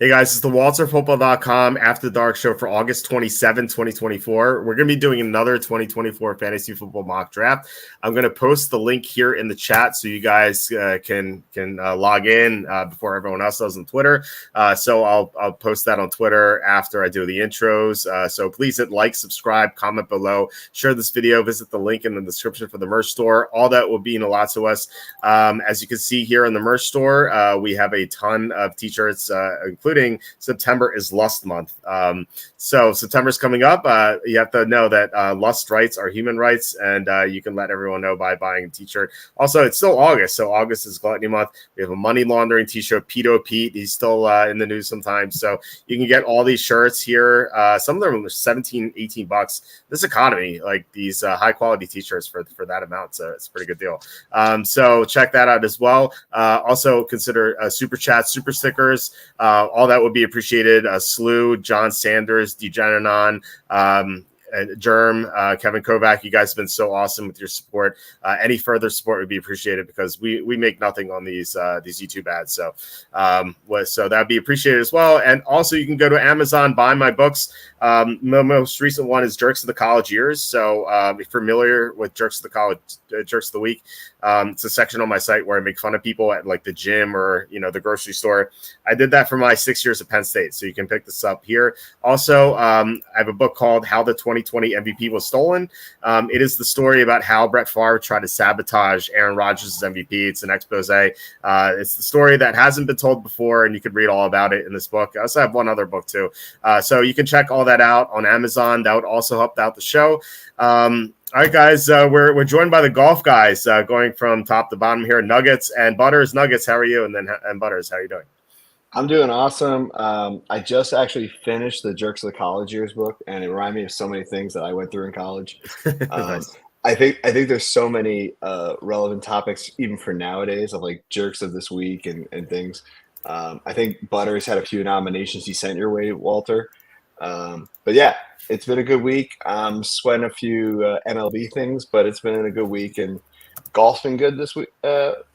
Hey guys, it's the WalterFootball.com After Dark show for August 27, 2024. We're going to be doing another 2024 fantasy football mock draft. I'm going to post the link here in the chat so you guys can log in before everyone else does on Twitter. So I'll post that on Twitter after I do the intros. So please hit like, subscribe, comment below, share this video, visit the link in the description for the merch store. All that will mean a lot to us. As you can see here in the merch store, we have a ton of t-shirts, including September is Lust Month. So September's coming up. You have to know that lust rights are human rights, and you can let everyone know by buying a t-shirt. Also, it's still August, so August is Gluttony Month. We have a money laundering t-shirt, Pedo Pete. He's still in the news sometimes. So you can get all these shirts here. Some of them are 17, 18 bucks. This economy, like these high quality t-shirts for that amount. So it's a pretty good deal. So check that out as well. Also consider super chats, super stickers. All that would be appreciated. Slew, John Sanders, Degeneron, Germ, Kevin Kovac, you guys have been so awesome with your support. Any further support would be appreciated because we make nothing on these YouTube ads. So so that'd be appreciated as well. And also you can go to Amazon, buy my books. The most recent one is Jerks of the College Years. So if you're familiar with Jerks of the Week, it's a section on my site where I make fun of people at like the gym or the grocery store. I did that for my 6 years at Penn State, so you can pick this up here. Also, I have a book called How the 2020 MVP Was Stolen. It is the story about how Brett Favre tried to sabotage Aaron Rodgers' MVP. It's an expose. It's the story that hasn't been told before, and you could read all about it in this book. I also have one other book too, so you can check all that out on Amazon. That would also help out the show. All right, guys, we're joined by the golf guys going from top to bottom here. Nuggets and Butters. Nuggets, how are you? And Butters, how are you doing? I'm doing awesome. I just actually finished the Jerks of the College Years book, and it reminded me of so many things that I went through in college. Nice. I think there's so many relevant topics even for nowadays of like jerks of this week and things. I think Butters had a few nominations he sent your way, Walter. But yeah, it's been a good week. I'm sweating a few MLB things, but it's been a good week, and golf's been good this week.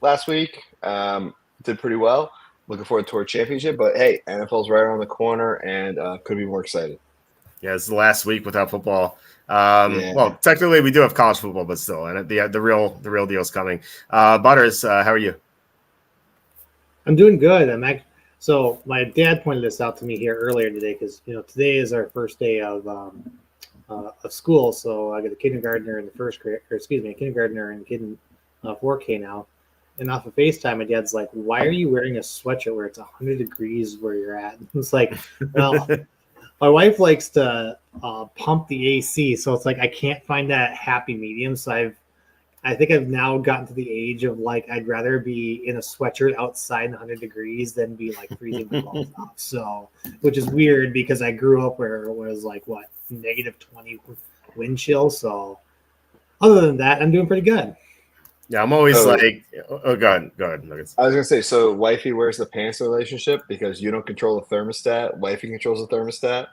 Last week, did pretty well. Looking forward to our championship, but hey, NFL's right around the corner, and could be more excited. Yeah, it's the last week without football. Yeah. Well, technically we do have college football, but still, and the real deal is coming. Butters, how are you? I'm doing good. So my dad pointed this out to me here earlier today because today is our first day of school. So I got a kindergartner in the first grade, or excuse me, a kindergartner and kid in 4K now. And off of FaceTime, my dad's like, "Why are you wearing a sweatshirt where it's 100 degrees where you're at?" And it's like, well, my wife likes to pump the AC, so it's like I can't find that happy medium. So I think I've now gotten to the age of like I'd rather be in a sweatshirt outside in 100 degrees than be like freezing my balls off. So, which is weird because I grew up where it was like what -20 wind chill. So, other than that, I'm doing pretty good. Yeah, I'm always go ahead, Nuggets. I was gonna say, so wifey wears the pants relationship because you don't control the thermostat. Wifey controls the thermostat.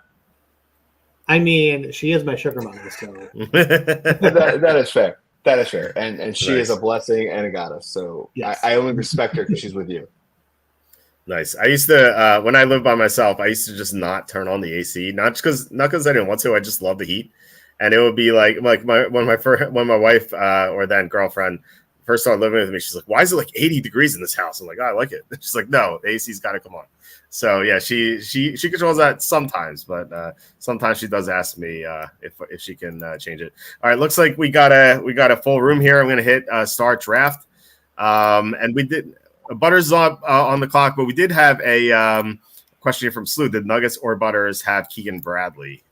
I mean, she is my sugar mama, so that is fair. That is fair, and she Nice. is a blessing and a goddess. So yes. I only respect her because she's with you. Nice. I used to when I lived by myself, I used to just not turn on the AC, not because I didn't want to. I just love the heat, and it would be like when my wife or then girlfriend first started living with me, she's like, "Why is it like 80 degrees in this house?" I'm like, "Oh, I like it." She's like, "No, the AC's got to come on." So yeah, she controls that sometimes, but sometimes she does ask me if she can change it. All right, looks like we got a full room here. I'm gonna hit start draft, and we did Butters on the clock, but we did have a question here from Slew. Did Nuggets or Butters have Keegan Bradley?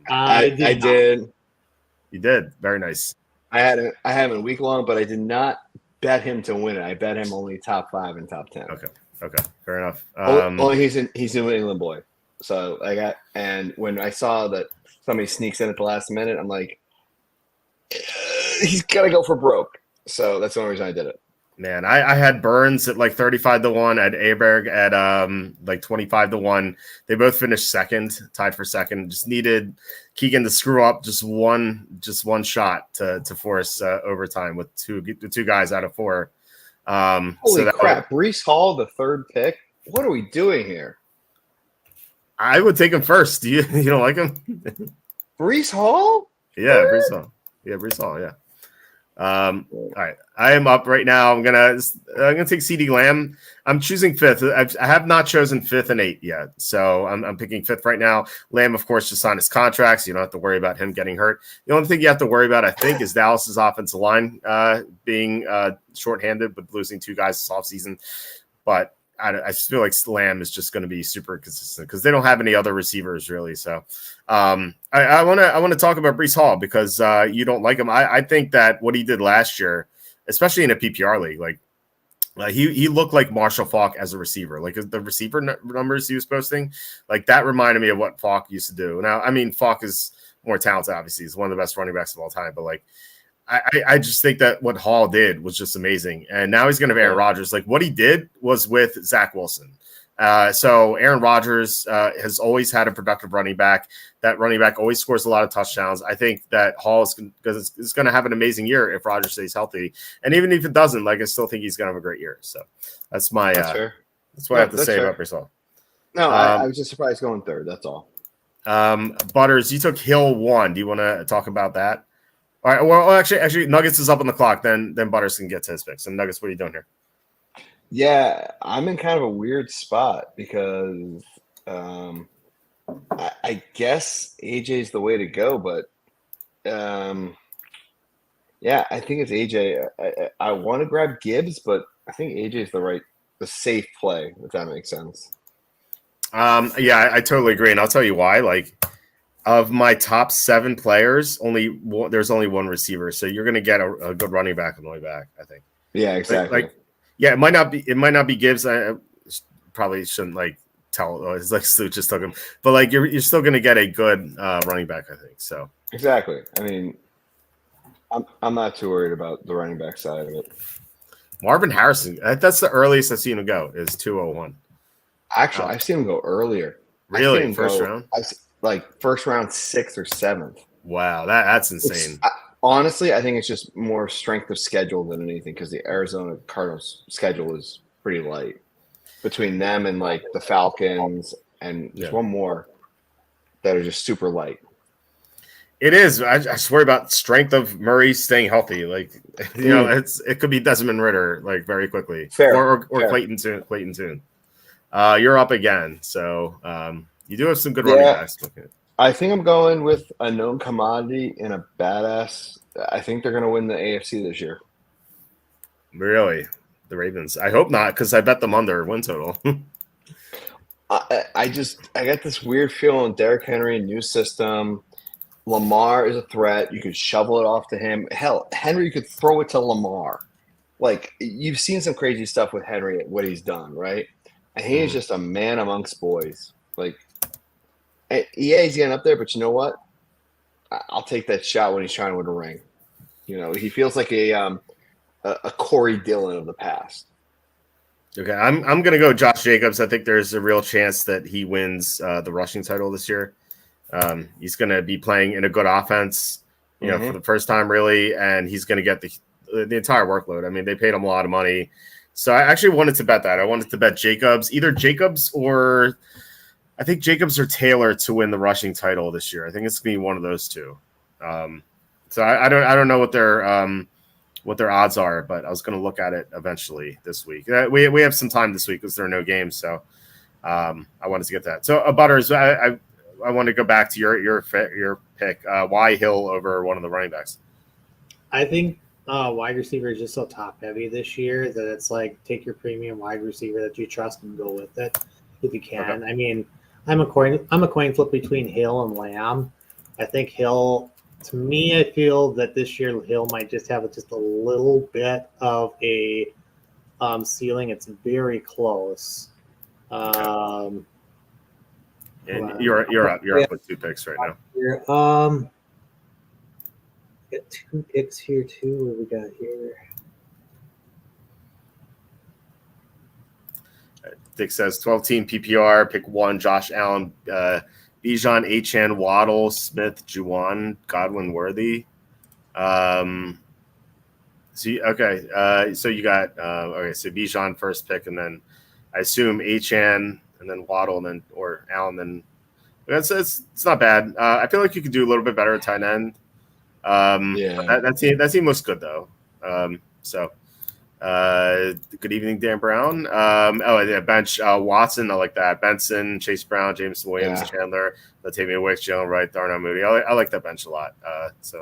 I did. You did. Very nice. I had him a week long, but I did not bet him to win it. I bet him only top 5 and top 10. Okay, fair enough. Only he's a New England boy. So and when I saw that somebody sneaks in at the last minute, I'm like, he's gotta go for broke. So that's the only reason I did it. Man, I had Burns at like 35-1, at Aberg at like 25-1. They both finished second, tied for second. Just needed Keegan to screw up just one shot to force overtime with two guys out of 4. Holy crap! Breece Hall, the 3rd pick. What are we doing here? I would take him first. Do you don't like him? Brees Hall? Yeah, Brees Hall. Yeah, Brees Hall. Yeah. All right, I am up right now. I'm gonna take CeeDee Lamb. I'm choosing fifth. I have not chosen fifth and eighth yet, so I'm picking fifth right now. Lamb, of course, just signed his contract, so you don't have to worry about him getting hurt. The only thing you have to worry about, I think, is Dallas's offensive line being shorthanded with losing two guys this offseason. But I just feel like Lamb is just going to be super consistent because they don't have any other receivers really. So I want to talk about Brees Hall because you don't like him. I think that what he did last year, especially in a PPR league, like he looked like Marshall Faulk as a receiver. Like the receiver numbers he was posting, like that reminded me of what Faulk used to do. Now, I mean, Faulk is more talented. Obviously, he's one of the best running backs of all time. But like, I just think that what Hall did was just amazing. And now he's going to have Aaron Rodgers. Like what he did was with Zach Wilson. So Aaron Rodgers has always had a productive running back. That running back always scores a lot of touchdowns. I think that Hall is going to have an amazing year if Rodgers stays healthy. And even if it doesn't, like I still think he's going to have a great year. So that's my that's what I have to say about Brees Hall. No, I was just surprised going third. That's all. Butters, you took Hill 1. Do you want to talk about that? All right. Well, actually, Nuggets is up on the clock. Then Butters can get to his picks. And Nuggets, what are you doing here? Yeah, I'm in kind of a weird spot because I guess AJ's the way to go, but yeah, I think it's AJ. I want to grab Gibbs, but I think AJ's the safe play, if that makes sense. Yeah, I totally agree, and I'll tell you why. Like, of my top 7 players, there's only one receiver, so you're going to get a good running back on the way back. I think. Yeah, exactly. Yeah, it might not be Gibbs. I probably shouldn't tell. It's like Stu just took him, but like you're still going to get a good running back. I think so. Exactly. I mean, I'm not too worried about the running back side of it. Marvin Harrison. That's the earliest I've seen him go is 201. Actually, I've seen him go earlier. Really, first round? First round, 6th or 7th. Wow, that's insane. Honestly, I think it's just more strength of schedule than anything because the Arizona Cardinals schedule is pretty light between them and like the Falcons and there's one more that are just super light. It is. I swear about strength of Murray staying healthy. Like it could be Desmond Ritter like very quickly, or Fair. Clayton Tune. You're up again, so you do have some good running backs. I think I'm going with a known commodity and a badass. I think they're going to win the AFC this year. Really? The Ravens? I hope not because I bet them under win total. I got this weird feeling Derrick Henry, new system. Lamar is a threat. You could shovel it off to him. Hell, Henry could throw it to Lamar. Like, you've seen some crazy stuff with Henry, what he's done, right? And he is just a man amongst boys. Like, yeah, he's getting up there, but you know what? I'll take that shot when he's trying to win a ring. You know, he feels like a Corey Dillon of the past. Okay, I'm gonna go Josh Jacobs. I think there's a real chance that he wins the rushing title this year. He's gonna be playing in a good offense, for the first time really, and he's gonna get the entire workload. I mean, they paid him a lot of money, so I actually wanted to bet that. I wanted to bet Jacobs, either Jacobs or. I think Jacobs or Taylor to win the rushing title this year. I think it's gonna be one of those two. So I don't know what their odds are, but I was gonna look at it eventually this week. We have some time this week because there are no games, so I wanted to get that. So Butters, I want to go back to your pick. Why Hill over one of the running backs? I think wide receiver is just so top heavy this year that it's like take your premium wide receiver that you trust and go with it if you can. Okay. I mean. I'm a coin flip between Hill and Lamb. I think Hill, to me, I feel that this year Hill might just have just a little bit of a ceiling. It's very close. And you're up with 2 picks right now. Got 2 picks here too. What we got here? Dick says 12-team PPR, pick 1, Josh Allen, Bijan, Achane, Waddle, Smith, Juwan, Godwin, Worthy. So you got so Bijan first pick, and then I assume Achane, and then Waddle, and then or Allen, then It's not bad. I feel like you could do a little bit better at tight end. That team looks good though. Good evening, Dan Brown. Bench Watson. I like that. Benson, Chase Brown, Jameson Williams, Chandler, Latavius Wicks, Jalen Wright, Darnell Mooney. I like that bench a lot.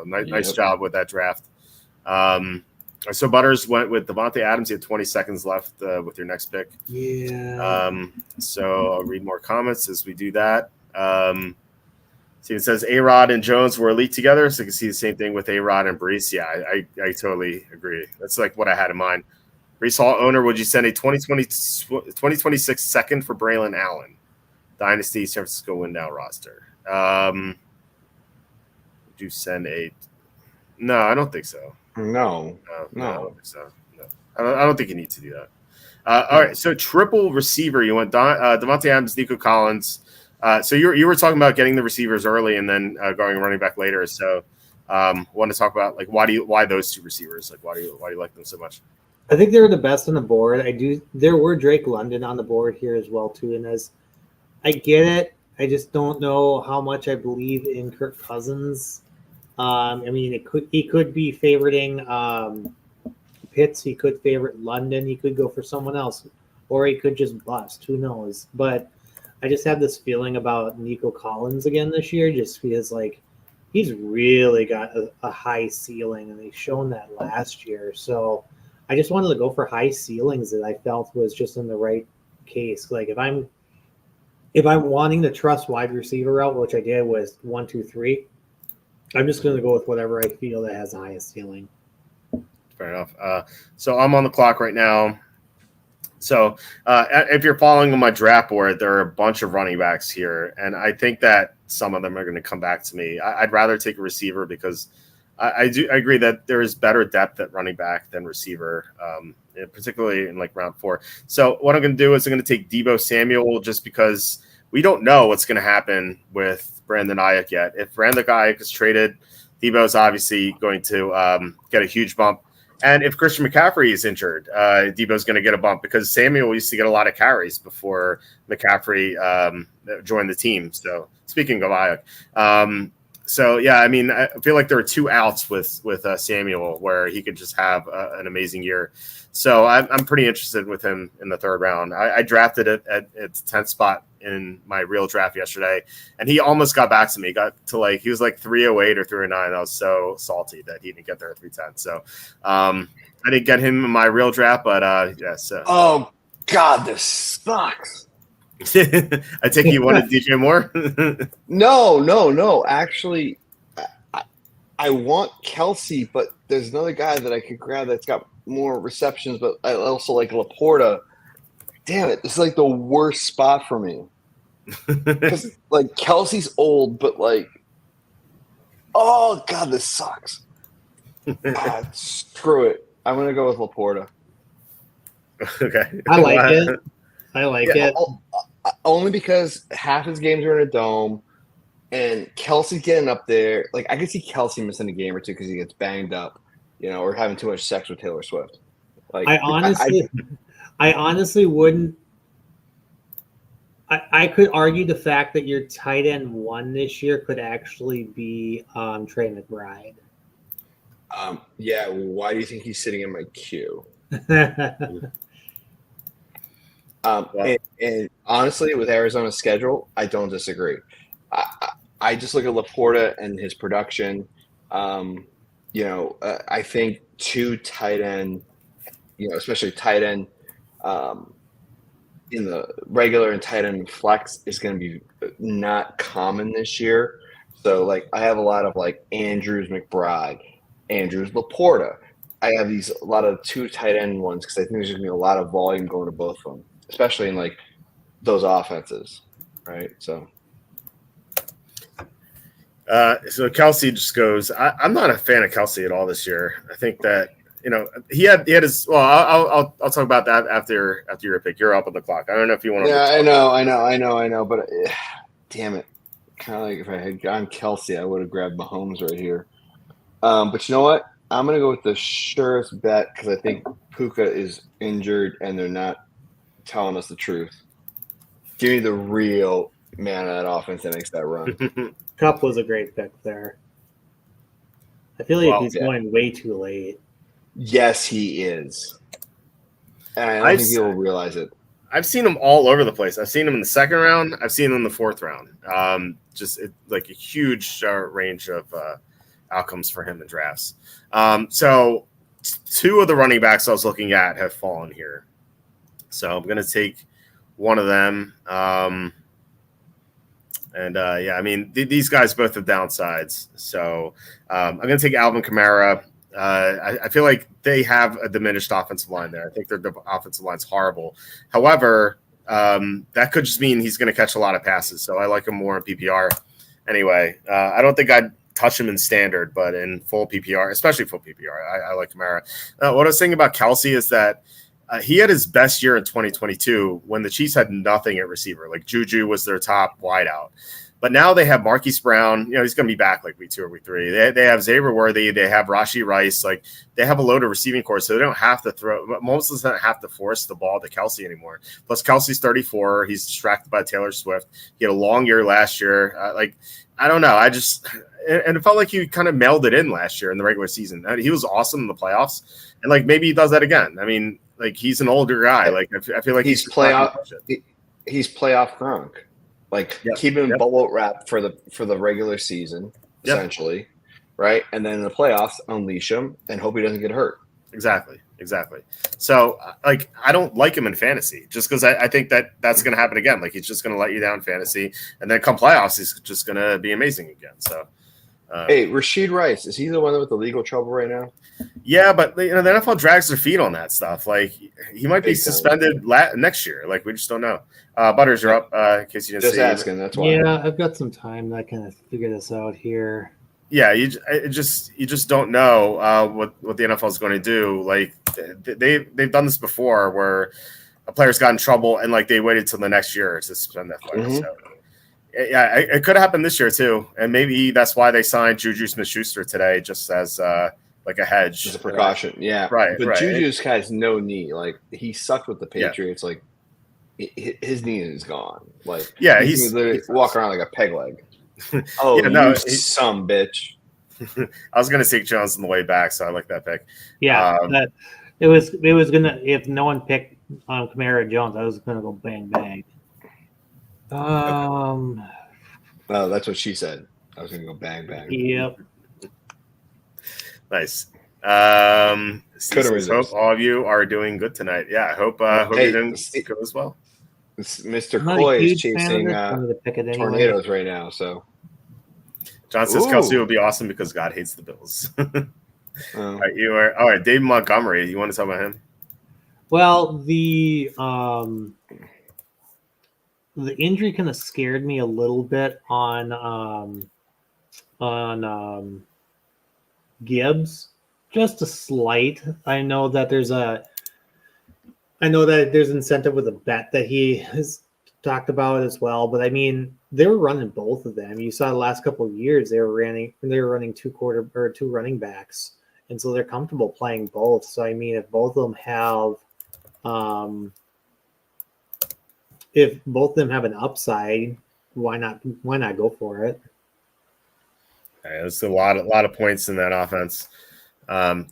Nice job with that draft. So Butters went with Devontae Adams. You had 20 seconds left with your next pick. Yeah. So I'll read more comments as we do that. Steven says A-Rod and Jones were elite together, so you can see the same thing with A-Rod and Brees. Yeah, I totally agree. That's like what I had in mind. Brees Hall owner, would you send a 2026 second for Braylon Allen? Dynasty San Francisco win now roster. Would you send a – no, I don't think so. No. I don't think so. No. I don't think you need to do that. All right, so triple receiver. You went Devontae Adams, Nico Collins. So you were talking about getting the receivers early and then going running back later. So want to talk about like why those two receivers? Like why do you like them so much? I think they were the best on the board. There were Drake London on the board here as well too, and as I get it, I just don't know how much I believe in Kirk Cousins. I mean, he could be favoriting Pitts. He could favorite London. He could go for someone else, or he could just bust. Who knows? But I just have this feeling about Nico Collins again this year, just because like he's really got a high ceiling, and they've shown that last year. So I just wanted to go for high ceilings that I felt was just in the right case. Like if I'm wanting to trust wide receiver route, which I did was 1, 2, 3, I'm just going to go with whatever I feel that has the highest ceiling. Fair enough. So I'm on the clock right now. So if you're following on my draft board, there are a bunch of running backs here, and I think that some of them are going to come back to me. I'd rather take a receiver because I agree that there is better depth at running back than receiver, particularly in like round 4. So what I'm going to do is I'm going to take Deebo Samuel just because we don't know what's going to happen with Brandon Ayuk yet. If Brandon Ayuk is traded, Deebo is obviously going to get a huge bump. And if Christian McCaffrey is injured, Deebo's going to get a bump because Samuel used to get a lot of carries before McCaffrey joined the team. So speaking of Ayuk, I mean, I feel like there are 2 outs with Samuel where he could just have an amazing year. So I'm pretty interested with him in the 3rd round. I drafted it at its 10th spot in my real draft yesterday, and he almost got back to me. He was like 308 or 309. I was so salty that he didn't get there at 310. So I didn't get him in my real draft, but yes. Oh God, this sucks. I take you wanted DJ Moore. No. Actually, I want Kelsey, but there's another guy that I could grab that's got more receptions, but I also like Laporta. Damn it, this is like the worst spot for me. Because like Kelsey's old, but like, oh God, this sucks. Screw it. I'm gonna go with Laporta. Okay, I like it. Only because half his games are in a dome, and Kelsey's getting up there. Like I could see Kelsey missing a game or two because he gets banged up, or having too much sex with Taylor Swift. Like I honestly wouldn't. I could argue the fact that your tight end 1 this year could actually be Trey McBride. Yeah. Why do you think he's sitting in my queue? And honestly, with Arizona's schedule, I don't disagree. I just look at Laporta and his production. I think 2 tight end, especially tight end in the regular and tight end flex is going to be not common this year. So, like, I have a lot of like Andrews McBride, Andrews Laporta. I have a lot of 2 tight end ones because I think there's going to be a lot of volume going to both of them, especially in like those offenses, right? So Kelsey just goes. I'm not a fan of Kelsey at all this year. I think that he had his. Well, I'll talk about that after your pick. You're up on the clock. I don't know if you want to. Yeah, I know. But damn it, kind of like if I had gone Kelsey, I would have grabbed Mahomes right here. But you know what? I'm gonna go with the surest bet because I think Puka is injured and they're not telling us the truth. Give me the real man of that offense that makes that run. Cup was a great pick there. I feel like he's yeah. going way too late. Yes, he is. And I don't think people realize it. I've seen him all over the place. I've seen him in the second round. I've seen him in the fourth round. Like a huge range of outcomes for him in drafts. So two of the running backs I was looking at have fallen here. So I'm going to take one of them. These guys both have downsides. So I'm going to take Alvin Kamara. I feel like they have a diminished offensive line there. I think their offensive line's horrible. However, that could just mean he's going to catch a lot of passes. So I like him more in PPR. Anyway, I don't think I'd touch him in standard, but in full PPR, especially full PPR, I like Kamara. What I was saying about Kelsey is that he had his best year in 2022 when the Chiefs had nothing at receiver. Like Juju was their top wideout. But now they have Marquise Brown. He's going to be back like week 2 or week 3. They have Xavier Worthy. They have Rashee Rice. Like they have a load of receiving corps, so they don't have to throw. Most of them don't have to force the ball to Kelsey anymore. Plus, Kelsey's 34. He's distracted by Taylor Swift. He had a long year last year. I don't know. And it felt like he kind of mailed it in last year in the regular season. He was awesome in the playoffs, and maybe he does that again. I mean, he's an older guy. I feel like he's playoff. He's playoff Gronk. Keep him bubble wrap for the regular season, essentially, right? And then in the playoffs, unleash him and hope he doesn't get hurt. Exactly. So, I don't like him in fantasy just because I think that's going to happen again. He's just going to let you down in fantasy, and then come playoffs, he's just going to be amazing again. So, hey, Rashee Rice, is he the one with the legal trouble right now? Yeah, but the NFL drags their feet on that stuff. He might be suspended next year. We just don't know. Butters, you're up. In case you didn't just see asking. That's why. Yeah, I've got some time to kind of figure this out here. Yeah, you just don't know what the NFL is going to do. They've done this before where a player's got in trouble and they waited till the next year to suspend that player. Mm-hmm. So yeah, it could happen this year too, and maybe that's why they signed Juju Smith-Schuster today, just as a hedge, as a precaution. Yeah, right. But Juju's has no knee. He sucked with the Patriots. Yeah. His knee is gone. He's literally walk around like a peg leg. Oh, some bitch. I was gonna take Jones on the way back, so I like that pick. Yeah, it was gonna, if no one picked Kamara Jones, I was gonna go bang bang. Oh, that's what she said. I was gonna go bang bang. Yep. Nice. Hope all of you are doing good tonight. Yeah, I hope you're doing good as well. Mr. Coy is chasing tornadoes right now. So John says Kelsey will be awesome because God hates the Bills. All right, Dave Montgomery. You want to talk about him? Well, the injury kind of scared me a little bit on Gibbs, just a slight. I know that there's incentive with a bet that he has talked about as well, but I mean, they were running both of them. You saw the last couple of years they were running two running backs, and so they're comfortable playing both. So I mean, if both of them have an upside, why not go for it? There's a lot of points in that offense.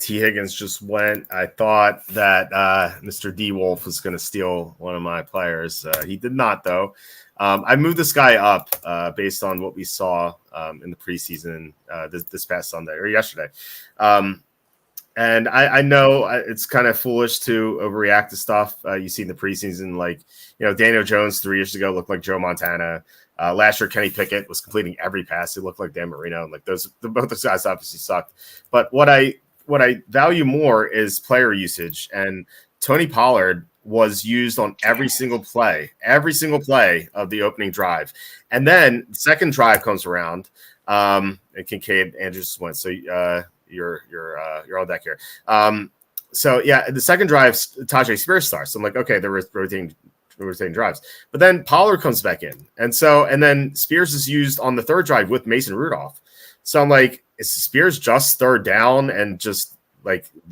T. Higgins just went. I thought that Mr. D. Wolf was going to steal one of my players. He did not, though. I moved this guy up based on what we saw in the preseason this past Sunday or yesterday. And I know it's kind of foolish to overreact to stuff you see in the preseason. Daniel Jones 3 years ago looked like Joe Montana. Last year, Kenny Pickett was completing every pass. He looked like Dan Marino. Both those guys obviously sucked. But what I value more is player usage. And Tony Pollard was used on every single play of the opening drive. And then the second drive comes around, and Kincaid, Andrews went. So you're on deck here. So yeah, the second drive, Tajay Spears starts. I'm like, okay, they're rotating drives. But then Pollard comes back in. And then Spears is used on the third drive with Mason Rudolph. So I'm like, is Spears just third down and just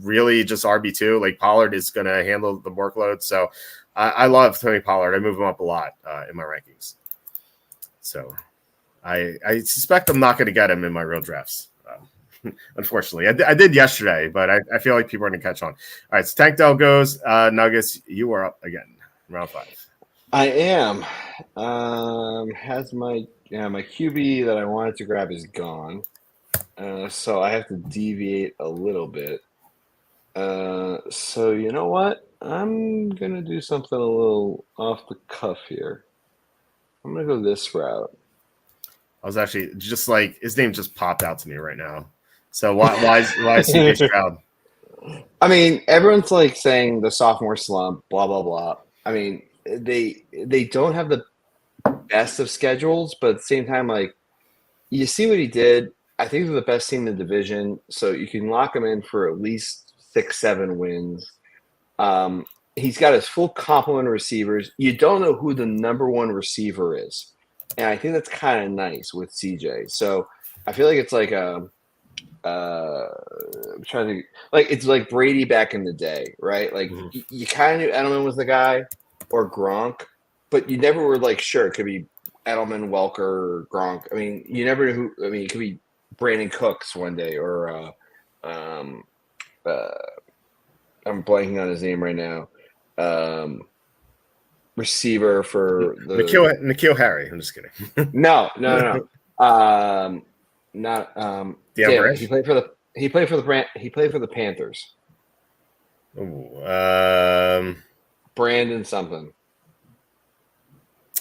really just RB2? Pollard is going to handle the workload. So I love Tony Pollard. I move him up a lot in my rankings. So I suspect I'm not going to get him in my real drafts. Unfortunately, I did yesterday, but I feel like people are going to catch on. All right, so Tank Dell goes. Nuggets, you are up again. Round 5. I am. Has my QB that I wanted to grab is gone. So I have to deviate a little bit. So you know what? I'm gonna do something a little off the cuff here. I'm gonna go this route. I was actually just like his name just popped out to me right now. So why is CJ Stroud? I mean, everyone's like saying the sophomore slump, blah blah blah. I mean, they don't have the best of schedules, but at the same time, like you see what he did. I think they're the best team in the division, so you can lock him in for at least 6-7 wins. He's got his full complement of receivers. You don't know who the number one receiver is, and I think that's kind of nice with CJ. So I feel like it's like I'm trying to it's like Brady back in the day, right? Like you kind of knew Edelman was the guy or Gronk, but you never were like sure it could be Edelman, Welker, or Gronk. I mean, you never knew who. I mean, it could be Brandon Cooks one day, or I'm blanking on his name right now. Receiver for the Nikhil Harry. I'm just kidding. No. Not Damn, he played for the Panthers. Ooh, Brandon something.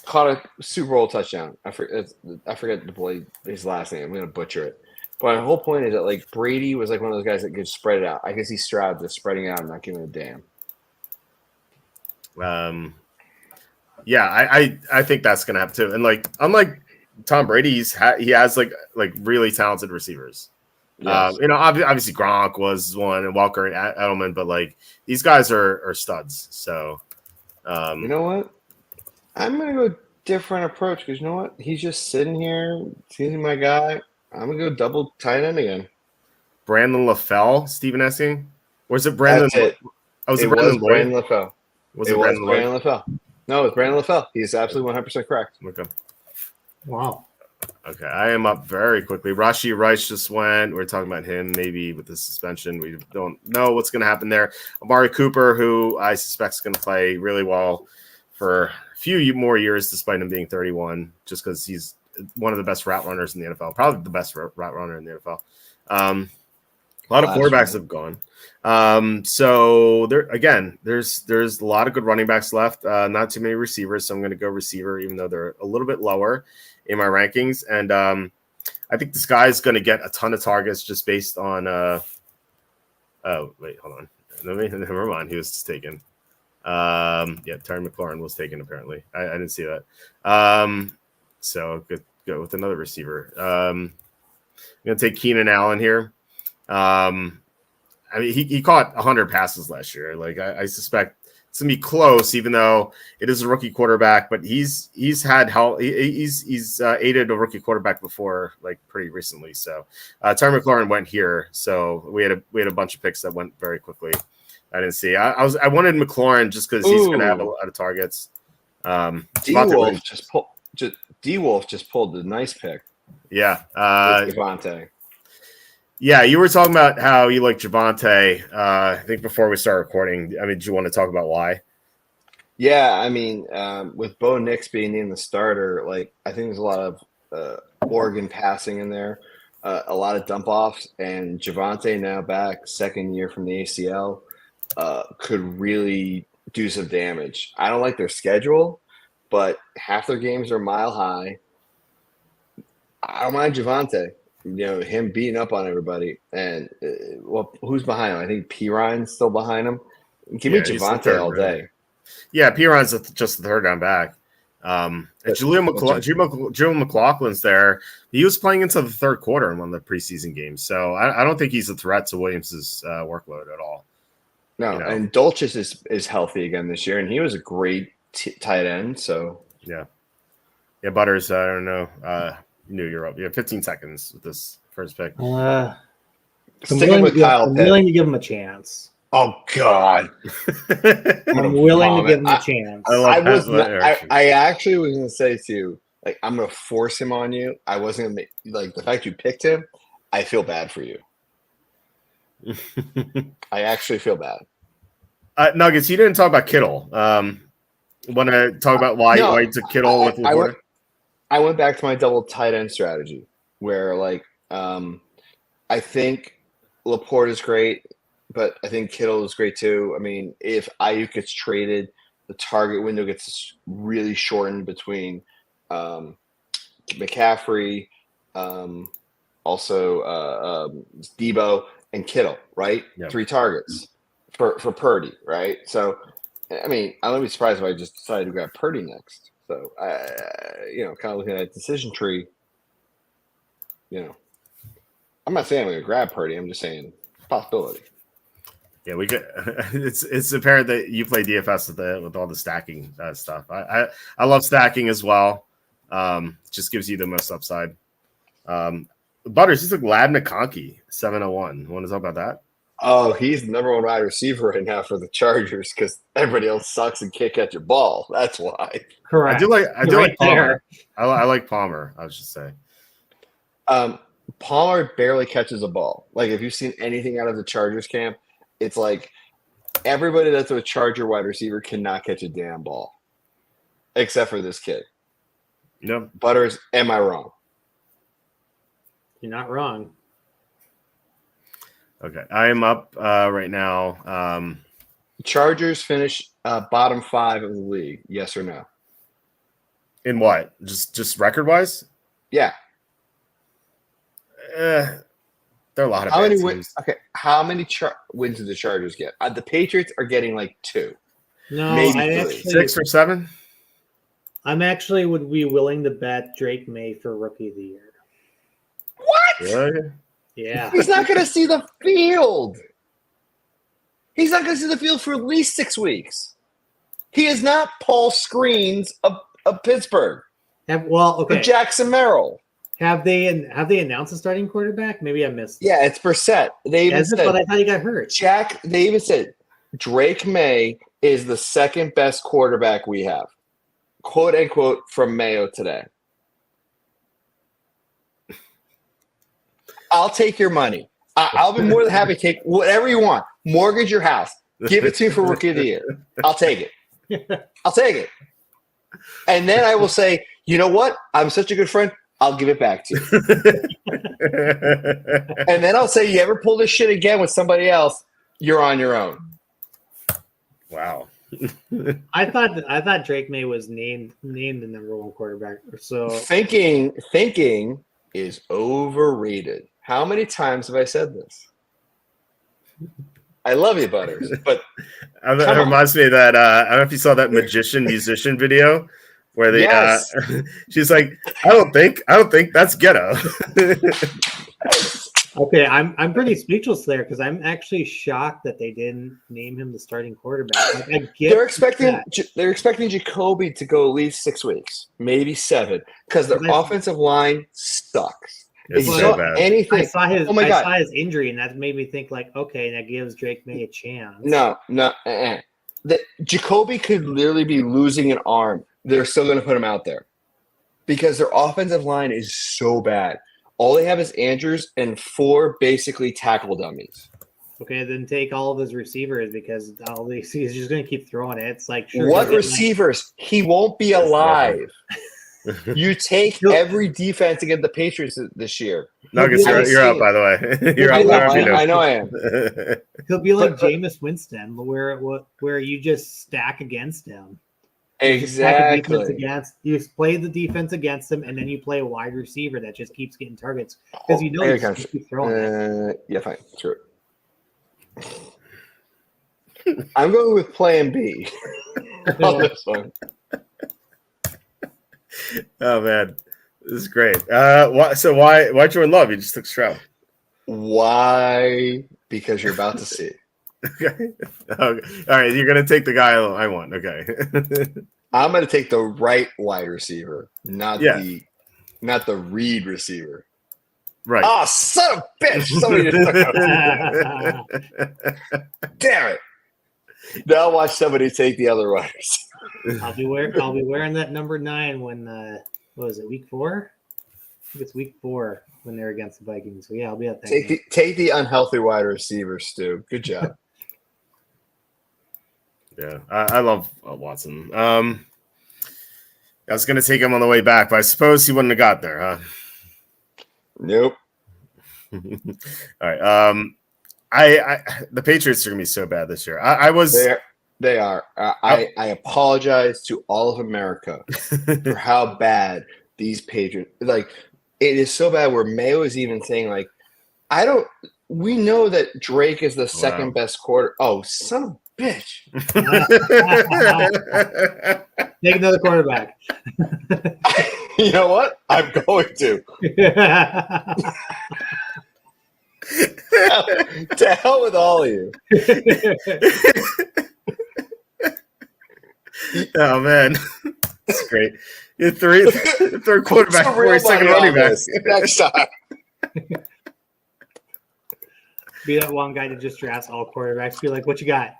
Caught a Super Bowl touchdown. I forget his last name. I'm gonna butcher it. But my whole point is that like Brady was like one of those guys that could spread it out. I guess he's Stroud just spreading out and not giving a damn. Yeah, I think that's gonna happen too. And like unlike Tom Brady, he has like really talented receivers. Yes. Obviously Gronk was one, and Walker and Edelman, but like these guys are studs. So you know what? I'm gonna go different approach because you know what? He's just sitting here, he's my guy. I'm gonna go double tight end again. Brandon LaFell, Stephen asking, or is it Brandon? That's it. Was it Brandon LaFell. Was it Brandon LaFell? No, it's Brandon LaFell. He's absolutely 100% correct. Okay. Wow. Okay, I am up very quickly. Rashi Rice just went. We're talking about him maybe with the suspension. We don't know what's going to happen there. Amari Cooper, who I suspect is going to play really well for a few more years, despite him being 31, just because he's one of the best route runners in the NFL, probably the best route runner in the NFL. A lot of quarterbacks have gone. So there's a lot of good running backs left. Not too many receivers, so I'm going to go receiver, even though they're a little bit lower in my rankings. And I think this guy's going to get a ton of targets just based on. Oh wait, hold on. Never mind. He was just taken. Terry McLaurin was taken apparently. I didn't see that. So go with another receiver. I'm going to take Keenan Allen here. I mean, he caught 100 passes last year. Like I suspect it's gonna be close, even though it is a rookie quarterback. But he's had help. He's aided a rookie quarterback before, like pretty recently. So Terry McLaurin went here. So we had a bunch of picks that went very quickly. I didn't see. I wanted McLaurin just because he's gonna have a lot of targets. D-Wolf just pulled the nice pick. Yeah, Javonte. Yeah, you were talking about how you like Javonte. I think before we start recording, I mean, do you want to talk about why? Yeah, I mean, with Bo Nix being named the starter, like I think there's a lot of Oregon passing in there, a lot of dump offs, and Javonte now back second year from the ACL could really do some damage. I don't like their schedule, but half their games are mile high. I don't mind Javonte. Him beating up on everybody. And, who's behind him? I think Piron's still behind him. Give me Javonte all day. Yeah, Piron's just the third down back. And Julian McLaughlin's there. He was playing into the third quarter in one of the preseason games. So I don't think he's a threat to Williams' workload at all. No, and Dulcich is healthy again this year, and he was a great tight end. So yeah, Butters. I don't know. You knew you're up. You have 15 seconds with this first pick. I'm willing to give him a chance. Oh God, I'm willing to give him a chance. I actually was going to say to you, Like, I'm going to force him on you. I wasn't going to like the fact you picked him. I feel bad for you. I actually feel bad. Nuggets, you didn't talk about Kittle. Want to talk about why you took Kittle with Laporta? I went back to my double tight end strategy where, like, I think Laporte is great, but I think Kittle is great too. I mean, if Ayuk gets traded, the target window gets really shortened between McCaffrey, also Debo and Kittle, right? Yep. 3 targets for Purdy, right? So, I mean, I wouldn't be surprised if I just decided to grab Purdy next. So, kind of looking at a decision tree, I'm not saying I'm going to grab Purdy. I'm just saying possibility. Yeah, we could. It's apparent that you play DFS with all the stacking stuff. I love stacking as well. Just gives you the most upside. Butters, you took Lab McConkey 701. Want to talk about that? Oh, he's the number 1 wide receiver right now for the Chargers because everybody else sucks and can't catch a ball. That's why. Correct. I do like Palmer. I like Palmer. I should say. Palmer barely catches a ball. Like, if you've seen anything out of the Chargers camp, it's like everybody that's a Charger wide receiver cannot catch a damn ball, except for this kid. No, Butters, am I wrong? You're not wrong. Okay, I am up right now. Chargers finish bottom 5 of the league. Yes or no? In what? Just record wise? Yeah. There are a lot of bad teams. Okay, how many wins did the Chargers get? The Patriots are getting like 2. No, maybe 6 or 7. I'm actually would be willing to bet Drake May for Rookie of the Year. What? Really? Yeah. He's not going to see the field. He's not going to see the field for at least 6 weeks. He is not Paul Screens of Pittsburgh. Okay. Or Jackson Merrill. Have they announced a starting quarterback? Maybe I missed it. Yeah, it's Brissett. They even said, but I thought he got hurt. They even said Drake May is the second best quarterback we have. Quote unquote from Mayo today. I'll take your money. I'll be more than happy to take whatever you want. Mortgage your house. Give it to me for Rookie of the Year. I'll take it. I'll take it. And then I will say, you know what? I'm such a good friend. I'll give it back to you. And then I'll say, you ever pull this shit again with somebody else, you're on your own. Wow. I thought Drake May was named the number 1 quarterback. So thinking is overrated. How many times have I said this? I love you, Butters, but that reminds me of that. I don't know if you saw that musician video where they. Yes. She's like, I don't think that's ghetto. Okay, I'm pretty speechless there because I'm actually shocked that they didn't name him the starting quarterback. Like, they're expecting Jacoby to go at least 6 weeks, maybe 7, because their offensive line sucks. It's so bad. I saw his injury, and that made me think like, okay, that gives Drake May a chance. No. Jacoby could literally be losing an arm. They're still going to put him out there because their offensive line is so bad. All they have is Andrews and 4 basically tackle dummies. Okay, then take all of his receivers because he's just going to keep throwing it. It's like, sure, what receivers? He won't be alive. You take every defense against the Patriots this year. Nuggets, you're up, by the way. You're up. I know I am. He'll be like Jameis Winston, where you just stack against him. Exactly. You play the defense against him, and then you play a wide receiver that just keeps getting targets because you know you keep throwing it. Yeah, fine. Sure. I'm going with Plan B on this one. Oh man, this is great. Why Jordan Love? You just took Stroud. Why? Because you're about to see. Okay. All right, you're gonna take the guy I want. Okay. I'm gonna take the right wide receiver, not the Reed receiver. Right. Oh, son of a bitch! Somebody just damn it! Now watch somebody take the other wide receiver. I'll be wearing that number 9 when what is it, week 4? I think it's week 4 when they're against the Vikings. So yeah, I'll be at that game. Take the unhealthy wide receiver, Stu. Good job. Yeah, I love Watson. I was going to take him on the way back, but I suppose he wouldn't have got there, huh? Nope. All right. The Patriots are going to be so bad this year. I was. They are. I apologize to all of America for how bad these Patriots. Like, it is so bad where Mayo is even saying, like, we know that Drake is the second best quarter. Oh, son of a bitch. Take another quarterback. You know what? I'm going to. To hell with all of you. Oh, man. That's great. You're third quarterback for your second running back. Next time. Be that one guy that just drafts all quarterbacks. Be like, what you got?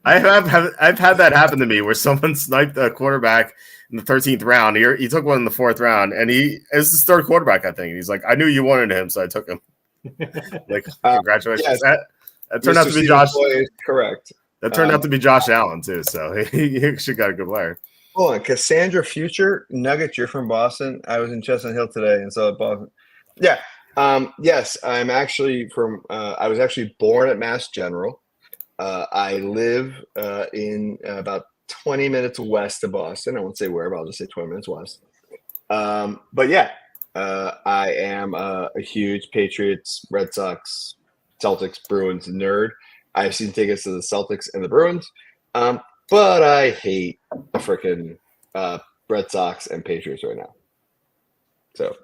I've had that happen to me where someone sniped a quarterback in the 13th round. He took one in the 4th round, and it was his third quarterback, I think. He's like, I knew you wanted him, so I took him. Like, congratulations. Yes. That turned out to be Josh. Correct. That turned out to be Josh Allen, too, so he actually got a good player. Hold on. Cassandra Future, Nuggets, you're from Boston. I was in Chestnut Hill today and saw Boston. Yeah. Yes, I'm actually from I was actually born at Mass General. I live in about 20 minutes west of Boston. I won't say where, but I'll just say 20 minutes west. But yeah, I am a huge Patriots, Red Sox, Celtics, Bruins nerd. I've seen tickets to the Celtics and the Bruins, but I hate the freaking Red Sox and Patriots right now. So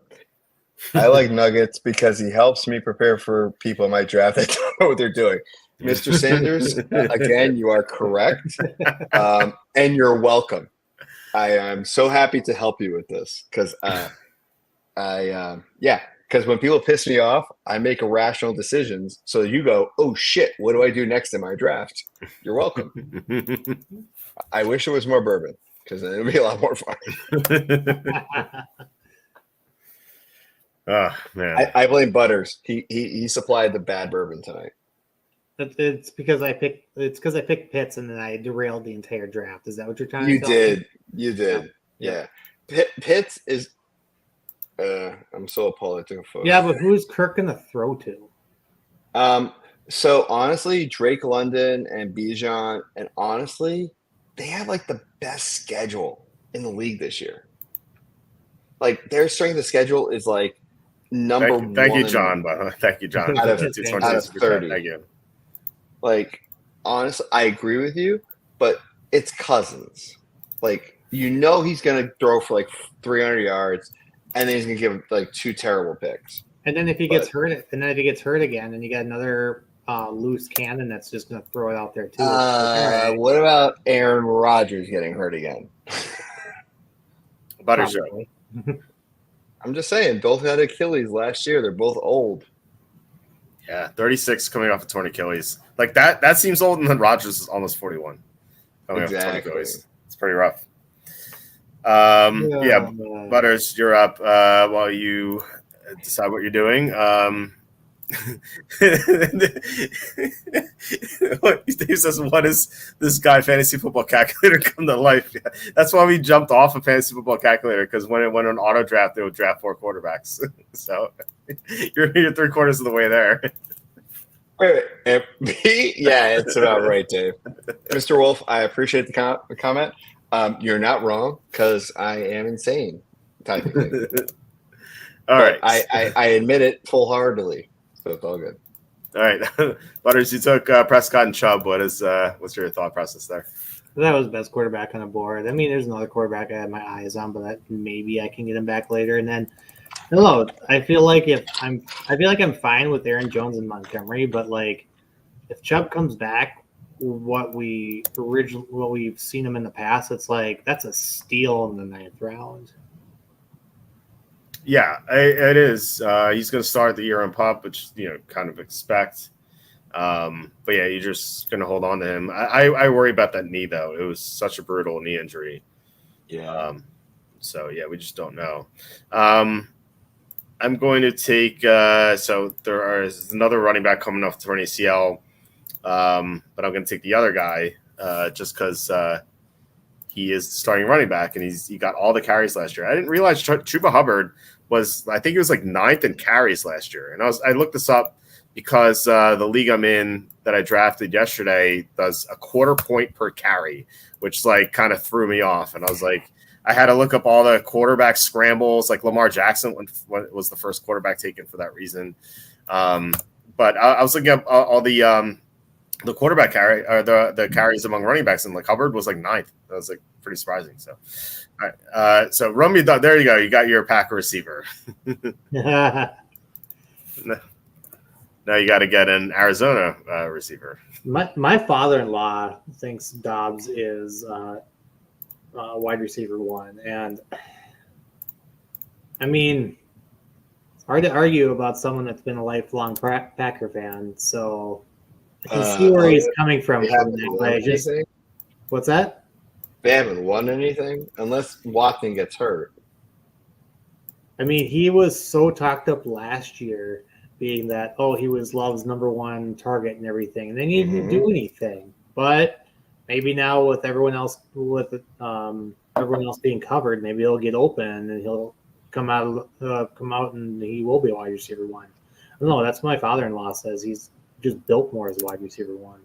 I like Nuggets because he helps me prepare for people in my draft that don't know what they're doing. Mr. Sanders, again, you are correct, and you're welcome. I am so happy to help you with this because because when people piss me off, I make irrational decisions. So you go, oh shit, what do I do next in my draft? You're welcome. I wish it was more bourbon because then it would be a lot more fun. Oh man, I blame Butters. He supplied the bad bourbon tonight. It's because I picked Pitts and then I derailed the entire draft. Is that what you're trying to tell me? You did. Yeah. Pitts is I'm so appalled I took a photo. Yeah, but who's Kirk gonna throw to? So honestly, Drake London and Bijan, and honestly, they have like the best schedule in the league this year. Like their strength of schedule is like number one. Thank you, John. Thank you, John. Out of 30. Thank you. Like, honestly, I agree with you, but it's Cousins. Like, you know he's going to throw for like 300 yards, and then he's going to give like 2 terrible picks. And then if he gets hurt, again, then you got another loose cannon that's just going to throw it out there too. What about Aaron Rodgers getting hurt again? Butters. I'm just saying, both had Achilles last year. They're both old. Yeah, 36 coming off a torn Achilles. Like that seems old, and then Rodgers is almost 41. Coming off torn Achilles. It's pretty rough. Butters, you're up while you decide what you're doing. Steve says, what is this guy fantasy football calculator come to life? Yeah, that's why we jumped off a fantasy football calculator, because when it went on auto draft, they would draft 4 quarterbacks. So you're 3/4 of the way there. Wait. Yeah, it's about right, Dave. Mr. Wolf, I appreciate the comment. You're not wrong, because I am insane, technically. All right. I admit it full-heartedly, so it's all good. All right. Butters, you took Prescott and Chubb. What's your thought process there? That was the best quarterback on the board. I mean, there's another quarterback I had my eyes on, but maybe I can get him back later. And then, I don't know. I feel like I'm fine with Aaron Jones and Montgomery, but like if Chubb comes back, what we've seen him in the past, it's like that's a steal in the 9th round. Yeah, it is. He's going to start the year on PUP, which kind of expect. But yeah, you're just going to hold on to him. I worry about that knee though. It was such a brutal knee injury. Yeah. So yeah, we just don't know. I'm going to take so there is another running back coming off torn ACL, but I'm going to take the other guy just because he is the starting running back and he got all the carries last year. I didn't realize Chuba Hubbard was, I think he was like 9th in carries last year, and I looked this up because the league I'm in that I drafted yesterday does a 1/4 point per carry, which like kind of threw me off, and I was like, I had to look up all the quarterback scrambles. Like Lamar Jackson was the first quarterback taken for that reason. But I was looking up all the quarterback carry or the carries among running backs, and like Hubbard was like 9th. That was like pretty surprising. So, all right. So run me there you go. You got your Packer receiver. Now you got to get an Arizona receiver. My father-in-law thinks Dobbs is wide receiver 1, and I mean, it's hard to argue about someone that's been a lifelong Packer fan. So I can see where he's coming from that. What's that? They haven't won anything unless Watson gets hurt. I mean, he was so talked up last year, being that he was Love's #1 target and everything, and then he didn't do anything. But maybe now with everyone else being covered, maybe he'll get open and he'll come out and he will be a wide receiver 1. I don't know. That's what my father-in-law says. He's just built more as a wide receiver 1.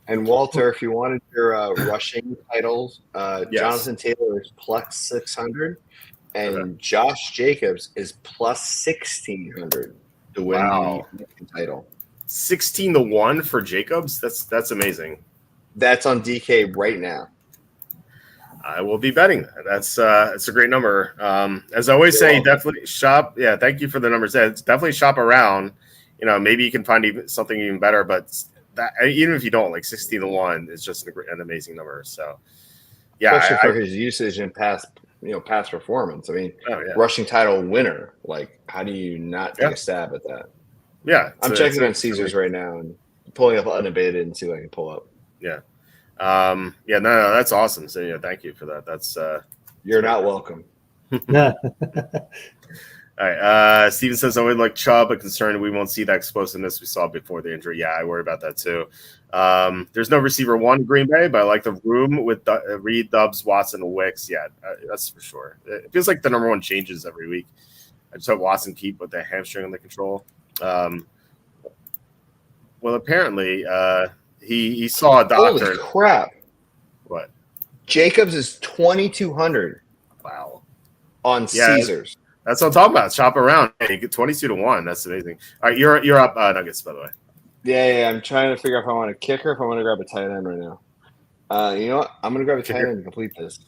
And Walter, if you wanted your rushing titles, Yes. Jonathan Taylor is plus 600, and Josh Jacobs is plus 1,600 to win the rushing title. 16-1 for Jacobs. That's amazing. That's on DK right now. I will be betting that. That's a great number. As I always say, definitely shop. Yeah, thank you for the numbers. Definitely shop around. Maybe you can find something even better, but that, even if you don't, like 16-1 is just an amazing number. So, yeah, especially for his usage and past performance. I mean, rushing title winner. Like, how do you not take a stab at that? Yeah, I'm checking on Caesars right now and pulling up unabated and see what I can pull up. Yeah. No, that's awesome. So yeah, thank you for that. That's you're not welcome. All right. Steven says, I would like Chubb, but concerned we won't see that explosiveness we saw before the injury. Yeah, I worry about that too. There's no receiver 1 in Green Bay, but I like the room with Reed, Dubs, Watson, and Wicks. Yeah, that's for sure. It feels like the number 1 changes every week. I just hope Watson keep with the hamstring under control. Well, apparently he saw a doctor. Holy crap. What? Jacobs is 2,200. Wow. On Caesars. That's what I'm talking about. Shop around. Hey, you get 22-1. That's amazing. All right, you're up, Nuggets, by the way. Yeah. I'm trying to figure out if I want a kicker, if I want to grab a tight end right now. You know what? I'm going to grab a tight end and complete this.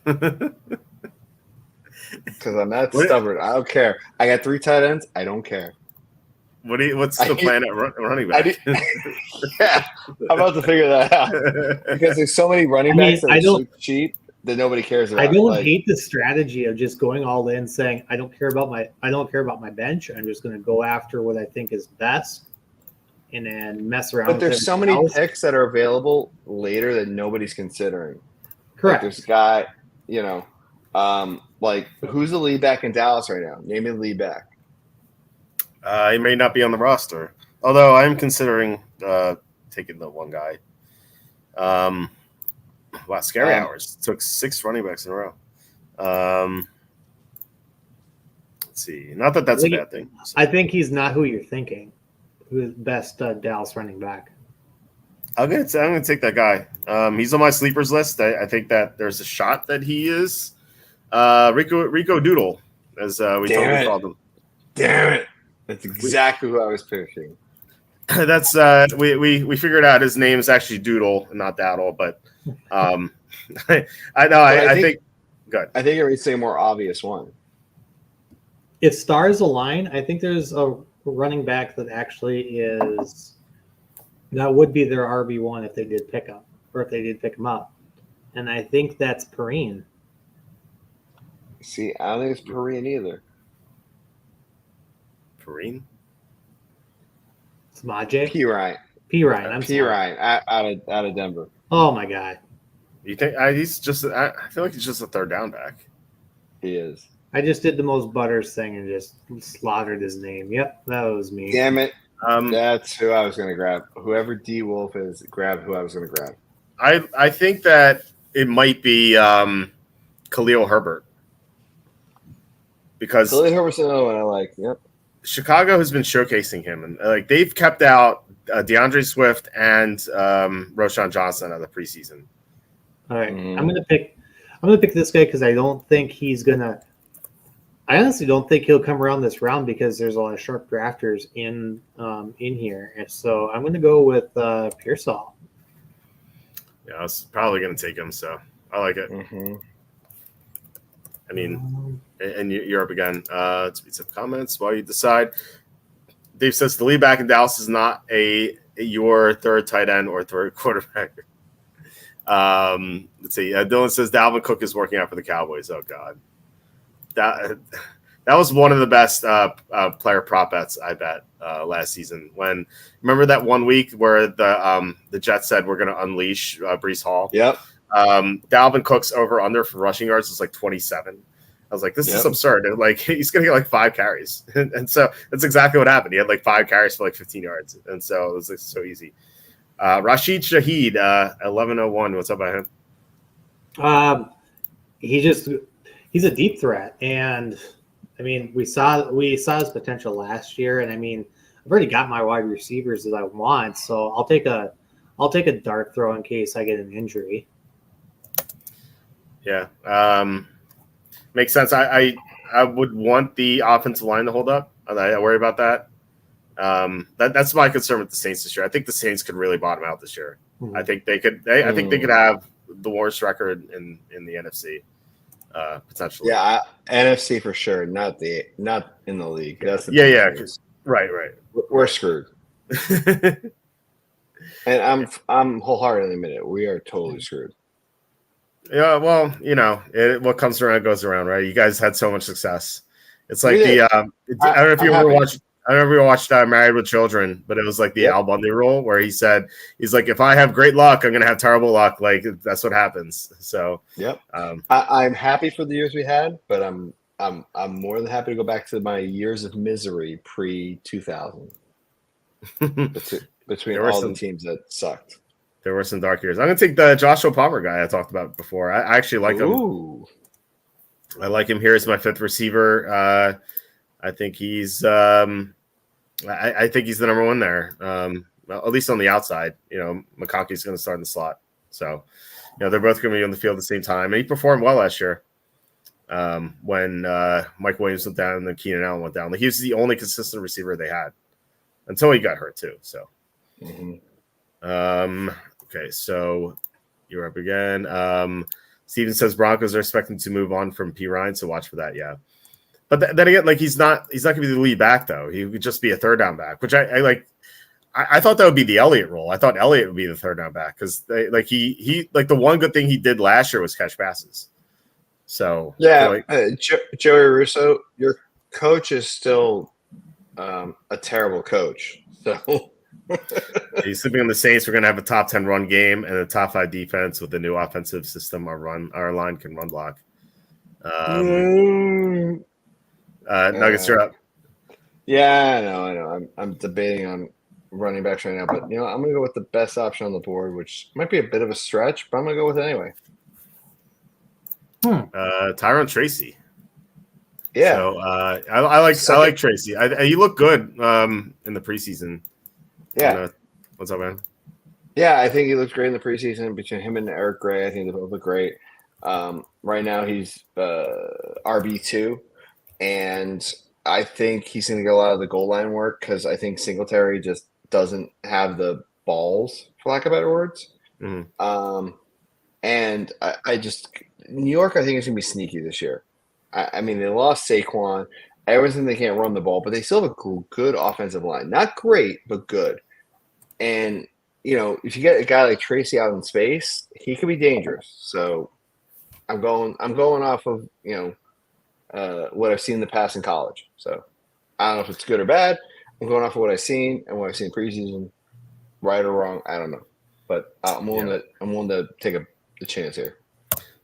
Because I'm that stubborn. I don't care. I got 3 tight ends. I don't care. What's the plan at running back? Yeah, I'm about to figure that out. Because there's so many running backs that are so cheap that nobody cares about. I don't hate the strategy of just going all in, saying I don't care about my bench. I'm just going to go after what I think is best, and then mess around. But there's so many picks that are available later that nobody's considering. Correct. Like there's a guy, like who's the lead back in Dallas right now? Name me the lead back. He may not be on the roster, although I am considering taking the one guy. Wow, scary hours. Took 6 running backs in a row. Let's see. Not that that's a bad thing. So. I think he's not who you're thinking. Who's best Dallas running back? I'm gonna take that guy. He's on my sleepers list. I think that there's a shot that he is Rico Doodle, as we totally called him. Damn it! That's exactly who I was picking. That's we figured out his name is actually Doodle and not Daddle, but I think good. I think it would say a more obvious one. If stars align, I think there's a running back that actually would be their RB1 if they did pick up or if they did pick him up, and I think that's Perrine. See, I don't think it's Perrine either. Perrine? Samaje? P. Ryan. I'm P. Ryan out of Denver. Oh my God. You think he's just? I feel like he's just a third down back. He is. I just did the most Butters thing and just slaughtered his name. Yep, that was me. Damn it. That's who I was going to grab. Whoever D Wolf is, grab who I was going to grab. I think that it might be Khalil Herbert because Khalil Herbert's another one I like. Yep. Chicago has been showcasing him, and like they've kept out DeAndre Swift and Roshan Johnson out of the preseason. All right, I'm gonna pick this guy because I don't think he's gonna. I honestly don't think he'll come around this round because there's a lot of sharp drafters in here, and so I'm gonna go with Pearsall. Yeah, I was probably gonna take him, so I like it. I mean, and you're up again. Let's read some comments while you decide. Dave says the lead back in Dallas is not your third tight end or third quarterback. Let's see. Dylan says Dalvin Cook is working out for the Cowboys. Oh God, that was one of the best player prop bets I bet last season. When remember that 1 week where the Jets said we're going to unleash Breece Hall. Yep. Dalvin Cook's over under for rushing yards was like 27. I was like, this is absurd. Like he's going to get like 5 carries, and so that's exactly what happened. He had like 5 carries for like 15 yards, and so it was like so easy. Rashid Shaheed, 1101. What's up about him? He's a deep threat, and I mean we saw his potential last year, and I mean I've already got my wide receivers that I want, so I'll take a dart throw in case I get an injury. Yeah, makes sense. I would want the offensive line to hold up. I worry about that. That's my concern with the Saints this year. I think the Saints could really bottom out this year. I think they could. I think they could have the worst record in the NFC potentially. Yeah, NFC for sure. Not in the league. That's right. We're screwed. And I'm wholeheartedly admit it. We are totally screwed. Yeah, well, what comes around goes around, right? You guys had so much success. It's like I don't know if you ever watched. I don't know if you watched Married with Children, but it was like the Al Bundy rule where he's like, if I have great luck, I'm gonna have terrible luck. Like that's what happens. So I'm happy for the years we had, but I'm more than happy to go back to my years of misery pre-2000 between all the teams that sucked. There were some dark years. I'm gonna take the Joshua Palmer guy I talked about before. I actually like him. I like him here as my 5th receiver. I think he's I think he's the number 1 there. At least on the outside. McConkey's going to start in the slot. So, they're both going to be on the field at the same time. And he performed well last year when Mike Williams went down and then Keenan Allen went down. Like, he was the only consistent receiver they had until he got hurt too. So, okay, so you're up again. Steven says Broncos are expecting to move on from P. Ryan, so watch for that. Yeah. But then again, like he's not going to be the lead back though. He would just be a third down back, which I like. I thought that would be the Elliott role. I thought Elliott would be the third down back because he like the one good thing he did last year was catch passes. So Joey Russo, your coach is still a terrible coach. So he's sleeping on the Saints. We're going to have a top 10 run game and a top 5 defense with the new offensive system. Our line can run block. Nuggets, you're up. Yeah, I know. I'm debating on running backs right now, but I'm going to go with the best option on the board, which might be a bit of a stretch, but I'm going to go with it anyway. Tyrone Tracy. Yeah. So I like Tracy. He looked good in the preseason. Yeah. What's up, man? Yeah, I think he looked great in the preseason between him and Eric Gray. I think they both look great. Right now he's RB2, and I think he's going to get a lot of the goal line work because I think Singletary just doesn't have the balls, for lack of better words. And I just New York, I think, is going to be sneaky this year. I mean, they lost Saquon. Everyone's thinking they can't run the ball, but they still have a good offensive line. Not great, but good. And if you get a guy like Tracy out in space, he could be dangerous. So I'm going off of what I've seen in the past in college. So I don't know if it's good or bad. I'm going off of what I've seen and what I've seen preseason, right or wrong. I don't know, but I'm willing to take a the chance here.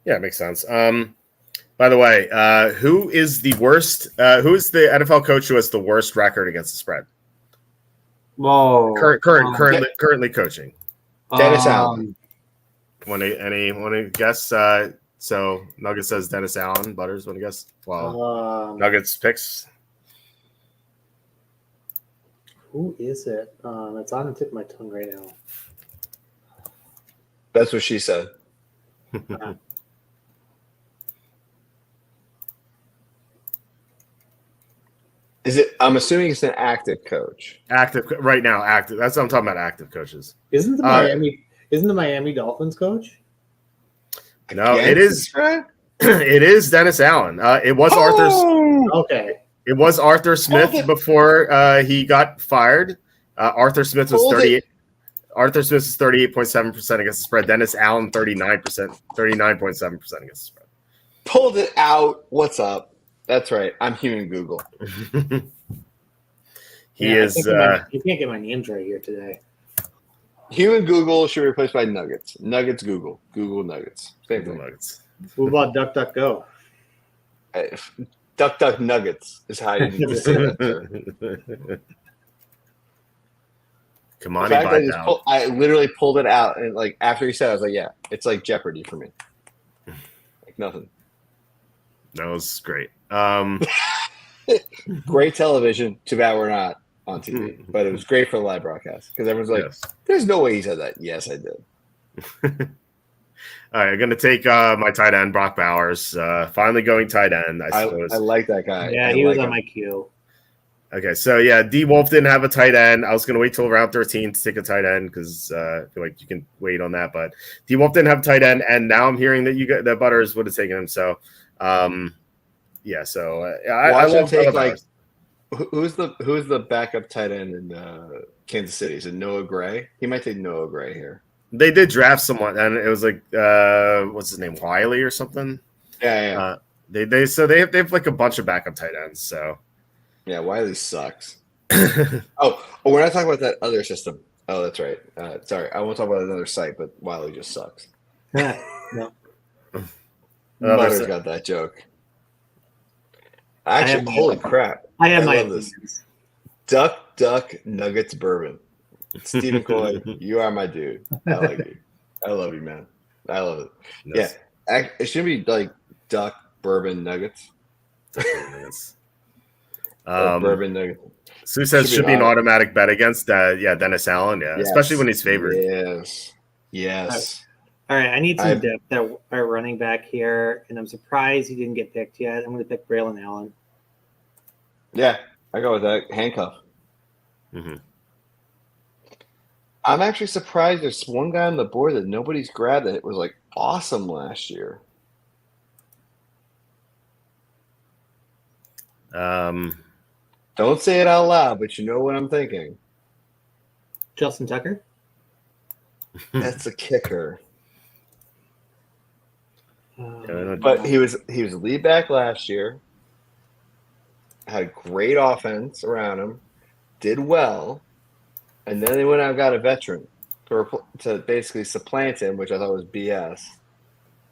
Yeah, it makes sense. By the way, who is the worst? Who is the NFL coach who has the worst record against the spread? Whoa. Currently coaching. Dennis Allen. Want to guess? So Nuggets says Dennis Allen. Butters, want to guess? Well, Nuggets picks. Who is it? It's on the tip of my tongue right now. That's what she said. Is it? I'm assuming it's an active coach. Active right now. Active. That's what I'm talking about. Active coaches. Isn't the Miami Dolphins coach? No, it is. It is Dennis Allen. It was Arthur. Okay. It was Arthur Smith before he got fired. Arthur Smith was 38. Arthur Smith is 38.7% against the spread. Dennis Allen 39.7% against the spread. Pulled it out. What's up? That's right. I'm human Google. He is. You can't get my names right here today. Human Google should be replaced by Nuggets. Nuggets Google. Google Nuggets. Same thing. Nuggets. What about DuckDuckGo? Duck Nuggets is how you need to say that. Come on, I literally pulled it out, and like after he said, I was like, "Yeah, it's like Jeopardy for me." Like nothing. That was great. Great television. Too bad we're not on TV, but it was great for the live broadcast because everyone's like, "There's no way he said that." Yes, I did. All right, I'm going to take my tight end, Brock Bowers. Finally going tight end, I suppose. I like that guy. Yeah, he was on my queue. Okay, so yeah, D Wolf didn't have a tight end. I was going to wait till round 13 to take a tight end because I feel like you can wait on that. But D Wolf didn't have a tight end, and now I'm hearing that that Butters would have taken him. So, yeah. So I love take like who's the backup tight end in Kansas City? Is it Noah Gray? He might take Noah Gray here. They did draft someone, and it was like what's his name, Wiley or something. Yeah. They have like a bunch of backup tight ends. So. Yeah, Wiley sucks. Oh, we're not talking about that other system. Oh, that's right. Sorry, I won't talk about another site, but Wiley just sucks. No. Butters got that joke. Actually, holy crap! I love this. Duck Nuggets bourbon. Stephen Coy, you are my dude. I like you. I love you, man. I love it. Yes. Yeah, it should be like Duck Bourbon Nuggets. Bourbon Nuggets. Sue says should be an automatic bet against Dennis Allen. Yeah, yes. Especially when he's favored. Yes. All right, I need some depth at our running back here, and I'm surprised he didn't get picked yet. I'm going to pick Braylon Allen. Yeah, I go with that handcuff. Mm-hmm. I'm actually surprised there's one guy on the board that nobody's grabbed that was like awesome last year. Don't say it out loud, but you know what I'm thinking. Justin Tucker? That's a kicker. But he was lead back last year. Had great offense around him. Did well. And then they went out and got a veteran to basically supplant him, which I thought was BS.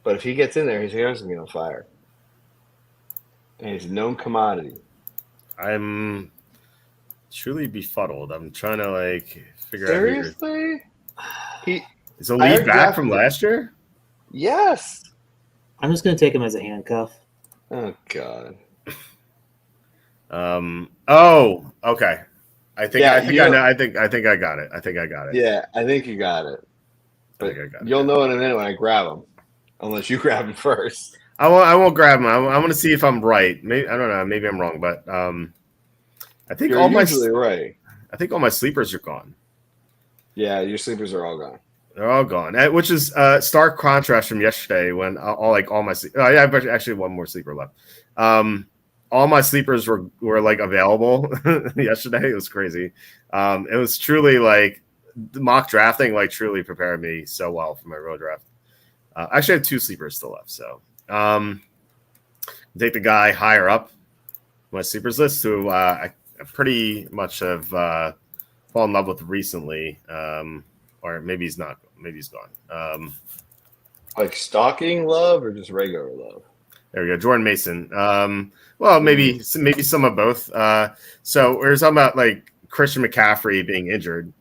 But if he gets in there, his hair's going to be on fire. And he's a known commodity. I'm truly befuddled. I'm trying to figure out. Seriously? Is a lead back from last year? Yes. I'm just going to take him as a handcuff. Oh God. Oh, okay. I think I know. I think I got it. Yeah, I think you got it. But you'll know in a minute when I grab him, unless you grab him first. I won't grab him. I want to see if I'm right. Maybe I don't know. Maybe I'm wrong, but I think you're usually right. I think all my sleepers are gone. Yeah, your sleepers are all gone. They're all gone, which is stark contrast from yesterday when all my I have actually one more sleeper left. All my sleepers were available yesterday. It was crazy. It was truly mock drafting truly prepared me so well for my road draft. I actually have 2 sleepers still left, so take the guy higher up my sleepers list who I pretty much have fallen in love with recently, or maybe he's not. Maybe he's gone. Like stalking love or just regular love? There we go, Jordan Mason. Well, maybe some of both. So we're talking about like Christian McCaffrey being injured.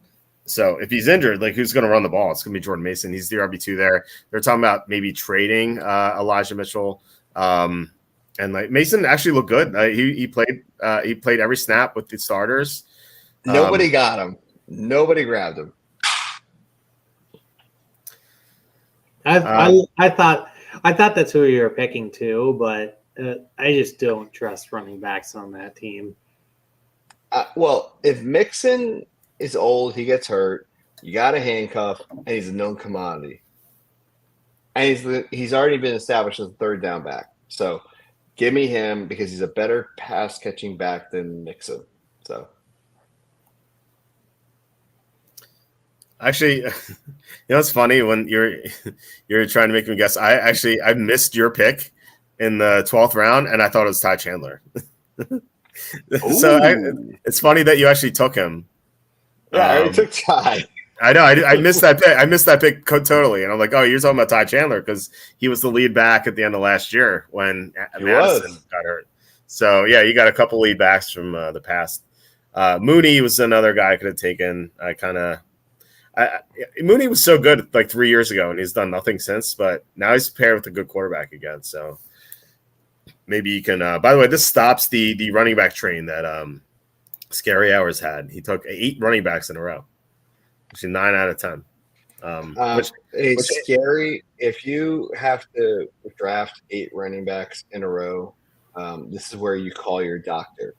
So if he's injured, like who's going to run the ball? It's going to be Jordan Mason. He's the RB2 there. They're talking about maybe trading Elijah Mitchell. And like Mason actually looked good. He played every snap with the starters. Nobody got him. Nobody grabbed him. I thought that's who you were picking too, but I just don't trust running backs on that team. Well, if Mixon is old, he gets hurt, you got a handcuff, and he's a known commodity. And he's already been established as a third down back. So give me him because he's a better pass catching back than Mixon. So actually, it's funny when you're trying to make me guess. I missed your pick in the 12th round, and I thought it was Ty Chandler. So it's funny that you actually took him. Yeah, I already took Ty. I know. I missed that pick. I missed that pick totally. And I'm like, oh, you're talking about Ty Chandler because he was the lead back at the end of last year when Madison got hurt. So, yeah, you got a couple lead backs from the past. Mooney was another guy I could have taken. Mooney was so good like 3 years ago, and he's done nothing since. But now he's paired with a good quarterback again. So maybe you can by the way, this stops the running back train that Scary Hours had. He took 8 running backs in a row. Actually, 9 out of 10. It's scary if you have to draft 8 running backs in a row. This is where you call your doctor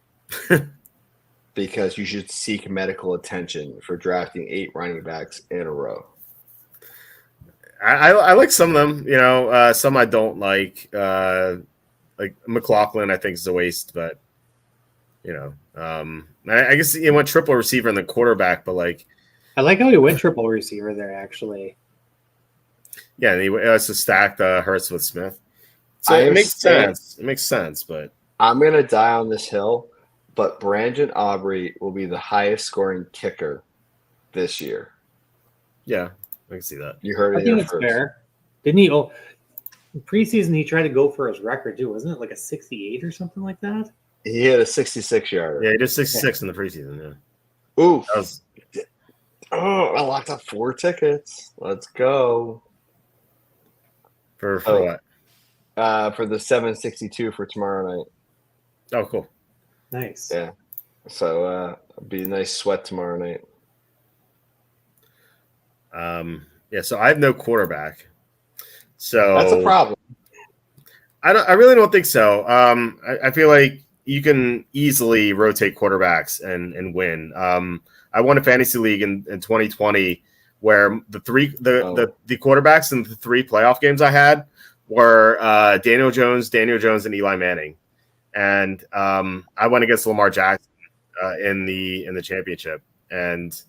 because you should seek medical attention for drafting 8 running backs in a row. I like some of them. Some I don't like. Like McLaughlin, I think is a waste, but I guess he went triple receiver and the quarterback, but like. I like how he went triple receiver there, actually. Yeah, and he has to stack Hurts with Smith. So it makes sense. It makes sense, but I'm going to die on this hill, but Brandon Aubrey will be the highest scoring kicker this year. Yeah, I can see that. You heard it here first. Fair. Didn't he? Oh, in preseason, he tried to go for his record, too. Wasn't it like a 68 or something like that? He had a 66-yarder. Yeah, he did 66 in the preseason, yeah. Ooh. I locked up 4 tickets. Let's go. For what? For the 762 for tomorrow night. Oh, cool. Nice. Yeah. So it'll be a nice sweat tomorrow night. Yeah, so I have no quarterback. So that's a problem. I really don't think so. I feel like you can easily rotate quarterbacks and win. I won a fantasy league in 2020 where the quarterbacks in the 3 playoff games I had were Daniel Jones, and Eli Manning, and I went against Lamar Jackson in the championship, and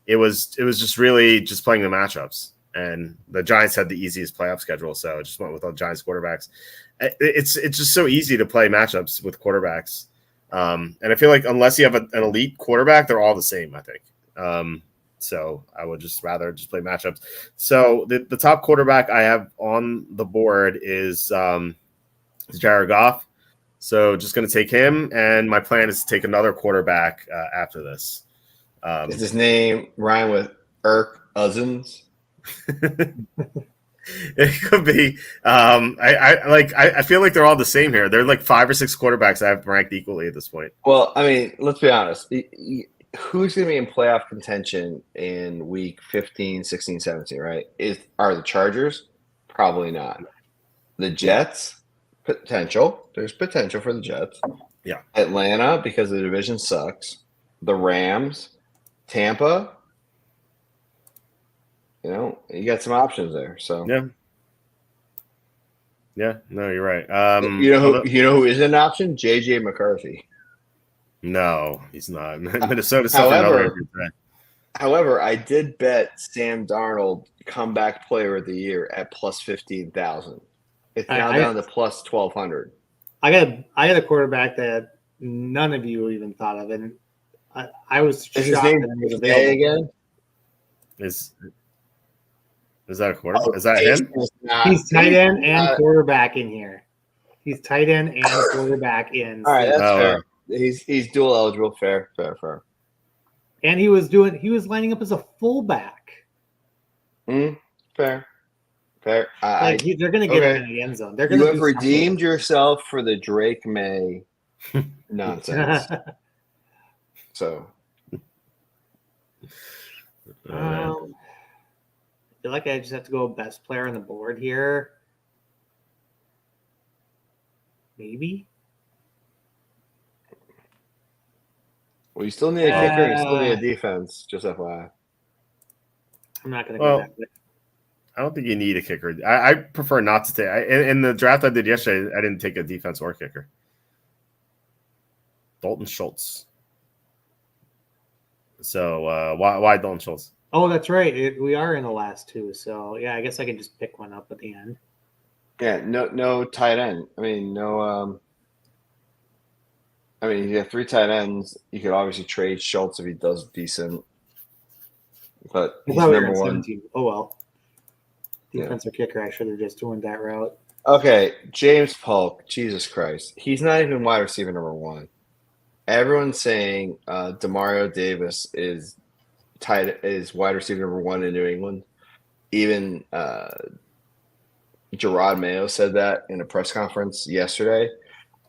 it was just really just playing the matchups. And the Giants had the easiest playoff schedule, so I just went with all Giants quarterbacks. It's just so easy to play matchups with quarterbacks. And I feel like unless you have an elite quarterback, they're all the same, I think. So I would just rather just play matchups. So the top quarterback I have on the board is Jared Goff. So just going to take him, and my plan is to take another quarterback after this. Is his name rhyme with Irk Cousins? It could be. I feel like they're all the same here. They're like 5 or 6 quarterbacks I have ranked equally at this point. Well, I mean, let's be honest. Who's going to be in playoff contention in week 15, 16, 17, right? Are the Chargers? Probably not. The Jets? Potential. There's potential for the Jets. Yeah. Atlanta, because the division sucks. The Rams. Tampa. You got some options there. So yeah, no, you're right. You know who is an option? JJ McCarthy. No, he's not. Minnesota suffered. However, I did bet Sam Darnold comeback player of the year at plus 15,000. It's now down to plus 1,200. I got a quarterback that none of you even thought of, and I was shocked his name that he was available. again? Is that a quarterback? Is that him? He's tight end and quarterback in here. He's tight end and quarterback in. All right, that's fair. He's dual eligible. Fair. And he was lining up as a fullback. Fair. They're going to get him in the end zone. You have redeemed yourself for the Drake May nonsense. So, I feel like I just have to go best player on the board here. Maybe. Well, you still need a kicker. You still need a defense. Just FYI. I'm not going to go that way. I don't think you need a kicker. I prefer not to take. In the draft I did yesterday, I didn't take a defense or kicker. Dalton Schultz. So why Dalton Schultz? Oh, that's right. We are in the last two. So yeah, I guess I can just pick one up at the end. Yeah, no tight end. I mean, you have 3 tight ends. You could obviously trade Schultz if he does decent. But he's number 1. Oh, well. Defense or kicker, I should have just went that route. Okay, James Polk, Jesus Christ. He's not even wide receiver number 1. Everyone's saying Demario Davis is wide receiver number 1 in New England. Even Gerard Mayo said that in a press conference yesterday.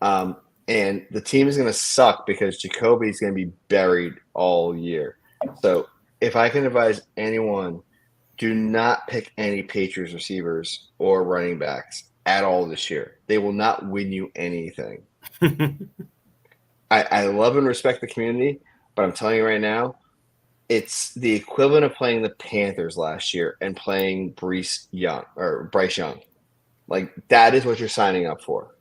And the team is going to suck because Jacoby is going to be buried all year. So if I can advise anyone, do not pick any Patriots receivers or running backs at all this year. They will not win you anything. I love and respect the community, but I'm telling you right now, it's the equivalent of playing the Panthers last year and playing Bryce Young. Like, that is what you're signing up for.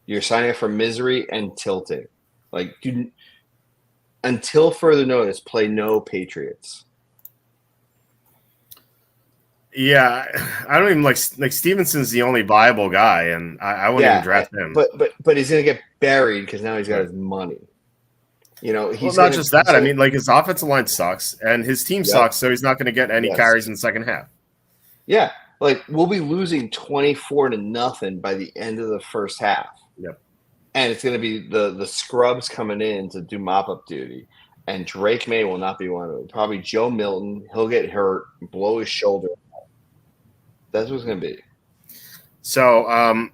You're signing up for misery and tilting. Like, until further notice, play no Patriots. Yeah, I don't even like Stevenson's the only viable guy, and I wouldn't even draft him. But he's going to get buried because now he's got his money. He's not just that. I mean, like, his offensive line sucks, and his team sucks, so he's not going to get any carries in the second half. Yeah, like, we'll be losing 24-0 by the end of the first half. Yep. And it's going to be the scrubs coming in to do mop-up duty. And Drake May will not be one of them. Probably Joe Milton. He'll get hurt, blow his shoulder. That's what it's going to be. So,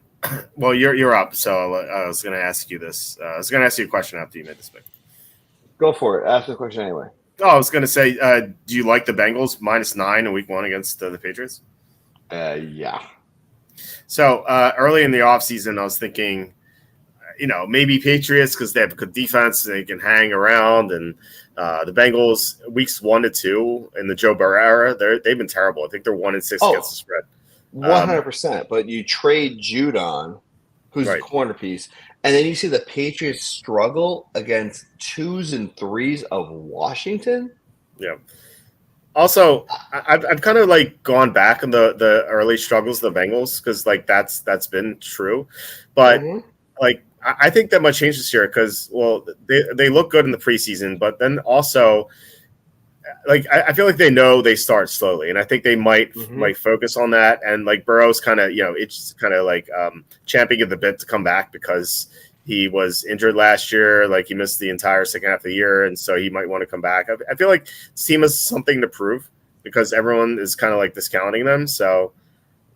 well, you're up. So I was going to ask you this. I was going to ask you a question after you made this pick. Go for it. Ask the question anyway. Oh, I was going to say, do you like the Bengals -9 in Week 1 against the Patriots? Yeah. So early in the offseason, I was thinking, maybe Patriots because they have a good defense and they can hang around. And the Bengals, weeks 1 to 2 in the Joe Burrow era, they've been terrible. I think they're 1-6 against the spread. 100%. But you trade Judon, who's a corner piece, and then you see the Patriots struggle against 2s and 3s of Washington. Yeah. Also, I've kind of like gone back on the early struggles of the Bengals because like that's been true, but like I think that might change this year because they look good in the preseason, but then also like I feel like they know they start slowly, and I think they might focus on that. And like Burrow's kind of it's kind of like champing at the bit to come back because he was injured last year, like he missed the entire second half of the year, and so he might want to come back. I feel like this team has something to prove because everyone is kind of like discounting them. So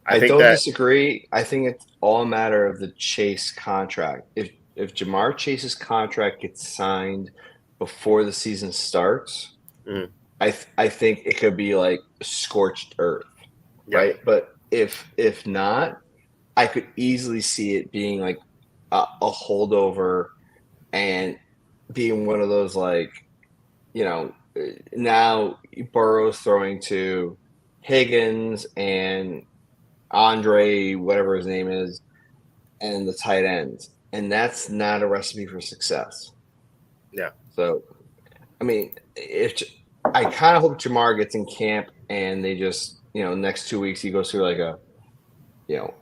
I don't disagree. I think it's all a matter of the Chase contract. If Jamar Chase's contract gets signed before the season starts, I think it could be like scorched earth, right? But if not, I could easily see it being like a holdover and being one of those like, now Burrow's throwing to Higgins and Andre, whatever his name is, and the tight ends. And that's not a recipe for success. Yeah. So, I mean, I kind of hope Jamar gets in camp and they just, next 2 weeks he goes through like a,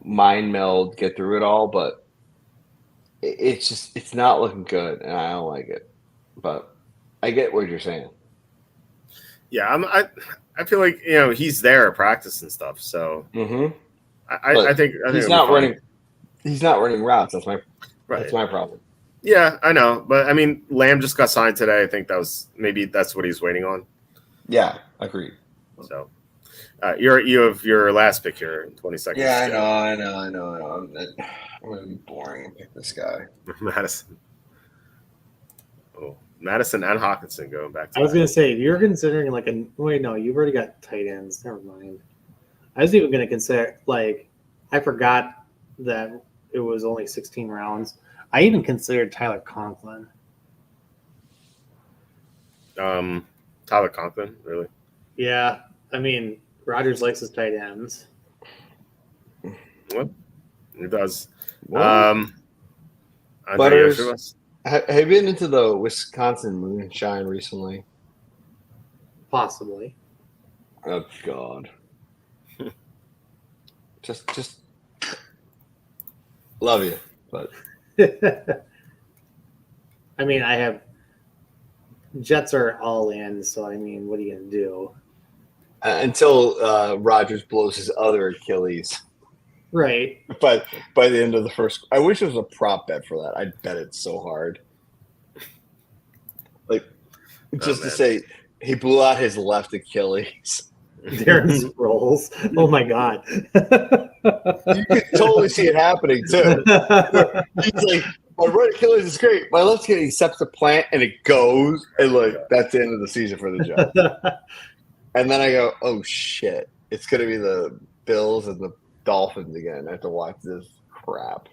mind meld, get through it all. But it's not looking good, and I don't like it. But I get what you're saying. Yeah, I feel like he's there at practice and stuff. So I think he's not running. He's not running routes. That's my problem. Yeah, I know, but I mean, Lamb just got signed today. I think that's what he's waiting on. Yeah, agreed. So, you have your last pick here in 20 seconds. Yeah, I know. I'm gonna be boring and pick this guy, Madison. Oh, Madison and Hawkinson going back to I was going to say, if you're considering you've already got tight ends. Never mind. I was even going to consider, I forgot that it was only 16 rounds. I even considered Tyler Conklin. Tyler Conklin, really? Yeah. I mean, Rodgers likes his tight ends. What? He does. Butters, have you been into the Wisconsin moonshine recently? Possibly. Oh God. just love you, but I mean, I have Jets are all in, so I mean, what are you gonna do? Until Rodgers blows his other Achilles. Right. But by the end of the first, I wish there was a prop bet for that. I'd bet it so hard. To say he blew out his left Achilles. Darren Sproles. Oh my God. You could totally see it happening too. He's like, my right Achilles is great. My left Achilles, he steps the plant and it goes, and that's the end of the season for the Jets. And then I go, oh shit, it's gonna be the Bills and the Dolphins again. I have to watch this crap.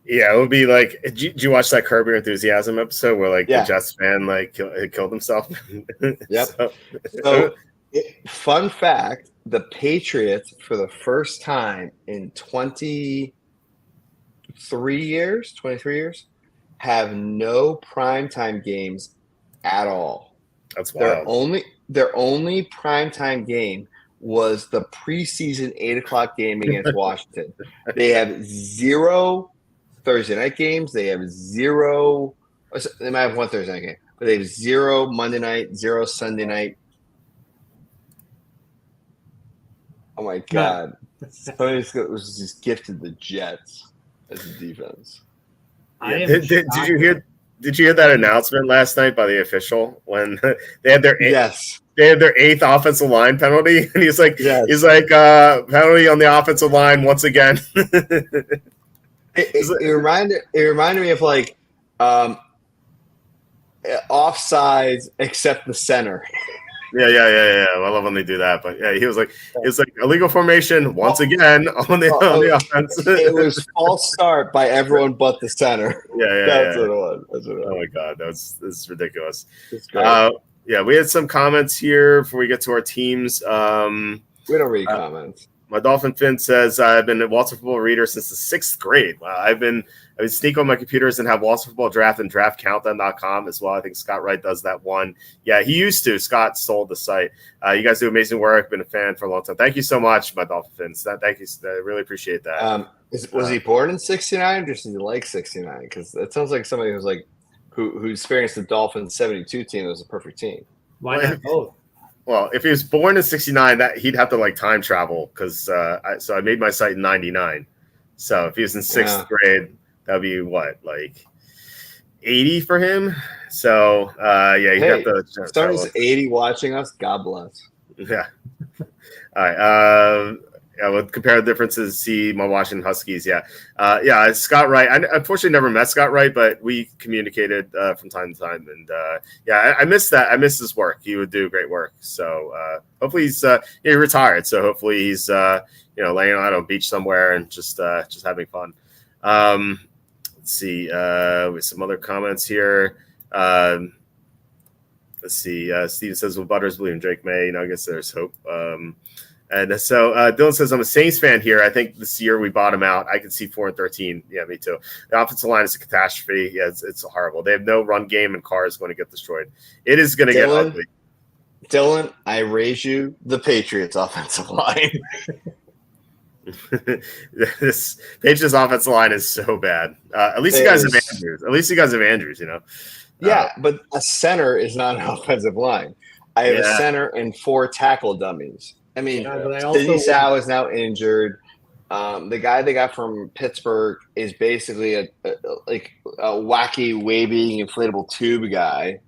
Yeah, it would be like. Did you watch that Curb Your Enthusiasm episode where the Jets fan killed himself? Yep. So fun fact: the Patriots, for the first time in 23 years, have no primetime games at all. That's wild. Their only primetime game was the preseason 8:00 game against Washington. They have 0 Thursday night games. They have 0. They might have 1 Thursday night game, but they have 0 Monday night, 0 Sunday night. Oh my God! Somebody was just gifted the Jets as a defense. Did you hear? Did you hear that announcement last night by the official when they had their They had their 8th offensive line penalty, and he's like, penalty on the offensive line once again. It reminded me of offsides except the center. Yeah. I love when they do that, but yeah, he was like, it's like illegal formation once again on the offense. It was false start by everyone but the center. That's what it was. Oh my God, this is ridiculous. It's great. Yeah, we had some comments here before we get to our teams. We don't read comments. My Dolphin Finn says, I've been a WalterFootball reader since the 6th grade. I've been sneak on my computers and have WalterFootball Draft and DraftCountdown.com as well. I think Scott Wright does that one. Yeah, he used to. Scott stole the site. You guys do amazing work. Been a fan for a long time. Thank you so much, my Dolphin Fins. Thank you. I really appreciate that. Was he born in 69 or does he like 69? Because it sounds like somebody who's who experienced the Dolphins 72 team. It was a perfect team. Why not both? Well, if he was born in 69, that he'd have to time travel because I made my site in 99. So if he was in 6th grade, that'd be what, 80 for him? So he'd have to. Starting 80 watching us. God bless. Yeah. All right. I would compare the differences. See my Washington Huskies. Yeah. Scott Wright. I unfortunately never met Scott Wright, but we communicated from time to time. And I missed that. I missed his work. He would do great work. So hopefully he's he retired. So hopefully he's laying out on a beach somewhere and just having fun. Let's see. With some other comments here. Let's see. Steven says, "Will Butters believe in Drake May?" I guess there's hope. And so Dylan says, I'm a Saints fan here. I think this year we bottom out. I can see 4-13. Yeah, me too. The offensive line is a catastrophe. Yeah, it's horrible. They have no run game, and Carr is going to get destroyed. It is going to get ugly. Dylan, I raise you the Patriots offensive line. This Patriots offensive line is so bad. At least you guys have Andrews. Yeah, but a center is not an offensive line. I have a center and 4 tackle dummies. I mean, Sidney Sow is now injured. The guy they got from Pittsburgh is basically a wacky, waving, inflatable tube guy.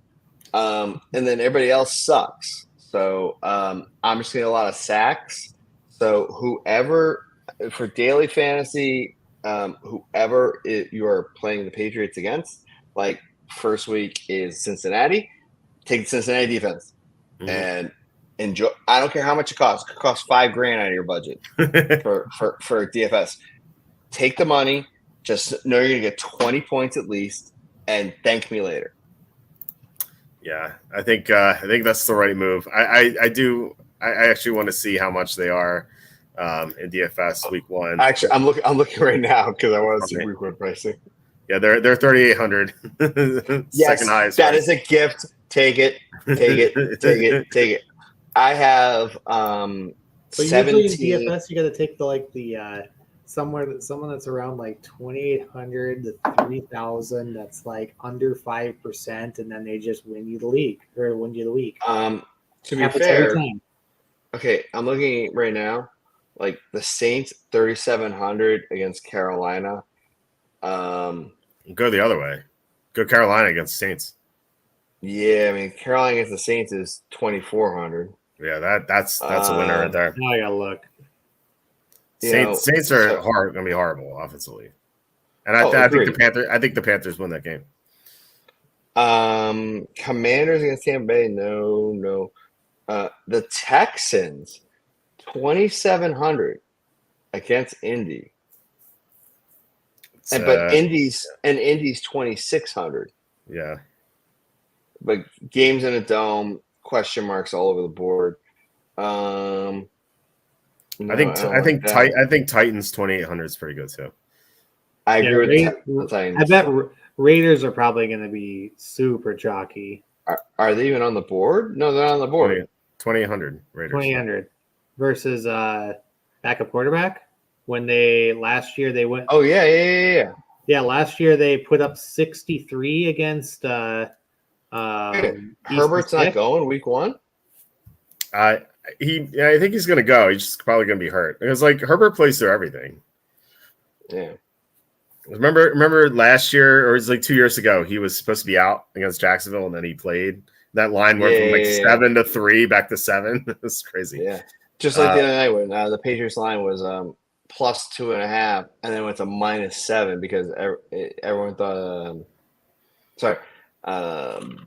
And then everybody else sucks. So I'm just getting a lot of sacks. So whoever, for daily fantasy, whoever you are playing the Patriots against, like first week is Cincinnati, take the Cincinnati defense and enjoy. I don't care how much it costs. It could cost $5,000 out of your budget for DFS. Take the money. Just know you're going to get 20 points at least, and thank me later. Yeah, I think that's the right move. I actually want to see how much they are in DFS week 1. Actually, I'm looking right now because I want to see week 1 pricing. Yeah, they're 3,800. Yes, second highest. That is a gift. Take it. I have but 17. Usually in DFS, you got to take someone that's around like 2,800 to 3,000. That's like under 5%, and then they just win you the week. To be fair, okay, I'm looking right now. Like the Saints, 3,700 against Carolina. Go the other way. Go Carolina against Saints. Yeah, I mean Carolina against the Saints is 2,400. Yeah, that's a winner right there. Now I gotta look. Saints are going to be horrible offensively, and I think the Panthers win that game. Commanders against Tampa Bay, no. The Texans, 2,700 against Indy, but Indy's 2,600. Yeah, but games in a dome, question marks all over the board. I think Titans 2,800 is pretty good too. I agree with Titans. I bet Raiders are probably going to be super chalky. Are they even on the board? No, they're not on the board. 2,800 Raiders. 2,800 versus backup quarterback. When last year they went. Oh yeah. Yeah, last year they put up 63 against. Herbert's not going week 1. I think he's going to go. He's just probably going to be hurt because like Herbert plays through everything. Yeah. Remember last year, or it was like 2 years ago, he was supposed to be out against Jacksonville, and then he played. That line went from 7 to 3 back to 7. It's crazy. Yeah. Just like the other night when the Patriots line was plus 2.5, and then went to -7 because everyone thought.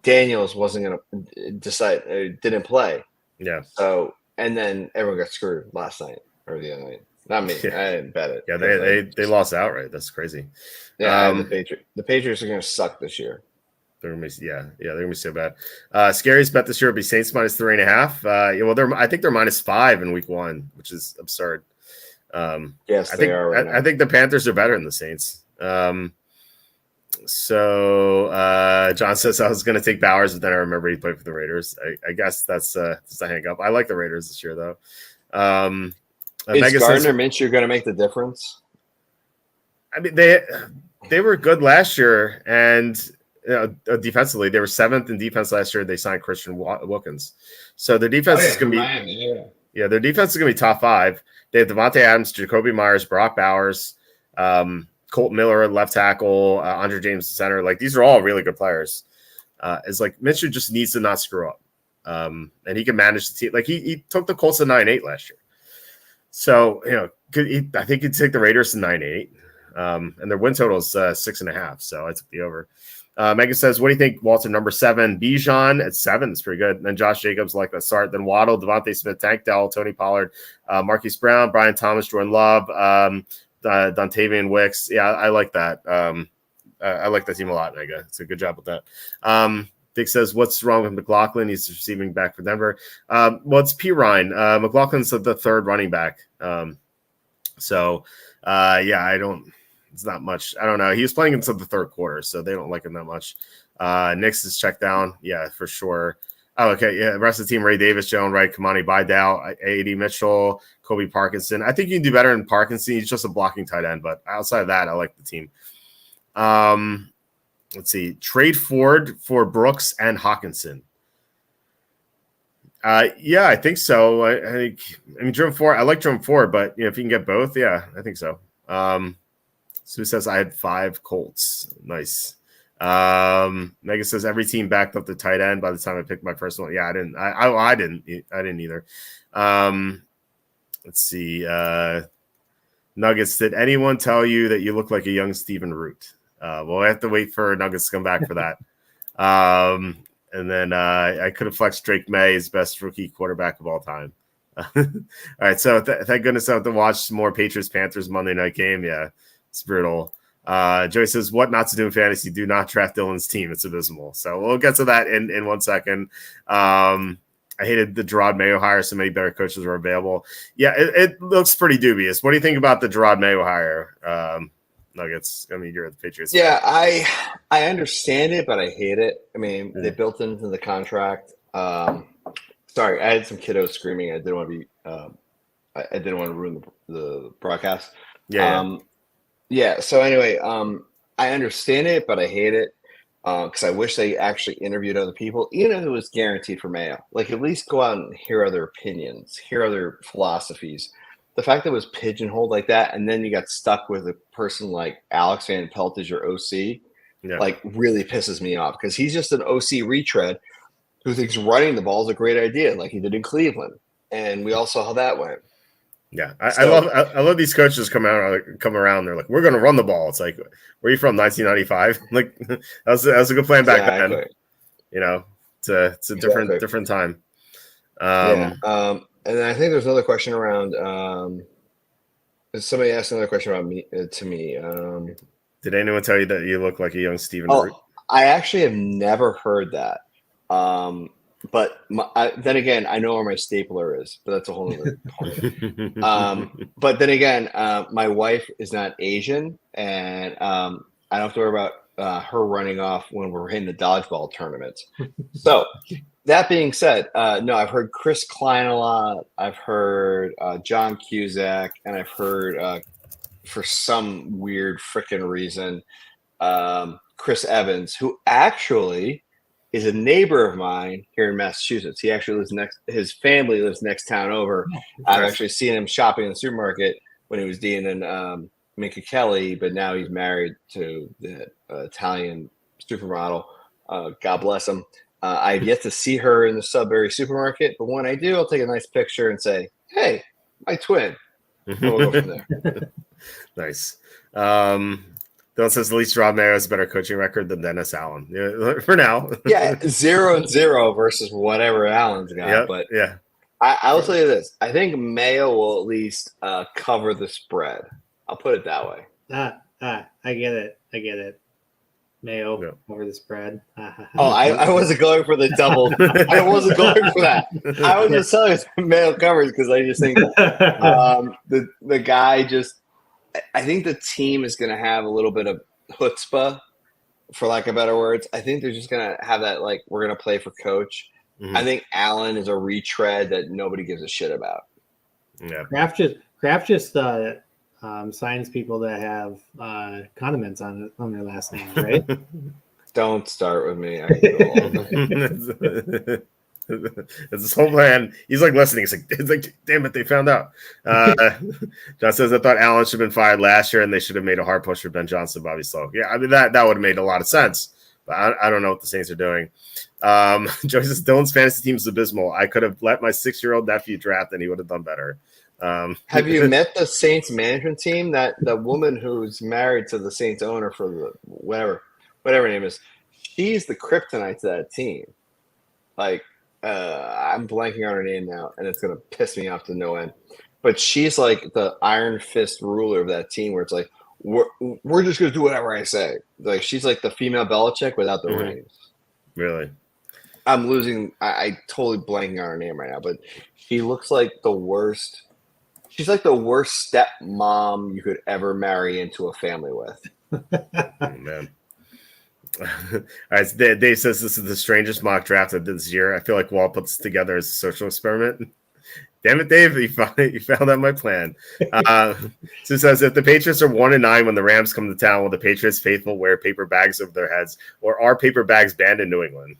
Daniels wasn't going to decide, didn't play. Yeah. So, and then everyone got screwed last night or the other night. Not me. Yeah. I didn't bet it. Yeah, they lost outright. That's crazy. Yeah, the Patriots are going to suck this year. They're going to be they're going to be so bad. Scariest bet this year will be Saints -3.5. I think they're -5 in week 1, which is absurd. Yes, they are. Right now. I think the Panthers are better than the Saints. So John says I was going to take Bowers, but then I remember he played for the Raiders. I guess that's a hang up. I like the Raiders this year, though. Is Gardner Minshew going to make the difference? I mean, they were good last year, and defensively, they were 7th in defense last year. They signed Christian Wilkins, so their defense is going to be their defense is going to be top 5. They have Devontae Adams, Jacoby Myers, Brock Bowers, Colton Miller, left tackle, Andre James, center. Like these are all really good players. It's like Minshew just needs to not screw up, and he can manage the team. Like he took the Colts to 9-8 last year, so I think he'd take the Raiders to 9-8, and their win total is 6.5. So I took the over. Megan says, "What do you think, Walter? Number 7, Bijan at 7 is pretty good. And then Josh Jacobs like that start. Then Waddle, Devontae Smith, Tank Dell, Tony Pollard, Marquise Brown, Brian Thomas, Jordan Love." Dontavian Wicks. Yeah, I like that. I like that team a lot, Mega. It's a good job with that. Dick says, what's wrong with McLaughlin? He's receiving back for Denver. Well, it's P. Ryan. McLaughlin's the 3rd running back. It's not much. I don't know. He was playing into the 3rd quarter, so they don't like him that much. Nix is checked down. Yeah, for sure. Oh, okay. Yeah, the rest of the team, Ray Davis, Joan Wright, Kamani Bidal, A.D. Mitchell, Kobe Parkinson. I think you can do better than Parkinson. He's just a blocking tight end, but outside of that, I like the team. Let's see. Trade Ford for Brooks and Hawkinson. Yeah, I think so. I mean, Jerome Ford. I like Jerome Ford, but if you can get both, yeah, I think so. Sue says I had 5 Colts. Nice. Megan says every team backed up the tight end by the time I picked my first one. Yeah, I didn't. I didn't either. Let's see. Nuggets. Did anyone tell you that you look like a young Stephen Root? Well, I have to wait for Nuggets to come back for that. And then I could have flexed Drake May as best rookie quarterback of all time. All right, so thank goodness I have to watch more Patriots-Panthers Monday night game. Yeah, it's brutal. Joey says, what not to do in fantasy? Do not draft Dylan's team. It's abysmal. So we'll get to that in 1 second. I hated the Gerard Mayo hire. So many better coaches were available. Yeah, it looks pretty dubious. What do you think about the Gerard Mayo hire? Nuggets. I mean, you're the Patriots. Yeah, I understand it, but I hate it. I mean, they built it into the contract. Sorry, I had some kiddos screaming. I didn't want to be. I didn't want to ruin the broadcast. Yeah. Yeah. So anyway, I understand it, but I hate it because I wish they actually interviewed other people, even if it was guaranteed for Mayo. Like, at least go out and hear other opinions, hear other philosophies. The fact that it was pigeonholed like that, and then you got stuck with a person like Alex Van Pelt as your OC, like, really pisses me off because he's just an OC retread who thinks running the ball is a great idea, like he did in Cleveland, and we all saw how that went. Yeah, I love these coaches come around. They're like, we're going to run the ball. It's like, where are you from? 1995? Like, that was a good plan back then. It's a different time. And then I think there's another question around. Somebody asked another question about me to me. Did anyone tell you that you look like a young Stephen? I actually have never heard that. But then again, I know where my stapler is, but that's a whole other point. But then again, my wife is not Asian, and I don't have to worry about her running off when we're in the dodgeball tournaments. So that being said, no, I've heard Chris Klein a lot. I've heard John Cusack, and I've heard for some weird freaking reason, Chris Evans, who actually is a neighbor of mine here in Massachusetts. He actually lives his family lives next town over. I've actually seen him shopping in the supermarket when he was dealing in Minka Kelly, but now he's married to the Italian supermodel. God bless him. I've yet to see her in the Sudbury supermarket, but when I do, I'll take a nice picture and say, hey, my twin. And we'll go from there. Nice. Dylan says at least Rob Mayo has a better coaching record than Dennis Allen. Yeah, for now. Yeah, 0-0 versus whatever Allen's got. Yep, but yeah, I will tell you this. I think Mayo will at least cover the spread. I'll put it that way. I get it. Mayo over the spread. I wasn't going for the double. I wasn't going for that. I was just telling you Mayo covers because I just think the guy just. I think the team is going to have a little bit of chutzpah, for lack of better words. I think they're just going to have that, like, we're going to play for coach. Mm-hmm. I think Allen is a retread that nobody gives a shit about. Yeah. Kraft just signs people that have condiments on their last name, right? Don't start with me. I can go It's his whole plan. He's like listening. It's like, damn it, they found out. John says, I thought Allen should have been fired last year, and they should have made a hard push for Ben Johnson, Bobby Slow. Yeah, I mean that would have made a lot of sense. But I don't know what the Saints are doing. Joey says Dylan's fantasy team is abysmal. I could have let my 6-year-old nephew draft, and he would have done better. Have you met the Saints management team? That the woman who's married to the Saints owner for the whatever her name is, she's the kryptonite to that team. Like. I'm blanking on her name now, and it's going to piss me off to no end. But she's like the iron fist ruler of that team where it's like, we're just going to do whatever I say. Like, she's like the female Belichick without the rings. Really? I'm losing. I totally blanking on her name right now, but she looks like the worst. She's like the worst stepmom you could ever marry into a family with. Oh, man. All right, Dave says this is the strangest mock draft of this year. I feel like Walt puts together as a social experiment. Damn it, Dave! You found out my plan. So it says if the Patriots are 1-9 when the Rams come to town, will the Patriots faithful wear paper bags over their heads, or are paper bags banned in New England?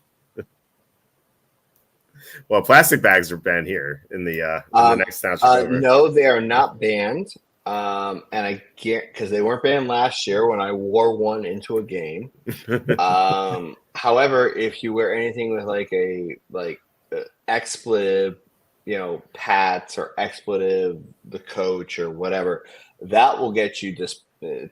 Well, plastic bags are banned here in the next township over. No, they are not banned. And I get because they weren't banned last year when I wore one into a game. However, if you wear anything with like expletive, Pats or expletive, the coach or whatever, that will get you just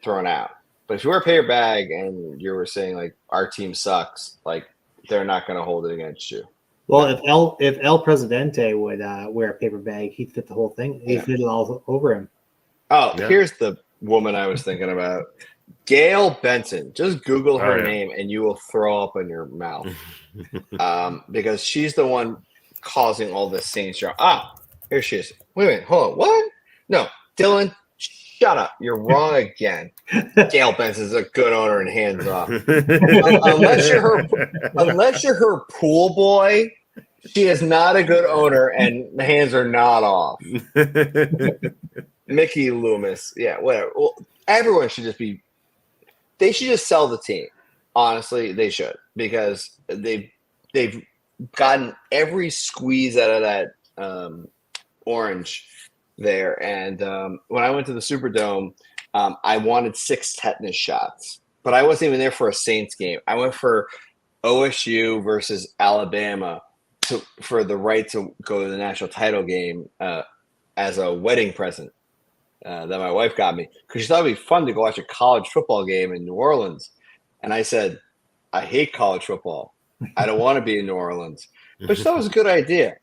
thrown out. But if you wear a paper bag and you were saying like our team sucks, like they're not going to hold it against you. Well, if El Presidente would wear a paper bag, he'd fit the whole thing. He'd fit it all over him. Oh, here's the woman I was thinking about. Gail Benson. Just Google her name and you will throw up in your mouth. Because she's the one causing all this Saints drama. Here she is. Wait a minute. Hold on. What? No. Dylan, shut up. You're wrong again. Gail Benson's a good owner and hands off. Unless you're her pool boy, she is not a good owner and the hands are not off. Mickey Loomis. Yeah, whatever. Well, everyone should they should just sell the team. Honestly, they should, because they've gotten every squeeze out of that orange there. And when I went to the Superdome, I wanted 6 tetanus shots, but I wasn't even there for a Saints game. I went for OSU versus Alabama for the right to go to the national title game as a wedding present that my wife got me, because she thought it'd be fun to go watch a college football game in New Orleans. And I said, I hate college football. I don't want to be in New Orleans. But she thought it was a good idea.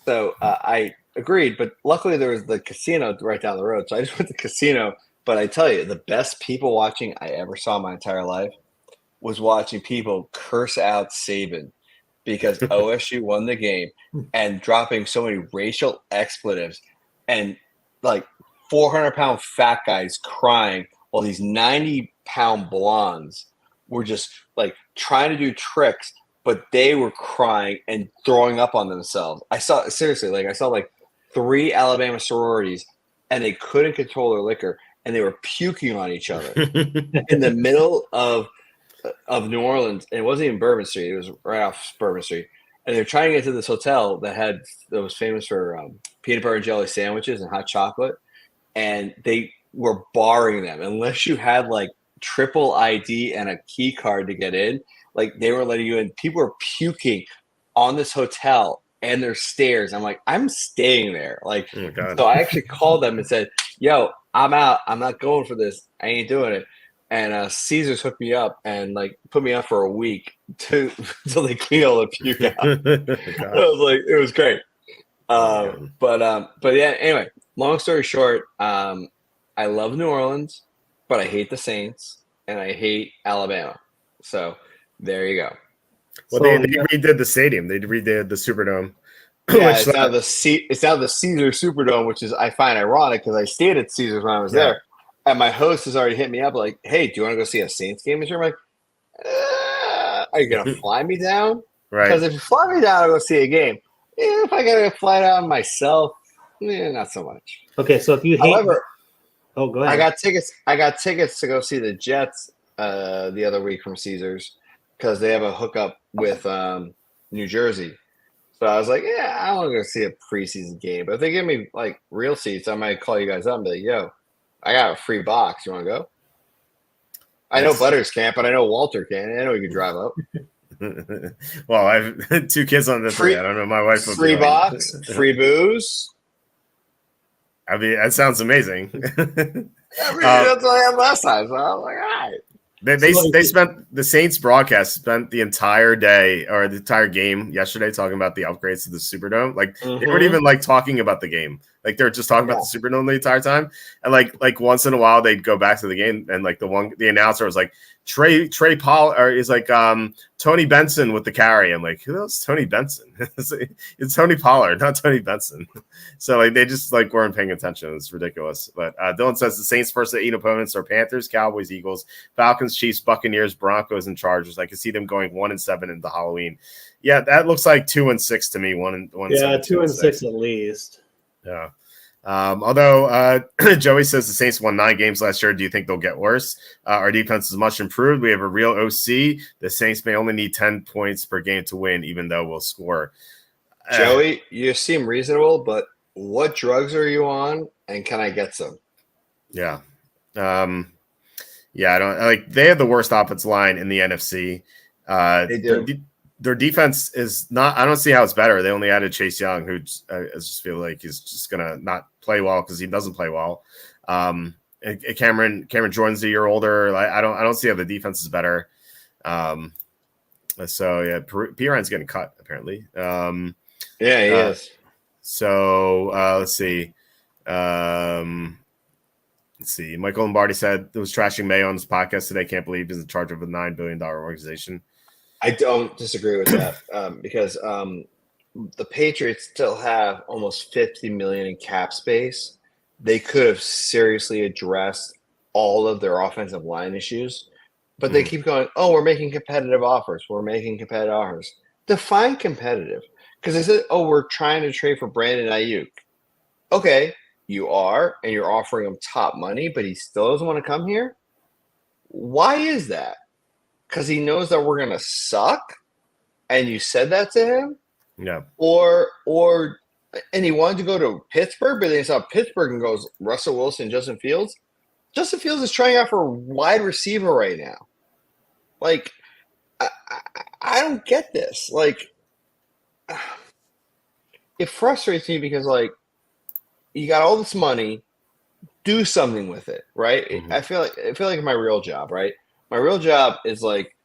So I agreed. But luckily there was the casino right down the road. So I just went to the casino. But I tell you, the best people watching I ever saw in my entire life was watching people curse out Saban because OSU won the game and dropping so many racial expletives and like 400-pound fat guys crying while these 90-pound blondes were just like trying to do tricks, but they were crying and throwing up on themselves. I saw like 3 Alabama sororities and they couldn't control their liquor and they were puking on each other in the middle of New Orleans. And it wasn't even Bourbon Street. It was right off Bourbon Street. And they're trying to get to this hotel that was famous for peanut butter and jelly sandwiches and hot chocolate. And they were barring them unless you had like triple ID and a key card to get in. Like they were letting you in. People were puking on this hotel and their stairs. I'm like, I'm staying there. Like, oh my God. So I actually called them and said, yo, I'm out. I'm not going for this. I ain't doing it. And Caesars hooked me up and like put me up for a week until they clean all the puke out. I was like, it was great. But yeah, anyway, long story short, I love New Orleans, but I hate the Saints and I hate Alabama. So there you go. Well, they redid the stadium. They redid the Superdome. Yeah, it's now the Caesar Superdome, which is I find ironic because I stayed at Caesars when I was there. And my host has already hit me up like, hey, do you want to go see a Saints game this year? I'm like, are you going to fly me down? Right. Because if you fly me down, I'll go see a game. If I got to fly down myself, not so much. Okay, so if you hate... However, go ahead. I got tickets to go see the Jets the other week from Caesars because they have a hookup with New Jersey. So I was like, yeah, I want to go see a preseason game. But if they give me like real seats, I might call you guys up and be like, yo, I got a free box. You want to go? I know Butters can't, but I know Walter can. I know he can drive up. Well, I have 2 kids on this. I don't know. My wife would free box, free booze. I mean, that sounds amazing. That's what I had last time. So I was like, all right. They spent the Saints broadcast spent the entire day or the entire game yesterday talking about the upgrades to the Superdome. Like they weren't even like talking about the game. Like they're just talking about the Superdome the entire time. And like once in a while they'd go back to the game and like the announcer was like Trey Paul or is like Tony Benson with the carry. I'm like, who else? Tony Benson. It's Tony Pollard, not Tony Benson. So like they just like weren't paying attention. It's ridiculous. But Dylan says the Saints' first 8 opponents are Panthers, Cowboys, Eagles, Falcons, Chiefs, Buccaneers, Broncos, and Chargers. I can see them going 1-7 into Halloween. Yeah, that looks like 2-6 to me. 1-7. Yeah, 2-6 at least. Yeah. Although Joey says the Saints won 9 games last year, do you think they'll get worse? Our defense is much improved. We have a real OC. The Saints may only need 10 points per game to win, even though we'll score. Joey, you seem reasonable, but what drugs are you on, and can I get some? Yeah. Yeah, I don't like. They have the worst offensive line in the NFC. They do. Their defense is not. I don't see how it's better. They only added Chase Young, who I just feel like he's just gonna not play well because he doesn't play well. Cameron Jordan's a year older. Like, I don't see how the defense is better. So yeah, Piran's getting cut apparently. Yeah, he is. So let's see. Let's see. Michael Lombardi said it was trashing Mayo on his podcast today. Can't believe he's in charge of a $9 billion organization. I don't disagree with that because the Patriots still have almost $50 million in cap space. They could have seriously addressed all of their offensive line issues, but they keep going, oh, we're making competitive offers. We're making competitive offers. Define competitive, because they said, oh, we're trying to trade for Brandon Ayuk. Okay, you are, and you're offering him top money, but he still doesn't want to come here? Why is that? Because he knows that we're going to suck, and you said that to him? Yeah. And he wanted to go to Pittsburgh, but then he saw Pittsburgh and goes, Russell Wilson, Justin Fields. Justin Fields is trying out for a wide receiver right now. Like, I don't get this. Like, it frustrates me because, like, you got all this money, do something with it, right? Mm-hmm. I feel like my real job, right? My real job is like,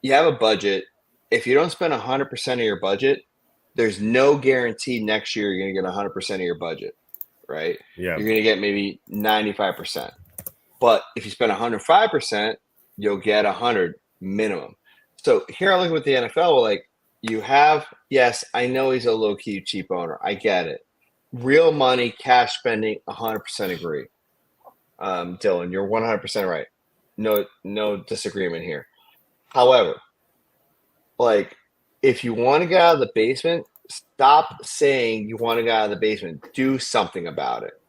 you have a budget. If you don't spend 100% of your budget, there's no guarantee next year you're going to get 100% of your budget, right? Yeah. You're going to get maybe 95%. But if you spend 105%, you'll get 100 minimum. So here I look at the NFL, like, you have, yes, I know he's a low-key cheap owner. I get it. Real money, cash spending, 100% agree. Dylan, you're 100% right. No disagreement here. However, like, if you want to get out of the basement, stop saying you want to get out of the basement. Do something about it,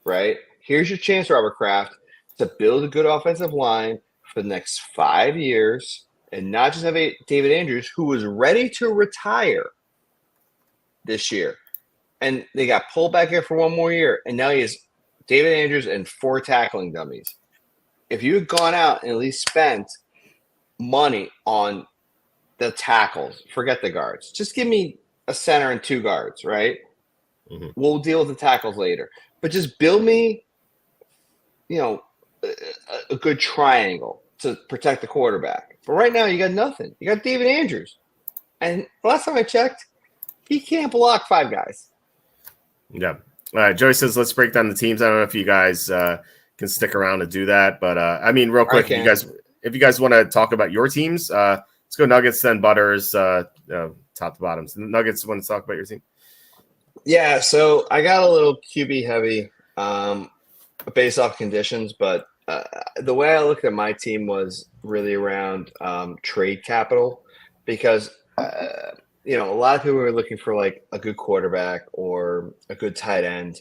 right? Here's your chance, Robert Kraft, to build a good offensive line for the next 5 years and not just have David Andrews, who was ready to retire this year. And they got pulled back here for one more year, and now he has David Andrews and 4 tackling dummies. If you had gone out and at least spent money on the tackles, forget the guards. Just give me a center and 2 guards, right? Mm-hmm. We'll deal with the tackles later. But just build me, a good triangle to protect the quarterback. But right now, you got nothing. You got David Andrews. And last time I checked, he can't block 5 guys. Yeah. All right. Joey says, let's break down the teams. I don't know if you guys can stick around to do that. But, real quick, if you guys want to talk about your teams, let's go Nuggets, then Butters, top to bottom. So Nuggets, want to talk about your team? Yeah, so I got a little QB heavy based off conditions, but the way I looked at my team was really around trade capital because, a lot of people were looking for like a good quarterback or a good tight end.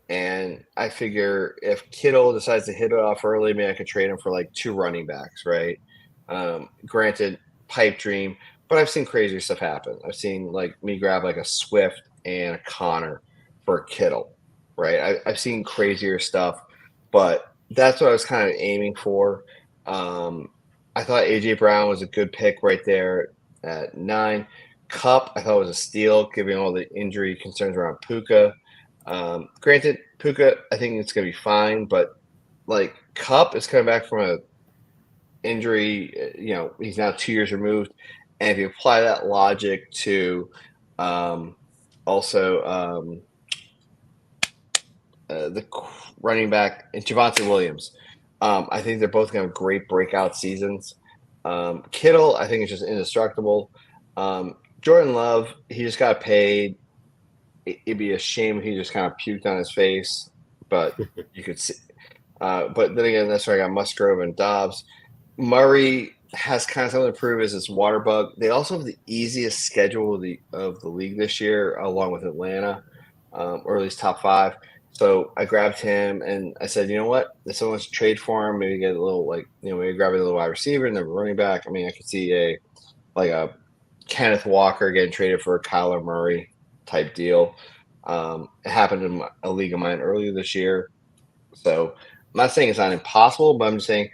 And I figure if Kittle decides to hit it off early, maybe I could trade him for like 2 running backs, right? Granted, pipe dream, but I've seen crazier stuff happen. I've seen like me grab like a Swift and a Connor for a Kittle, right? I've seen crazier stuff, but that's what I was kind of aiming for. I thought AJ Brown was a good pick right there at 9. Cup, I thought was a steal, given all the injury concerns around Puka. Granted, Puka, I think it's going to be fine, but like Cup is coming back from a injury. He's now 2 years removed, and if you apply that logic to the running back and Javonte Williams, I think they're both going to have great breakout seasons. Kittle, I think, is just indestructible. Jordan Love, he just got paid. It'd be a shame if he just kind of puked on his face, but you could see. But then again, that's where I got Musgrove and Dobbs. Murray has kind of something to prove as this water bug. They also have the easiest schedule of the league this year, along with Atlanta, or at least top 5. So I grabbed him and I said, you know what? If someone wants to trade for him, maybe get a little maybe grab a little wide receiver and then running back. I mean, I could see a Kenneth Walker getting traded for Kyler Murray. type deal. It happened in a league of mine earlier this year. So I'm not saying it's not impossible, but I'm just saying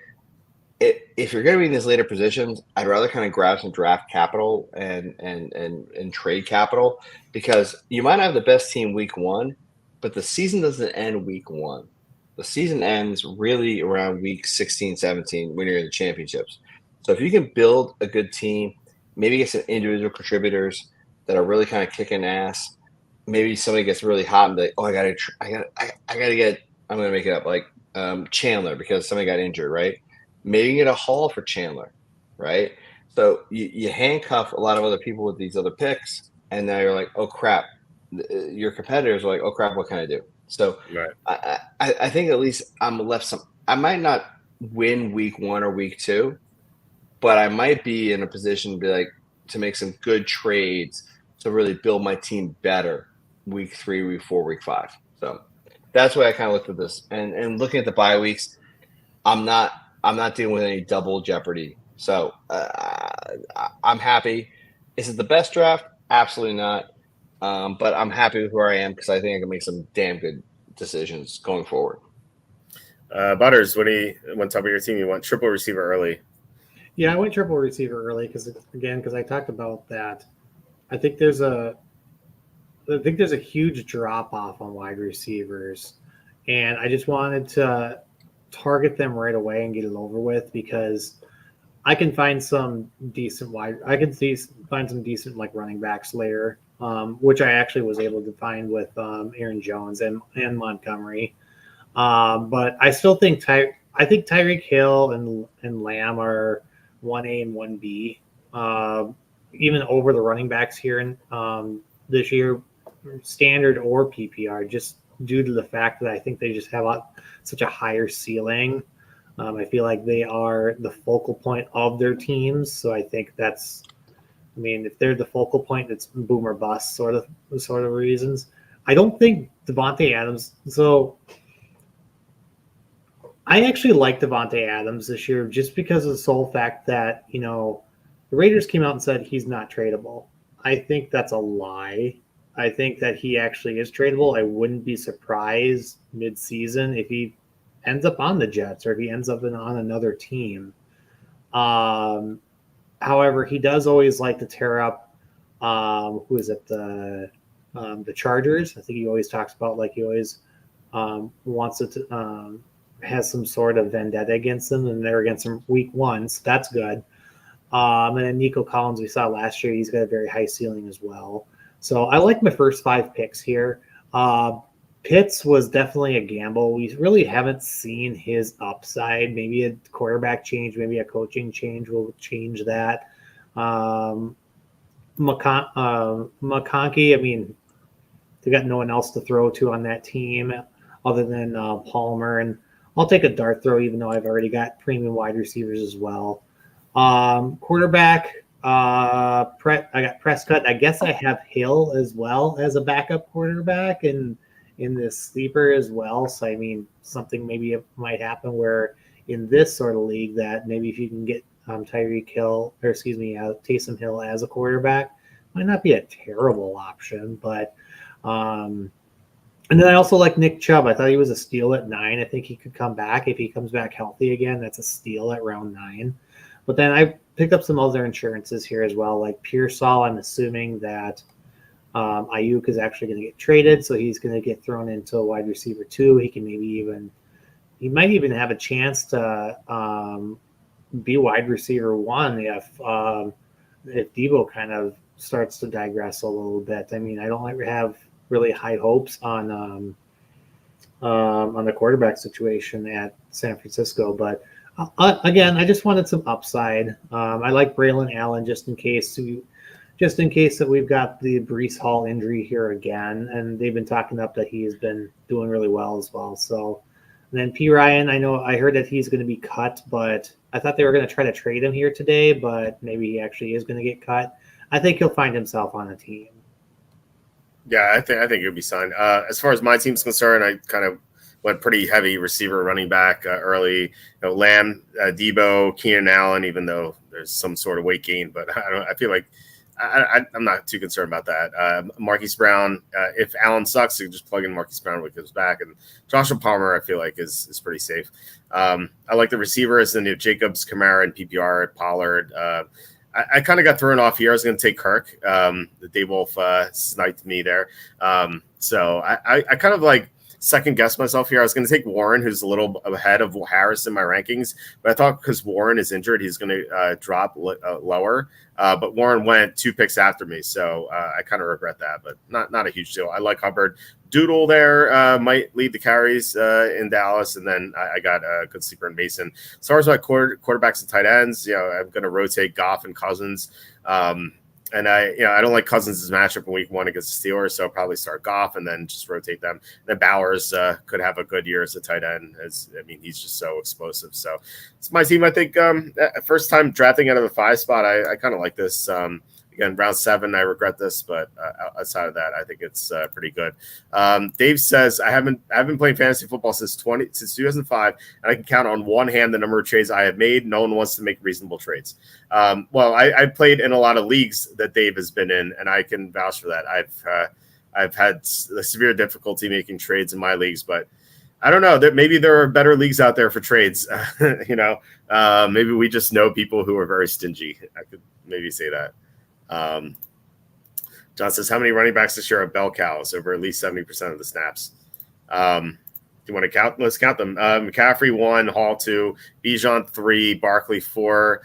if you're going to be in these later positions, I'd rather kind of grab some draft capital and trade capital, because you might have the best team week 1, but the season doesn't end week 1. The season ends really around week 16, 17 when you're in the championships. So if you can build a good team, maybe get some individual contributors that are really kind of kicking ass. Maybe somebody gets really hot and be like, oh, I gotta get. I'm gonna make it up, like Chandler, because somebody got injured, right? Maybe you get a haul for Chandler, right? So you handcuff a lot of other people with these other picks, and now you're like, oh crap. Your competitors are like, oh crap, what can I do? So right. I think at least I'm left some. I might not win week 1 or week 2, but I might be in a position to be like to make some good trades to really build my team better week 3, week 4, week 5. So that's why I kind of looked at this, and looking at the bye weeks, I'm not dealing with any double jeopardy. So I'm happy. Is it the best draft? Absolutely not. But I'm happy with where I am because I think I can make some damn good decisions going forward. Butters, when top of your team, you want triple receiver early. Yeah, I went triple receiver early because I talked about that. I think there's a huge drop off on wide receivers, and I just wanted to target them right away and get it over with, because I can find some decent find some decent like running backs later, which I actually was able to find with Aaron Jones and Montgomery. But I still think Tyreek Hill and Lamb are 1A and 1B, even over the running backs here in this year, standard or PPR, just due to the fact that I think they just have such a higher ceiling. I feel like they are the focal point of their teams, so I think if they're the focal point, it's boom or bust sort of reasons. I don't think Devontae Adams. So I actually like Devontae Adams this year just because of the sole fact that the Raiders came out and said he's not tradable. I think that's a lie. I think that he actually is tradable. I wouldn't be surprised mid-season if he ends up on the Jets or if he ends up on another team. However, he does always like to tear up who is it, the Chargers. I think he always talks about like he always wants to has some sort of vendetta against them, and they're against him week 1, so that's good. And then Nico Collins, we saw last year, he's got a very high ceiling as well. So I like my first 5 picks here. Pitts was definitely a gamble. We really haven't seen his upside. Maybe a quarterback change, maybe a coaching change will change that. McConkey, they got no one else to throw to on that team other than Palmer. And I'll take a dart throw, even though I've already got premium wide receivers as well. Quarterback, I got Prescott. I guess I have Hill as well as a backup quarterback in this sleeper as well. So, something maybe might happen where in this sort of league that maybe if you can get Taysom Hill as a quarterback, might not be a terrible option. But and then I also like Nick Chubb. I thought he was a steal at 9. I think he could come back. If he comes back healthy again, that's a steal at round 9. But then I picked up some other insurances here as well, like Pearsall. I'm assuming that Ayuk is actually going to get traded, so he's going to get thrown into a wide receiver 2. He might even have a chance to be wide receiver 1 if Debo kind of starts to digress a little bit. I don't have really high hopes on the quarterback situation at San Francisco, but again, I just wanted some upside. I like Braylon Allen just in case that we've got the Breece Hall injury here again, and they've been talking up that he has been doing really well as well. So, and then P. Ryan, I heard that he's going to be cut, but I thought they were going to try to trade him here today, but maybe he actually is going to get cut. I think he'll find himself on a team. Yeah, I think he'll be signed. As far as my team's concerned, I kind of went pretty heavy receiver, running back early. Lamb, Debo, Keenan Allen, even though there's some sort of weight gain, but I feel like I'm not too concerned about that. Marquise Brown, if Allen sucks, you can just plug in Marquise Brown when he comes back. And Joshua Palmer, I feel like, is pretty safe. I like the receivers, and Jacobs, Kamara, and PPR, Pollard. I kind of got thrown off here. I was going to take Kirk. The Dave Wolf sniped me there. So I kind of like second guess myself here. I was going to take Warren, who's a little ahead of Harris in my rankings, but I thought because Warren is injured, he's going to drop lower. But Warren went 2 picks after me, so I kind of regret that, but not a huge deal. I like Hubbard. Doodle there might lead the carries in Dallas, and then I got a good sleeper in Mason. As far as my quarterbacks and tight ends, I'm going to rotate Goff and Cousins. And I don't like Cousins' matchup in week 1 against the Steelers, so I'll probably start Goff and then just rotate them. And then Bowers could have a good year as a tight end. He's just so explosive. So it's my team. I think first time drafting out of the 5 spot, I kind of like this. Again, round 7, I regret this, but outside of that, I think it's pretty good. Dave says, I haven't been playing fantasy football since 2005, and I can count on one hand the number of trades I have made. No one wants to make reasonable trades. Well, I played in a lot of leagues that Dave has been in, and I can vouch for that. I've had severe difficulty making trades in my leagues, but I don't know. Maybe there are better leagues out there for trades. Maybe we just know people who are very stingy. I could maybe say that. John says, how many running backs this year are bell cows over at least 70% of the snaps? Do you want to count? Let's count them. McCaffrey 1, Hall 2, Bijan 3, Barkley 4,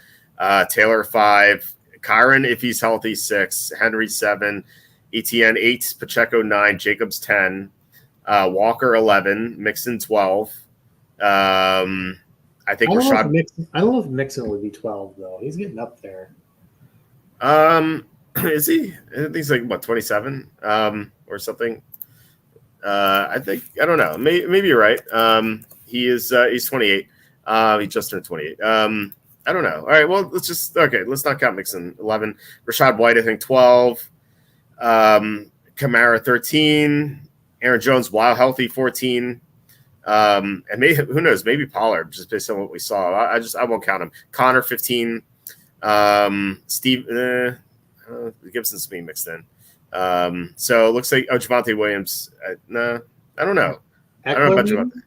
Taylor 5, Kyron, if he's healthy, 6, Henry 7, ETN 8, Pacheco 9, Jacobs 10, Walker 11, Mixon 12. I think Rashad. I don't know if Mixon would be 12 though. He's getting up there. Is he? I think he's like 27, or something. I don't know. Maybe you're right. He's 28. He just turned 28. I don't know. All right. Well, let's not count Mixon. 11. Rashad White, I think 12. Kamara 13. Aaron Jones, while healthy, 14. And maybe, who knows? Maybe Pollard, just based on what we saw. I won't count him. Connor 15. Steve Gibson's being mixed in. So it looks like Javonte Williams. No, I don't know. Eckler, I don't know about Javonte.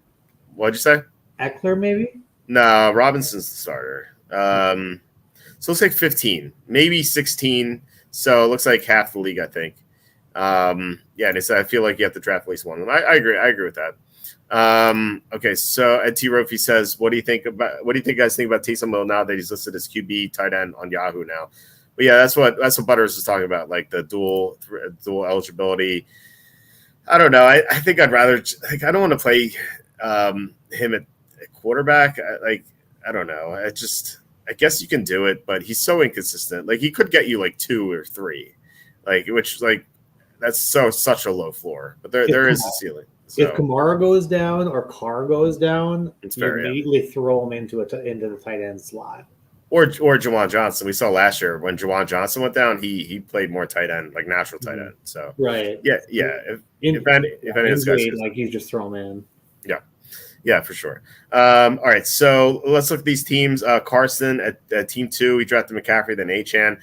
What'd you say? Eckler, maybe? No, Robinson's the starter. So it looks like 15, maybe 16. So it looks like half the league, I think. And I feel like you have to draft at least one of them. I agree. I agree with that. Okay, so Ed T. Rofi says, what do you guys think about Taysom Hill now that he's listed as QB tight end on Yahoo now? But yeah, that's what Butters was talking about, like the dual eligibility. I don't know. I think I'd rather I don't want to play him at quarterback. I don't know. I guess you can do it, but he's so inconsistent. Like he could get you like 2 or 3, that's such a low floor. But there is a ceiling. So, if Kamara goes down or Carr goes down, you immediately throw him into the tight end slot. Or Juwan Johnson. We saw last year when Juwan Johnson went down, he played more tight end, like natural tight end. So right, yeah. If any of those guys, you just throw him in. Yeah, for sure. All right, so let's look at these teams. Carson at team 2, he drafted McCaffrey, then Achane.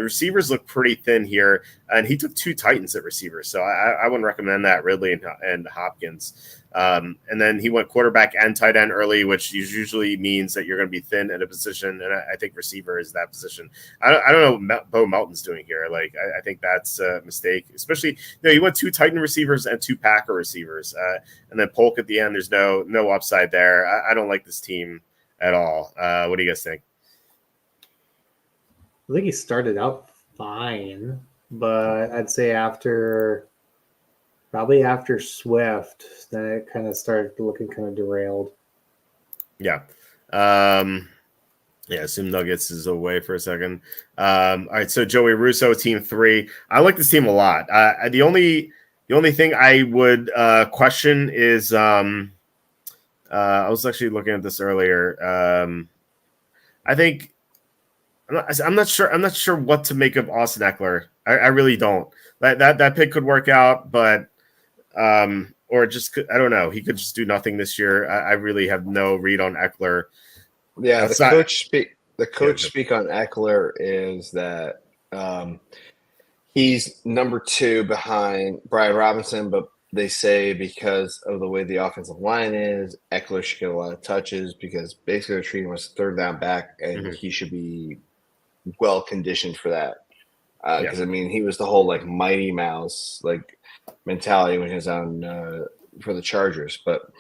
Receivers look pretty thin here, and he took 2 Titans at receivers, so I wouldn't recommend that, Ridley and Hopkins. And then he went quarterback and tight end early, which usually means that you're going to be thin at a position, and I think receiver is that position. I don't know what Bo Melton's doing here. I think that's a mistake, especially he went 2 Titan receivers and 2 Packer receivers, and then Polk at the end. There's no upside there. I don't like this team at all. What do you guys think? I think he started out fine, but I'd say probably after Swift, then it kind of started looking kind of derailed. Yeah. Assume Nuggets is away for a second. All right, so Joey Russo, team 3. I like this team a lot. The only thing I would question is I was actually looking at this earlier. I think I'm not sure what to make of Austin Eckler. I really don't. That pick could work out, but or just I don't know. He could just do nothing this year. I really have no read on Eckler. Yeah, the coach speak on Eckler is that He's number 2 behind Brian Robinson, but they say because of the way the offensive line is, Eckler should get a lot of touches because basically they're treating him as a third down back, and he should be well conditioned for that. Because I mean, he was the whole like Mighty Mouse like mentality when he was on for the Chargers. But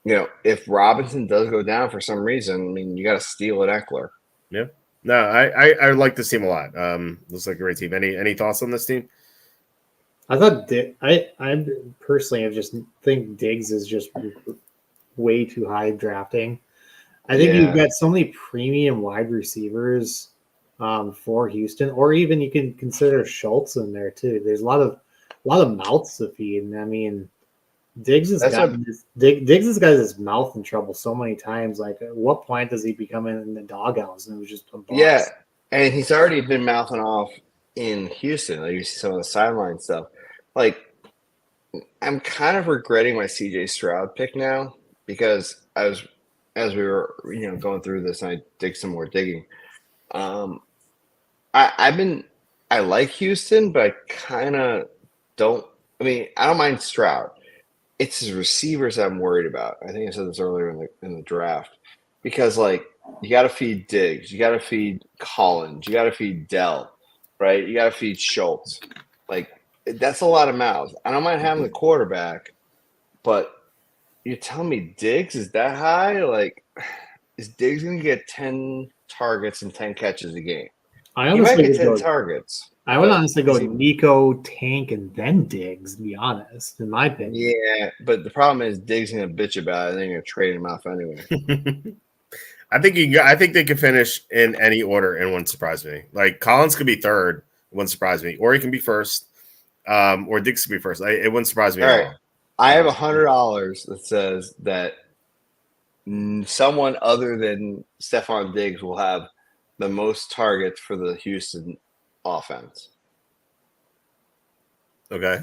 you know, if Robinson does go down for some reason, I mean, you got to steal at Eckler. Yeah. No, I like this team a lot. Looks like a great team. Any thoughts on this team? I thought I personally have just think Diggs is just way too high drafting. I think you've got so many premium wide receivers for Houston, or even you can consider Schultz in there too. There's a lot of mouths to feed, and I mean, Diggs has got his mouth in trouble so many times. Like, at what point does he become in the doghouse? And it was just a boss. Yeah, and he's already been mouthing off in Houston. Like, you see some of the sideline stuff. Like, I'm kind of regretting my CJ Stroud pick now because as we were going through this, and I did some more digging. I like Houston, but I kind of don't. I mean, I don't mind Stroud. It's his receivers I'm worried about. I think I said this earlier in the draft because like you got to feed Diggs, you got to feed Collins, you got to feed Dell, right? You got to feed Schultz. Like that's a lot of mouths. I don't mind having the quarterback, but you tell me Diggs is that high? Like, is Diggs going to get 10 targets and 10 catches a game? He might get 10 targets. I would honestly go Nico, Tank, and then Diggs, to be honest, in my opinion. Yeah, but the problem is Diggs going to bitch about it, and they're going to trade him off anyway. I think they could finish in any order, and wouldn't surprise me. Like Collins could be third, it wouldn't surprise me, or he can be first, or Diggs could be first. It wouldn't surprise me at all. I have $100 that says that someone other than Stephon Diggs will have the most targets for the Houston offense. Okay.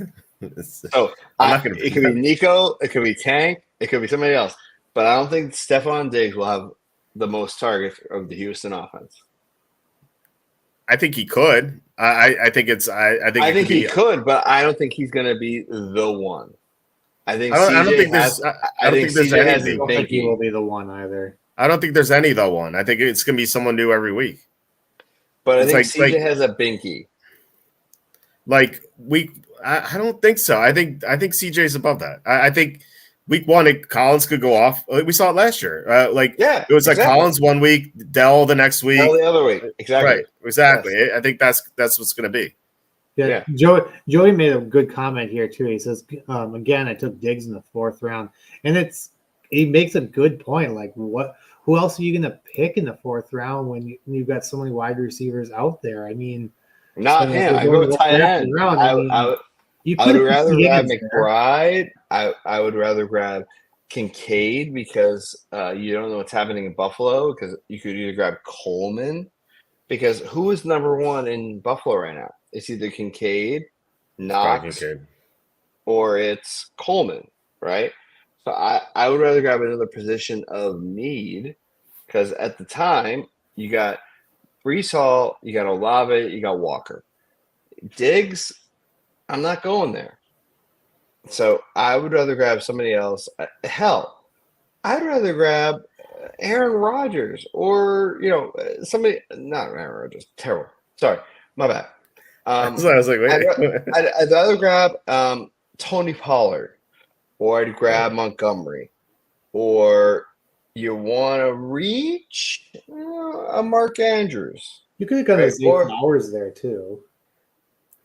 So it could be Nico, it could be Tank, it could be somebody else, but I don't think Stephon Diggs will have the most targets of the Houston offense. I think he could. I think he could, but I don't think he's going to be the one. I think CJ will be the one either. I don't think there's any the one. I think it's going to be someone new every week. But I think CJ has a binky. Like I don't think so. I think CJ's above that. I think week 1 Collins could go off. We saw it last year. It was like Collins 1 week, Dell the next week, Dell the other week. Exactly. Right. Exactly. Yes. I think that's what's going to be. Yeah. Joey made a good comment here too. He says, again, I took Diggs in the 4th round, and he makes a good point. Like, who else are you going to pick in the 4th round when you've got so many wide receivers out there? I mean, not him. I go tight end. I would rather grab McBride. I would rather grab Kincaid because you don't know what's happening in Buffalo, because you could either grab Coleman, because who is number 1 in Buffalo right now? It's either Kincaid, Knox, or it's Coleman, right? So I would rather grab another position of need, because at the time you got Breece Hall, you got Olave, you got Walker. Diggs, I'm not going there. So I would rather grab somebody else. Hell, I'd rather grab Aaron Rodgers or somebody. Not Aaron Rodgers. Terrible. Sorry, my bad. I was like, wait. I'd rather grab Tony Pollard, or I'd grab Montgomery, or you want to reach a Mark Andrews. You could have got Flowers there too.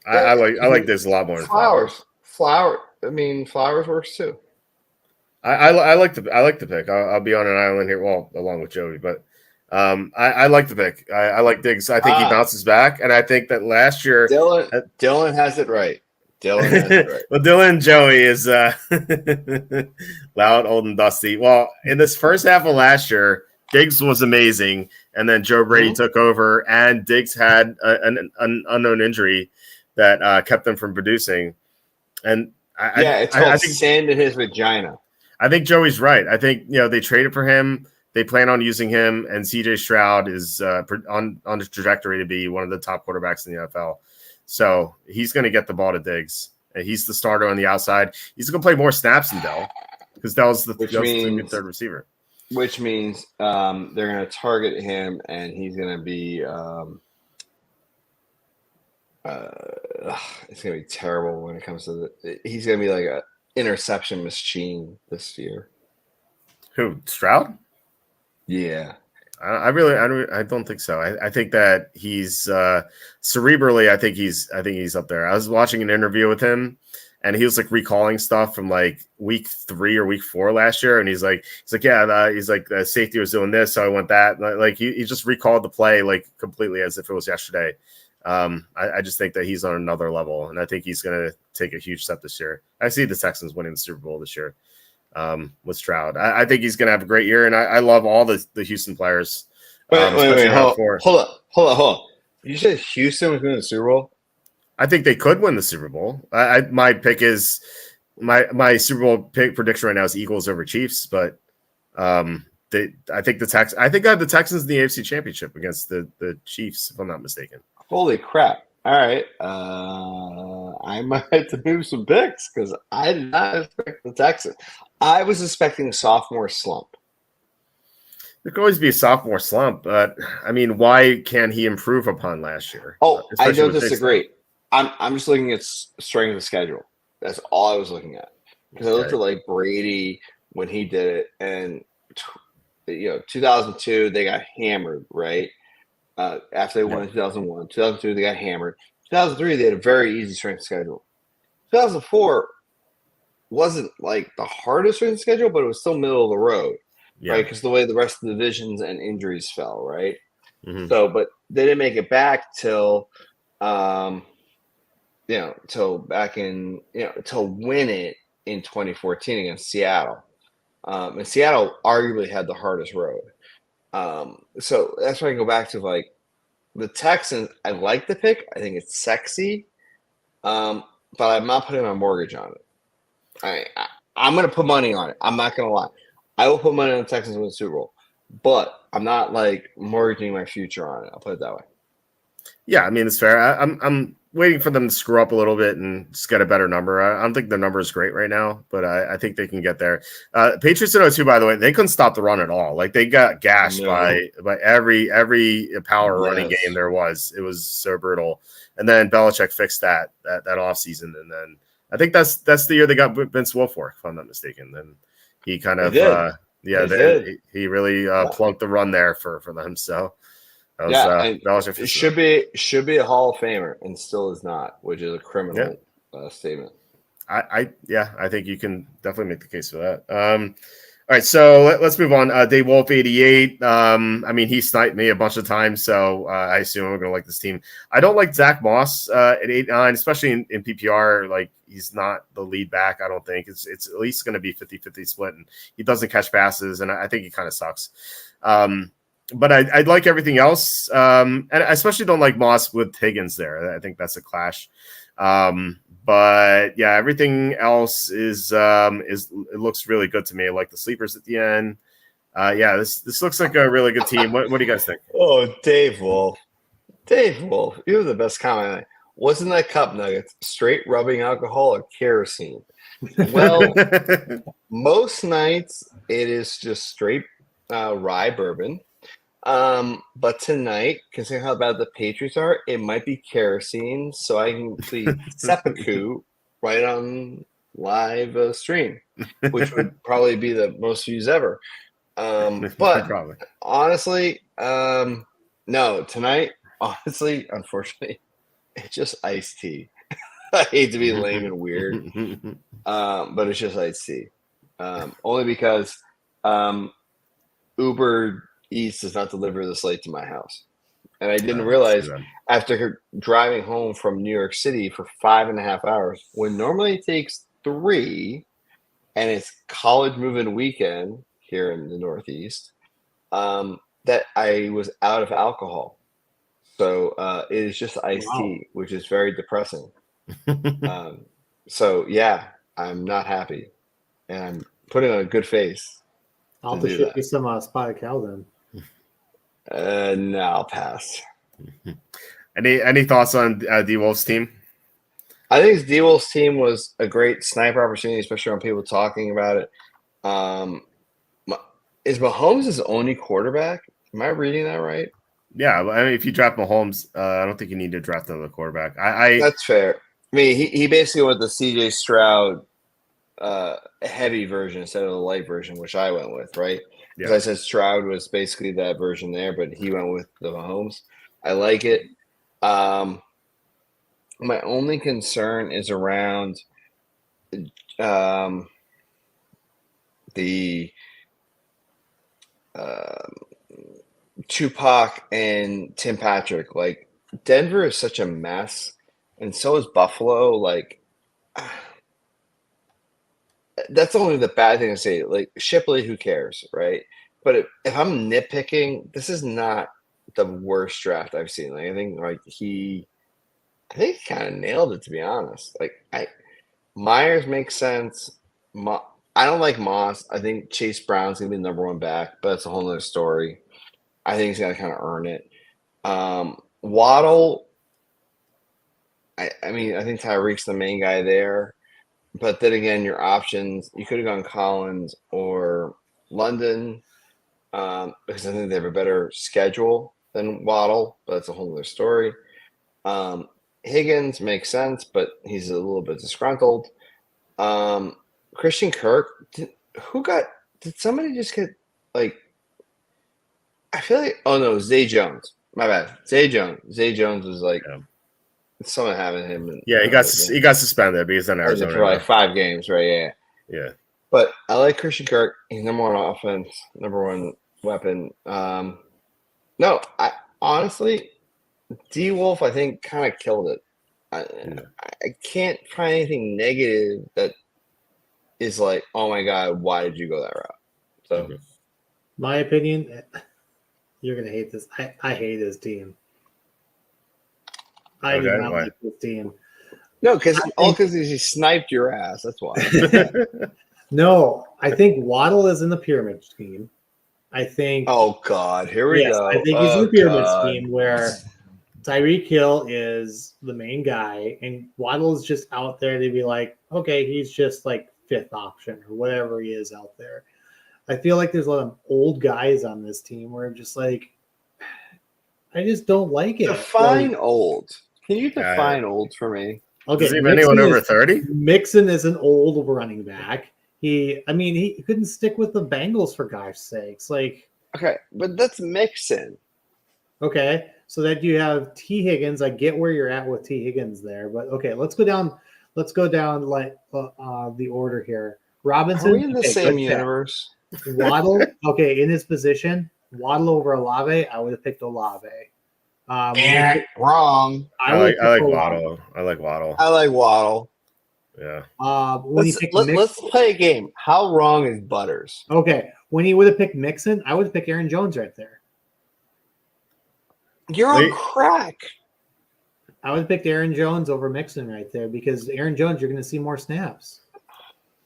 I like this a lot more. Flowers. I mean, Flowers works too. I like the pick. I'll be on an island here, along with Joey, but I like the pick. I like Diggs. I think he bounces back, and I think that last year Dylan has it right. Well, Dylan and Joey is loud, old, and dusty. Well, in this first half of last year, Diggs was amazing, and then Joe Brady took over, and Diggs had an unknown injury that kept them from producing. And it's called sand in his vagina. I think Joey's right. I think they traded for him They plan on using him, and CJ Stroud is on the trajectory to be one of the top quarterbacks in the NFL. So he's going to get the ball to Diggs. And he's the starter on the outside. He's going to play more snaps than Dell because Dell's the third receiver. Which means they're going to target him, and he's going to be it's going to be terrible when it comes to he's going to be like an interception machine this year. Who, Stroud? Yeah. I don't think so. I think that he's cerebrally. I think he's up there. I was watching an interview with him, and he was like recalling stuff from like week 3 or week 4 last year, and he's like, the safety was doing this, so I went that. Like he just recalled the play like completely as if it was yesterday. I just think that he's on another level, and I think he's going to take a huge step this year. I see the Texans winning the Super Bowl this year. With Stroud, I think he's going to have a great year, and I love all the Houston players. Wait, hold on. You said Houston was winning the Super Bowl? I think they could win the Super Bowl. My pick is my Super Bowl pick prediction right now is Eagles over Chiefs, but I think I have the Texans in the AFC Championship against the Chiefs, if I'm not mistaken. Holy crap! All right, I might have to move some picks because I did not expect the Texans. I was expecting a sophomore slump. There could always be a sophomore slump, but I mean, why can't he improve upon last year? Oh, I don't disagree. I'm just looking at strength of schedule. That's all I was looking at because I looked at like Brady when he did it, and 2002 they got hammered, right? After they won in 2001, 2002 they got hammered. 2003 they had a very easy strength schedule. 2004 wasn't like the hardest strength schedule, but it was still middle of the road, right? Because the way the rest of the divisions and injuries fell, right? Mm-hmm. So, but they didn't make it back till till win it in 2014 against Seattle. And Seattle arguably had the hardest road. So that's why I go back to like the Texans. I like the pick. I think it's sexy. But I'm not putting my mortgage on it. I'm going to put money on it. I'm not going to lie. I will put money on the Texans to win the Super Bowl, but I'm not like mortgaging my future on it. I'll put it that way. Yeah, I mean, it's fair. I'm waiting for them to screw up a little bit and just get a better number. I don't think the number is great right now, but I think they can get there. Patriots in 02, by the way, they couldn't stop the run at all. Like they got gashed by every power running game there was. It was so brutal. And then Belichick fixed that offseason, and then I think that's the year they got Vince Wilfork, if I'm not mistaken. Then he kind of he really plunked the run there for them. So that was, it should be a Hall of Famer and still is not, which is a criminal statement. I think you can definitely make the case for that. All right, so let's move on. Dave Wolf, 88. I mean, he sniped me a bunch of times, so I assume I'm going to like this team. I don't like Zach Moss at 8-9, especially in PPR. Like, he's not the lead back, I don't think. It's at least going to be 50-50 split, and he doesn't catch passes, and I think he kind of sucks. But I like everything else, and I especially don't like Moss with Higgins there. I think that's a clash. But yeah, everything else is it looks really good to me. I like the sleepers at the end. This looks like a really good team. What do you guys think? Oh, Dave Wolf, you're the best comment. Wasn't that cup nuggets straight rubbing alcohol or kerosene? Well, most nights it is just straight rye bourbon. But tonight, considering how bad the Patriots are, it might be kerosene, so I can plead seppuku right on live stream, which would probably be the most views ever. But honestly, no, tonight, honestly, unfortunately, it's just iced tea. I hate to be lame and weird, but it's just iced tea. Only because Uber Eats does not deliver this late to my house. And I didn't realize after driving home from New York City for 5.5 hours, when normally it takes 3, and it's college move-in weekend here in the Northeast, that I was out of alcohol. So it is just iced tea, which is very depressing. So yeah, I'm not happy. And I'm putting on a good face. I'll have to ship you some spotted cow then. No, I'll pass. Any thoughts on D-Wolf's team? I think D-Wolf's team was a great sniper opportunity, especially on people talking about it. Is Mahomes his only quarterback? Am I reading that right? Yeah, I mean, if you draft Mahomes, I don't think you need to draft another quarterback. That's fair. I mean, he basically went the C.J. Stroud heavy version instead of the light version, which I went with, right? Because I said Stroud was basically that version there, but he went with the Mahomes. I like it. My only concern is around the Tupac and Tim Patrick. Like, Denver is such a mess, and so is Buffalo. Like, that's only the bad thing to say. Like, Shipley, who cares, right? But if I'm nitpicking, this is not the worst draft I've seen. Like, I think he kind of nailed it, to be honest. Like, Myers makes sense. I don't like Moss. I think Chase Brown's gonna be the number one back, but that's a whole other story. I think he's got to kind of earn it. Waddle, I mean, I think Tyreek's the main guy there. But then again, your options, you could have gone Collins or London because I think they have a better schedule than Waddle, but that's a whole other story. Higgins makes sense, but he's a little bit disgruntled. Christian Kirk, did somebody just get like, I feel like, oh no, Zay Jones. My bad. Zay Jones. Zay Jones was like, someone having him. He got suspended because in Arizona for like 5 games, right? Yeah. But I like Christian Kirk. He's number one offense, number one weapon. No, I honestly, D Wolf, I think, kind of killed it. I can't find anything negative that is like, oh my god, why did you go that route? So, my opinion, you're gonna hate this. I hate his team. I do not like this team. No, because he sniped your ass. That's why. No, I think Waddle is in the pyramid scheme. I think. Oh God, here we go. I think he's in the pyramid scheme where Tyreek Hill is the main guy, and Waddle is just out there to be like, okay, he's just like 5th option or whatever he is out there. I feel like there's a lot of old guys on this team where I'm just like, I just don't like it. Define old. Can you define old for me? Okay, anyone over 30? Mixon is an old running back. He couldn't stick with the Bengals for gosh sakes. Like, okay, but that's Mixon. Okay, so that you have T. Higgins. I get where you're at with T. Higgins there, but okay, let's go down like the order here. Robinson. Are we in the same universe? Waddle. Okay, in his position, Waddle over Olave. I would have picked Olave. Wrong. I like Waddle. I like Waddle. Yeah. Let's play a game. How wrong is Butters? Okay, when he would have picked Mixon, I would have picked Aaron Jones right there. You're on crack. I would have picked Aaron Jones over Mixon right there because Aaron Jones, you're going to see more snaps.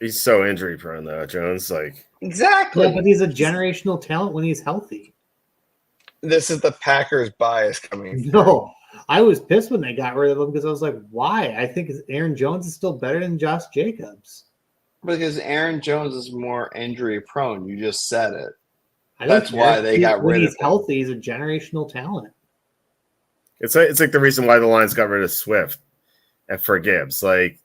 He's so injury prone though, Jones. Like exactly. Yeah, but he's a generational talent when he's healthy. This is the Packers bias coming through. No, I was pissed when they got rid of him because I was like, why? I think Aaron Jones is still better than Josh Jacobs. Because Aaron Jones is more injury prone. You just said it. That's why they got rid of him. When he's healthy, he's a generational talent. It's like the reason why the Lions got rid of Swift and for Gibbs. Like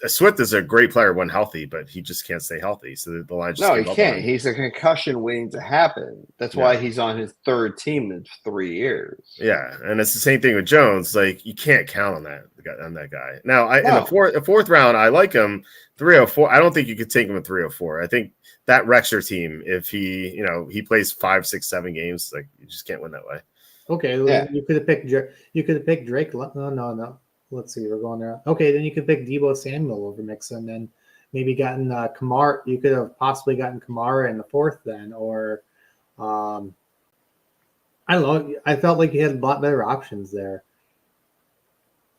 Swift is a great player when healthy, but he just can't stay healthy. So the Lions just he can't. He's a concussion waiting to happen. That's why he's on his 3rd team in 3 years. Yeah, and it's the same thing with Jones. Like you can't count on that guy. Now, in the fourth round, I like him 304. I don't think you could take him at 304. I think that wrecks your team if he plays 5, 6, 7 games. Like you just can't win that way. Okay, you could have picked Drake. No. Let's see, we're going there. Okay, then you could pick Deebo Samuel over Mixon, and maybe gotten Kamara. You could have possibly gotten Kamara in the 4th then, or I don't know. I felt like you had a lot better options there.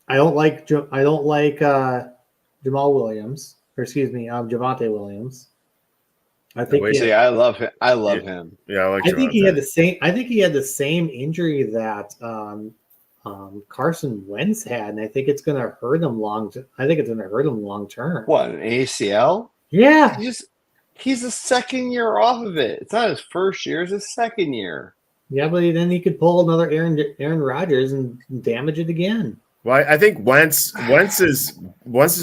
I don't like Jamal Williams, or excuse me, Javonte Williams. I think Wait, I love him. I love him. Yeah, I like. I think he had the same. I think he had the same injury that Carson Wentz had, and I think it's going to hurt him I think it's going to hurt him long term. What, an ACL? Yeah, he's the second year off of it. It's not his first year; it's his second year. yeah, but then he could pull another Aaron Rodgers and damage it again. Well, I think Wentz's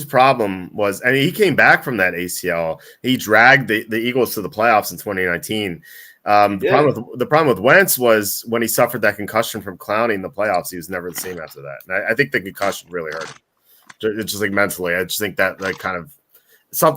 problem was, and he came back from that ACL. He dragged the Eagles to the playoffs in 2019. The problem with Wentz was when he suffered that concussion from Clowney in the playoffs, he was never the same after that. And I think the concussion really hurt him. It's just like mentally. I just think that like kind of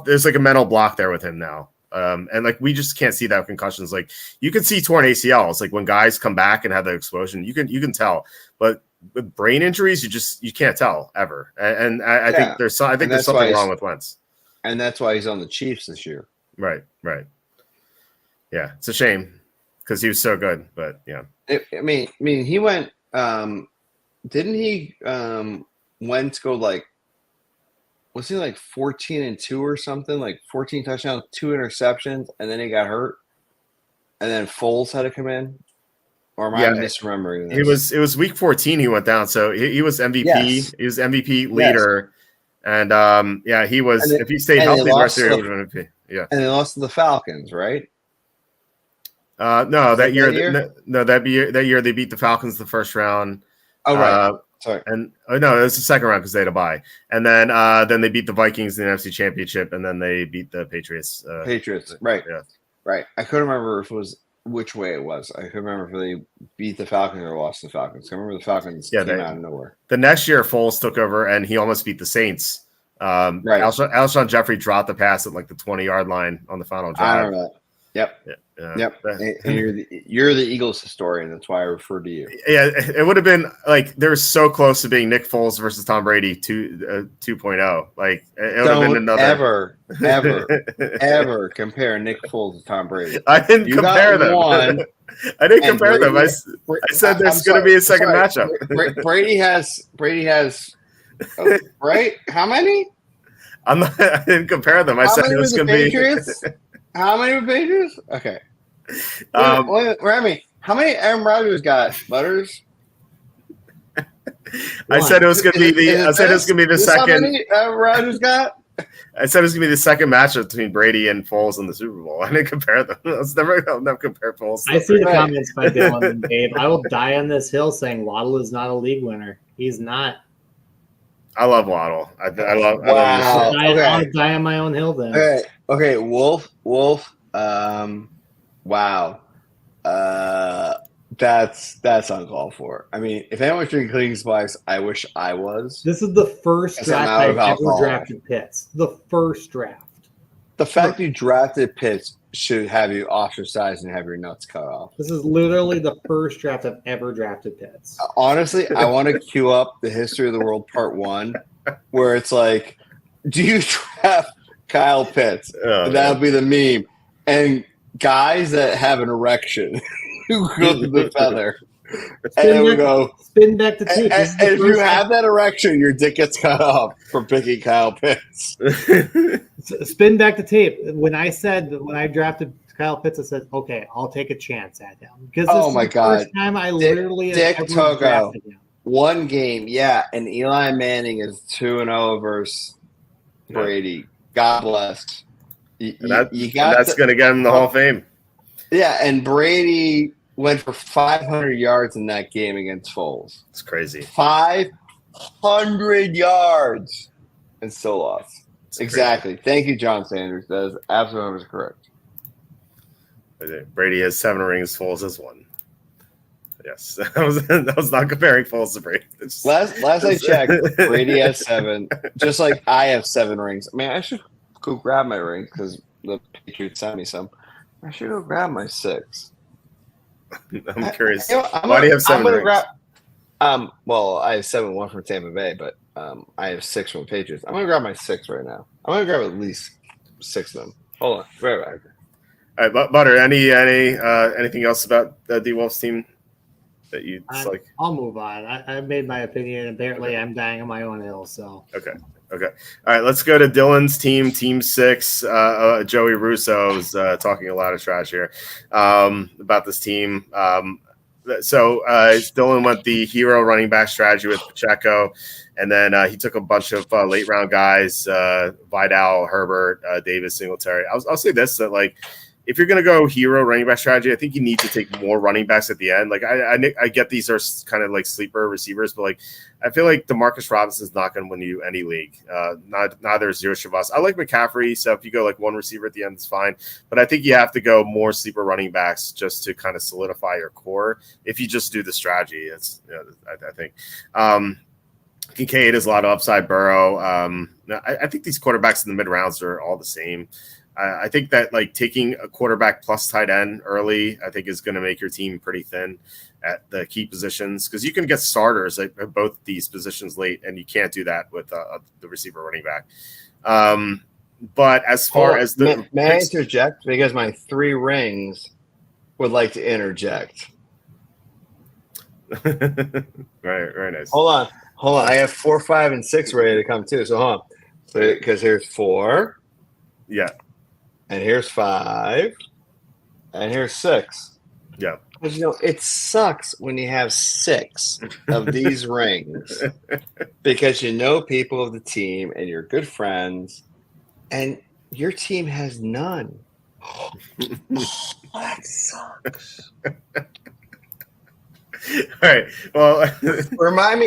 there's like a mental block there with him now. And like we just can't see that with concussions. Like you can see torn ACLs, like when guys come back and have that explosion, you can tell. But with brain injuries, you can't tell ever. And I think there's something wrong with Wentz. And that's why he's on the Chiefs this year. Right. Yeah, it's a shame because he was so good, but yeah. I mean, he went. Didn't he? Wentz go like? Was he like 14-2 or something? Like 14 touchdowns, 2 interceptions, and then he got hurt, and then Foles had to come in. Or am I misremembering this? It was week 14 he went down, so he was MVP. Yes. He was MVP leader, and he was. If he stayed healthy, the rest of the year, he would have MVP. Yeah, and they lost to the Falcons, right? No, that year they beat the Falcons the first round. Oh right, sorry. And no, it was the second round because they had a bye, and then they beat the Vikings in the NFC Championship, and then they beat the Patriots. Right? Yeah, right. I couldn't remember if it was which way it was. I couldn't remember if they beat the Falcons or lost the Falcons. I remember the Falcons came out of nowhere. The next year, Foles took over, and he almost beat the Saints. Right. Alshon Jeffrey dropped the pass at like the 20-yard line on the final drive. I remember that. Yep. Yep. And you're the Eagles historian. That's why I refer to you. Yeah, it would have been like they were so close to being Nick Foles versus Tom Brady 2.0. Like it would have been another ever compare Nick Foles to Tom Brady. I didn't compare them. I didn't compare them. I said there's going to be a second matchup. Brady has right? How many? I didn't compare them. I said it was going to be. How many were Patriots? Okay. Remy, how many Aaron Rodgers got? Butters? I said it was going to be the. I said it was going to be the second. How many Aaron Rodgers got? I said it was going to be the second matchup between Brady and Foles in the Super Bowl. I didn't compare them. I'll never compare Foles. I see the comments by Dylan and Dave. I will die on this hill saying Waddle is not a league winner. He's not. I love Waddle. I love. Wow. I'll die on my own hill then. Okay. Wolf. Wow. That's uncalled for. I mean, if anyone's drinking cleaning supplies, I wish I was. This is the first draft I've ever drafted Pitts. The first draft. The fact you drafted Pitts should have you ostracized and have your nuts cut off. This is literally the first draft I've ever drafted Pitts. Honestly, I want to queue up the History of the World Part 1, where it's like, do you draft Kyle Pitts? That'll be the meme. And guys that have an erection who go to the feather. And then we go spin back to tape. And if you have that erection, your dick gets cut off for picking Kyle Pitts. Spin back the tape. When I drafted Kyle Pitts, I said, "Okay, I'll take a chance at him." Because this is the first time I literally Dick Togo. One game, and Eli Manning is 2-0 versus Brady. God bless. That's going to get him the Hall of Fame. Yeah, and Brady went for 500 yards in that game against Foles. It's crazy. 500 yards and still lost. Exactly. Thank you, John Sanders. That is absolutely correct. Brady has 7 rings. Foles has 1. Yes, I was not comparing Foles to Brady. Last I checked, Brady has 7. Just like I have 7 rings. I mean, I should go grab my rings because the Patriots sent me some. I should go grab my 6. I'm curious. Why do you have 7 rings? Well, I have 7, 1 from Tampa Bay, but I have 6 from the Patriots. I'm going to grab my 6 right now. I'm going to grab at least 6 of them. Hold on. Right back. All right, Butter, anything else about the D-Wolves team that you like? I'll move on. I made my opinion. Apparently, I'm dying on my own hill, so. Okay. Okay. All right. Let's go to Dylan's team, Team 6. Joey Russo's talking a lot of trash here about this team. Dylan went the hero running back strategy with Pacheco, and then he took a bunch of late round guys: Vidal, Herbert, Davis, Singletary. I'll say this: that like, if you're going to go hero running back strategy, I think you need to take more running backs at the end. Like I get these are kind of like sleeper receivers, but like I feel like Demarcus Robinson's not going to win you any league. Neither is Zero Shavas. I like McCaffrey, so if you go like one receiver at the end, it's fine. But I think you have to go more sleeper running backs just to kind of solidify your core. If you just do the strategy, it's I think. Kincaid has a lot of upside. Burrow. I think these quarterbacks in the mid rounds are all the same. I think that like taking a quarterback plus tight end early, I think is going to make your team pretty thin at the key positions because you can get starters at both these positions late, and you can't do that with the receiver running back. But as far as the may I interject because my 3 rings would like to interject. Right, very nice. Hold on. I have 4, 5, and 6 ready to come too. So hold on. So because here's 4. Yeah. And here's 5. And here's 6. Yeah. But it sucks when you have 6 of these rings because people of the team and you're good friends and your team has none. That sucks. All right. Well, remind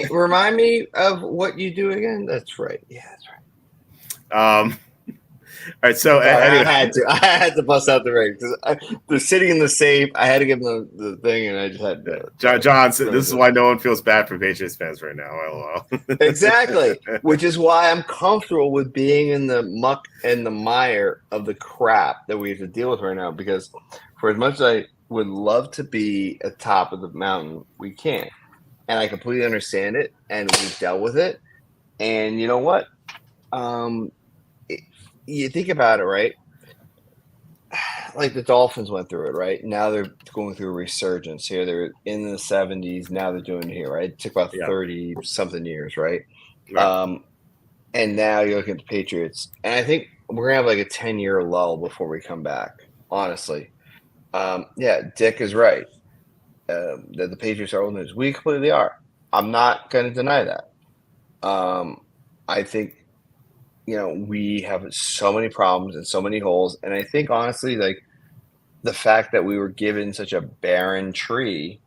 me of what you do again. That's right. Yeah, that's right. All right, so anyway. I had to bust out the ring because they're sitting in the safe. I had to give them the thing, and I just had to. John, this is why no one feels bad for Patriots fans right now. LOL. Exactly, which is why I'm comfortable with being in the muck and the mire of the crap that we have to deal with right now. Because for as much as I would love to be at top of the mountain, we can't, and I completely understand it, and we've dealt with it. And you know what? You think about it, right? Like the Dolphins went through it, right? Now they're going through a resurgence here. They're in the 70s. Now they're doing it here, right? It took about 30-something years, right? And now you're looking at the Patriots. And I think we're going to have like a 10-year lull before we come back, honestly. Dick is right. That the Patriots are old news. We completely are. I'm not going to deny that. I think we have so many problems and so many holes. And I think, honestly, like the fact that we were given such a barren tree.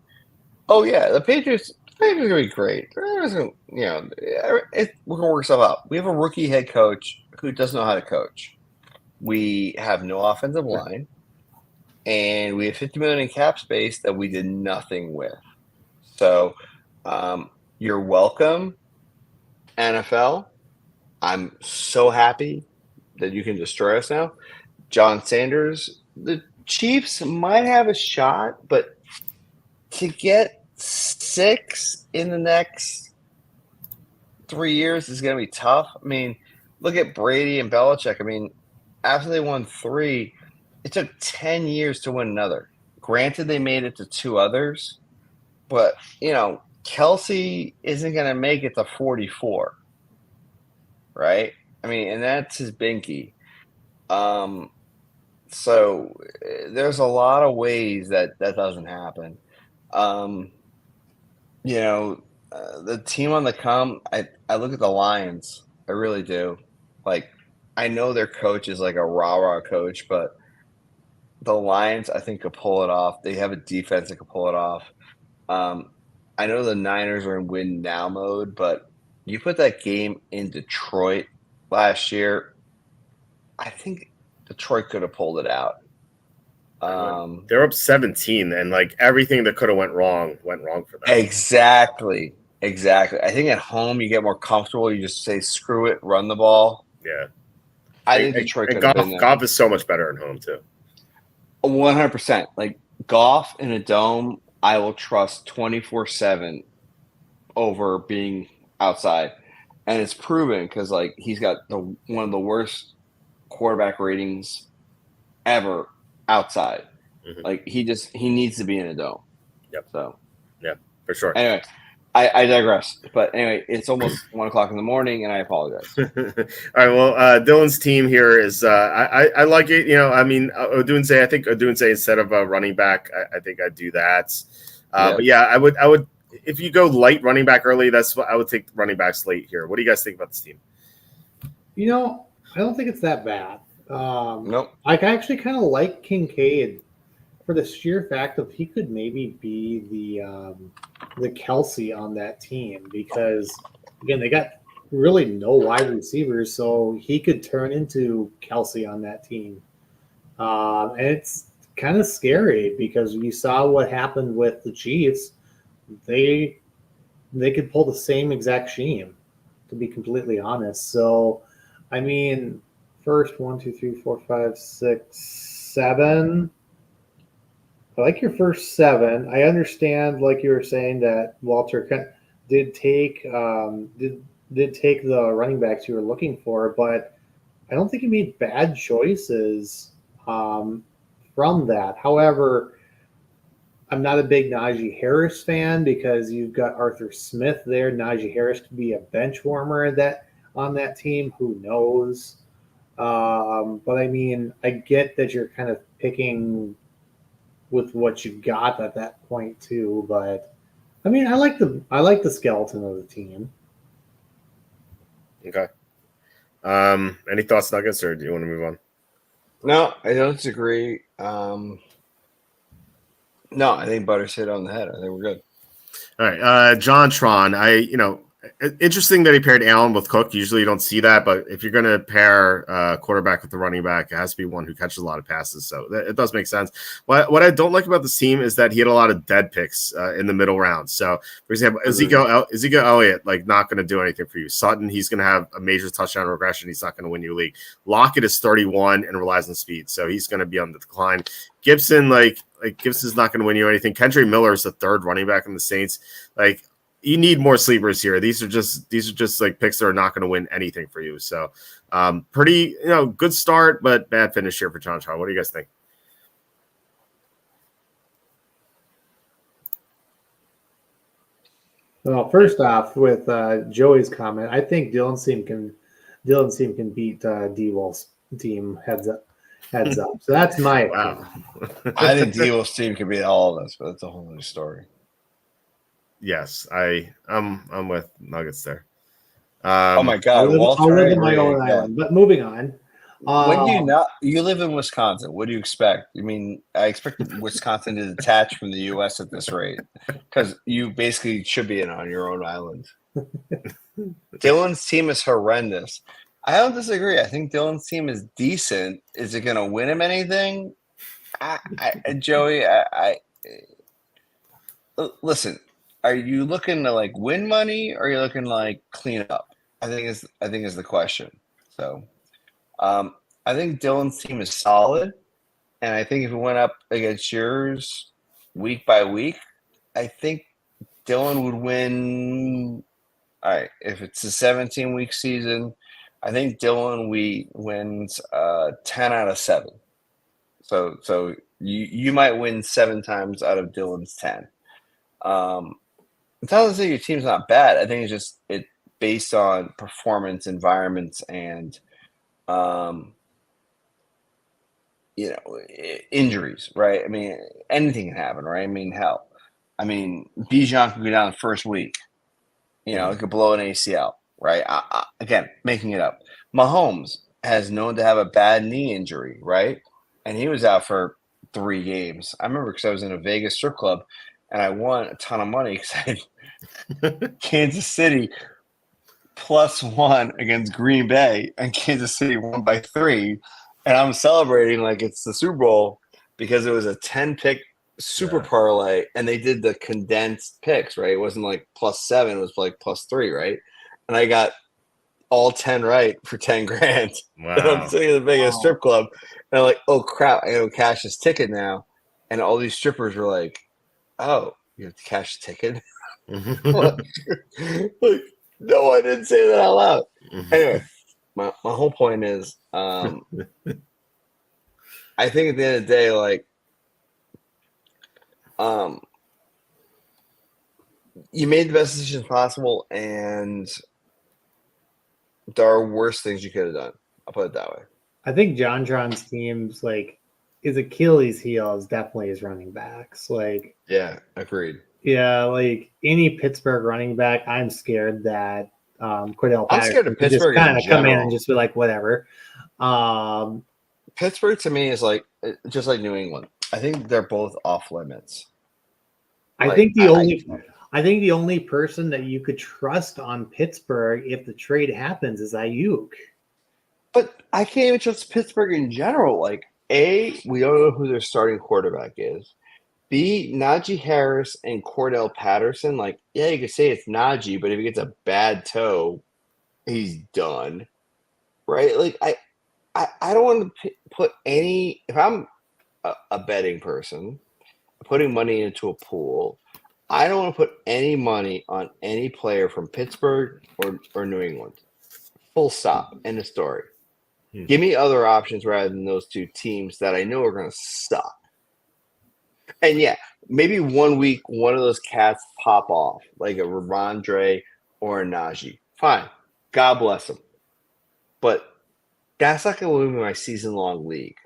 Oh, yeah, the Patriots are going to be great. We're going to work stuff out. We have a rookie head coach who doesn't know how to coach. We have no offensive line. And we have $50 million in cap space that we did nothing with. So you're welcome, NFL. I'm so happy that you can destroy us now. John Sanders, the Chiefs might have a shot, but to get 6 in the next 3 years is going to be tough. I mean, look at Brady and Belichick. I mean, after they won 3, it took 10 years to win another. Granted, they made it to 2 others, but, Kelsey isn't going to make it to 44. Right? I mean, and that's his binky. So there's a lot of ways that doesn't happen. The team on the come, I look at the Lions. I really do. Like, I know their coach is like a rah-rah coach, but the Lions, I think, could pull it off. They have a defense that could pull it off. I know the Niners are in win now mode, but you put that game in Detroit last year, I think Detroit could have pulled it out. They're up 17, and like everything that could have went wrong for them. Exactly. I think at home you get more comfortable. You just say, screw it, run the ball. Yeah. I think Detroit could have been there. Goff is so much better at home, too. 100%. Like, Goff in a dome, I will trust 24/7 over being outside. And it's proven because, like, he's got one of the worst quarterback ratings ever outside. Mm-hmm. Like, he needs to be in a dome. Yep. So, yeah, for sure. Anyway, I digress. But anyway, it's almost 1:00 in the morning, and I apologize. All right. Well, Dylan's team here is I like it. I mean, Odunze. I think Odunze instead of a running back. I think I'd do that. But yeah, I would. If you go light running back early, that's what I would take running backs late here. What do you guys think about this team? I don't think it's that bad. Nope. I actually kind of like Kincaid for the sheer fact of he could maybe be the Kelsey on that team because again they got really no wide receivers, so he could turn into Kelsey on that team. And it's kind of scary because you saw what happened with the Chiefs. They could pull the same exact scheme, to be completely honest. So, I mean, first 1, 2, 3, 4, 5, 6, 7. I like your first 7. I understand, like you were saying, that Walter did take the running backs you were looking for, but I don't think he made bad choices from that. However, I'm not a big Najee Harris fan because you've got Arthur Smith there. Najee Harris could be a bench warmer on that team. Who knows? But I mean, I get that you're kind of picking with what you got at that point too. But I mean, I like the skeleton of the team. Okay. Any thoughts, Nuggets, or do you want to move on? No, I don't disagree. No, I think Butters hit on the head. I think we're good. All right. John Tron, interesting that he paired Allen with Cook. Usually you don't see that, but if you're going to pair quarterback with the running back, it has to be one who catches a lot of passes. So it does make sense. What I don't like about this team is that he had a lot of dead picks in the middle rounds. So, for example, Ezekiel Elliott, not going to do anything for you. Sutton, he's going to have a major touchdown regression. He's not going to win you a league. Lockett is 31 and relies on speed, so he's going to be on the decline. Gibson, Gibson's not going to win you anything. Kendra Miller is the third running back in the Saints. You need more sleepers here. These are just picks that are not going to win anything for you. So pretty, good start, but bad finish here for John Shaw. What do you guys think? Well, first off, with Joey's comment, I think Dylan's team can beat D-Wall's team heads up. So that's my opinion. I think D-Wall's team can beat all of us, but that's a whole other story. Yes, I'm with Nuggets there. Oh my God, I'll live in my own island. But moving on. When you live in Wisconsin, what do you expect? I mean, I expect Wisconsin to detach from the U.S. at this rate because you basically should be on your own island. Dylan's team is horrendous. I don't disagree. I think Dylan's team is decent. Is it going to win him anything? Joey, listen. Are you looking to win money, or are you looking to clean up? I think is the question. So, I think Dylan's team is solid, and I think if it went up against yours week by week, I think Dylan would win. All right, if it's a 17-week season, I think Dylan wins 10 out of 7. So you might win 7 times out of Dylan's 10. It's not to say your team's not bad. I think it's based on performance, environments, and injuries, right? I mean, anything can happen, right? I mean, hell, Bijan could go down the first week. It could blow an ACL, right? Again, making it up. Mahomes has known to have a bad knee injury, right? And he was out for 3 games. I remember because I was in a Vegas strip club. And I won a ton of money because I had Kansas City +1 against Green Bay, and Kansas City won by 3. And I'm celebrating like it's the Super Bowl because it was a 10-pick super parlay, and they did the condensed picks, right? It wasn't +7; it was +3, right? And I got all 10 right for 10 grand. Wow! And I'm sitting in the Vegas strip club, and I'm like, "Oh crap! I gotta cash this ticket now." And all these strippers were like, "Oh, you have to cash the ticket?" No, I didn't say that out loud. Anyway, my whole point is, I think at the end of the day, you made the best decisions possible, and there are worse things you could have done. I'll put it that way. I think John Tron's team's like his Achilles heel is definitely his running backs. Like, Yeah, agreed. yeah, like any Pittsburgh running back, I'm scared that Cordell I'm scared of Patterson could just Pittsburgh in kind of come in general. and just be like, whatever. Pittsburgh to me is like just like New England. I think they're both off limits. I think the only person that you could trust on Pittsburgh if the trade happens is Ayuk. But I can't even trust Pittsburgh in general. Like, A, we don't know who their starting quarterback is. B, Najee Harris and Cordell Patterson. Like, yeah, you could say it's Najee, but if he gets a bad toe, he's done. Right? Like, I don't want to put any – if I'm a betting person, putting money into a pool, I don't want to put any money on any player from Pittsburgh or New England. Full stop. End of story. Give me other options rather than those two teams that I know are going to suck. And yeah, maybe 1 week one of those cats pop off, like a Ramondre or a Najee. Fine. God bless them. But that's not going to win me my season-long league.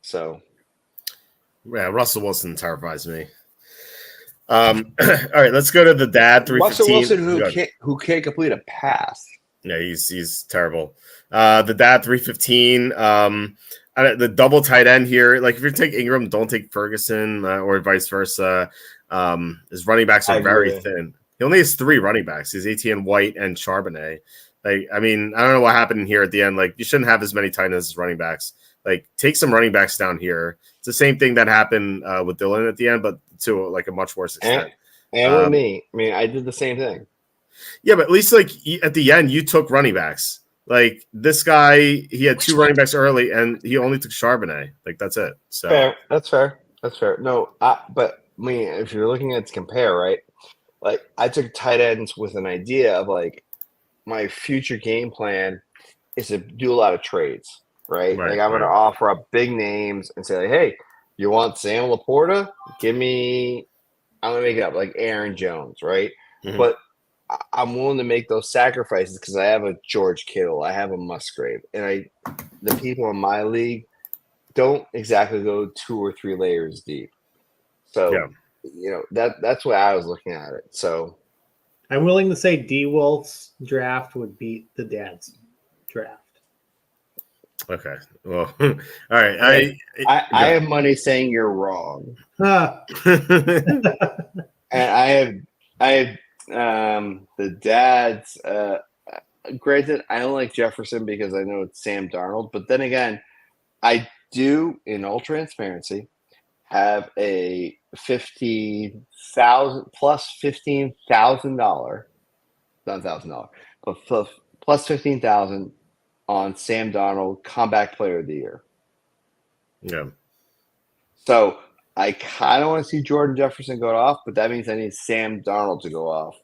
So. Yeah, Russell Wilson terrifies me. All right, let's go to the dad. 315. Russell Wilson who can't complete a pass. Yeah, he's terrible. The dad 315. The double tight end here. Like if you take Ingram, don't take Ferguson or vice versa. His running backs are very thin. He only has 3 running backs. He's Etienne, White, and Charbonnet. Like I mean, I don't know what happened here at the end. Like you shouldn't have as many tight ends as running backs. Like take some running backs down here. It's the same thing that happened with Dylan at the end, but to like a much worse extent. And with me, I mean, I did the same thing. Yeah, but at least like at the end, you took running backs. Like this guy, he had 2 running backs early, and he only took Charbonnet. Like that's it. So fair. That's fair. No, but I mean, if you're looking at to compare, right? Like I took tight ends with an idea of like my future game plan is to do a lot of trades, right? Like I'm going to offer up big names and say, like, hey, you want Sam Laporta? Give me. I'm going to make it up like Aaron Jones, right? Mm-hmm. But I'm willing to make those sacrifices because I have a George Kittle, I have a Musgrave, and the people in my league don't exactly go 2 or 3 layers deep. So, you know, that's why I was looking at it. So, I'm willing to say D Wolf's draft would beat the dad's draft. Okay. Well, all right. I have money saying you're wrong. And I have the dad's granted I don't like Jefferson because I know it's Sam Darnold, but then again I do in all transparency have a $15,000 plus $15,000 not $1,000 but plus $15,000 on Sam Darnold comeback player of the year. Yeah. So I kind of want to see Jordan Jefferson go off, but that means I need Sam Darnold to go off.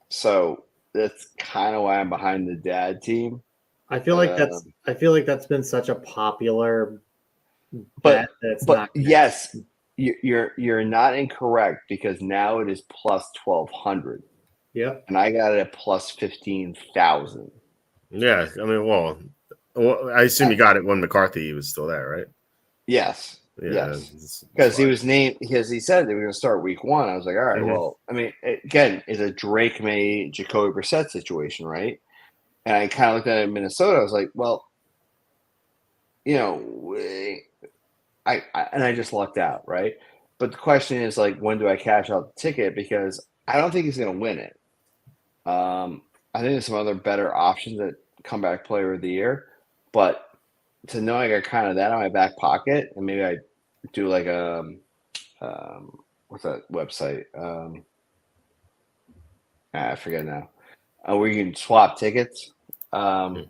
So that's kind of why I'm behind the dad team. I feel like that's been such a popular bet that's not. Yes, you're not incorrect because now it is plus 1,200. Yeah, and I got it at plus 15,000. Yeah, I mean, well, I assume you got it when McCarthy was still there, right? Yes. Yes, because he was named because he said they were going to start week 1. I was like, all right, well, I mean, again, it's a Drake May, Jacoby Brissett situation, right? And I kind of looked at it in Minnesota. I was like, well, you know, I just lucked out, right? But the question is like, when do I cash out the ticket? Because I don't think he's going to win it. I think there's some other better options at comeback player of the year, but to know I got kind of that on my back pocket, and maybe I do like what's that website? I forget now. Where you can swap tickets. I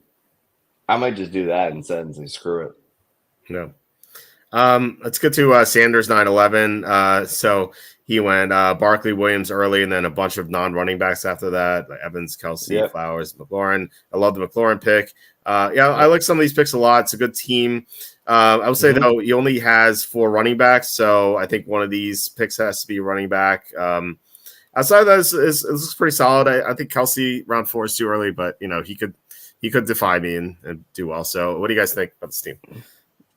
might just do that instead and say screw it. No. Let's get to Sanders 911. So he went Barkley, Williams early, and then a bunch of non-running backs after that, like Evans, Kelsey, Flowers, McLaurin. I love the McLaurin pick. I like some of these picks a lot. It's a good team. I would say though he only has 4 running backs, so I think one of these picks has to be running back. Outside of that, it looks pretty solid. I think Kelsey round 4 is too early, but he could defy me and do well. So, what do you guys think about this team?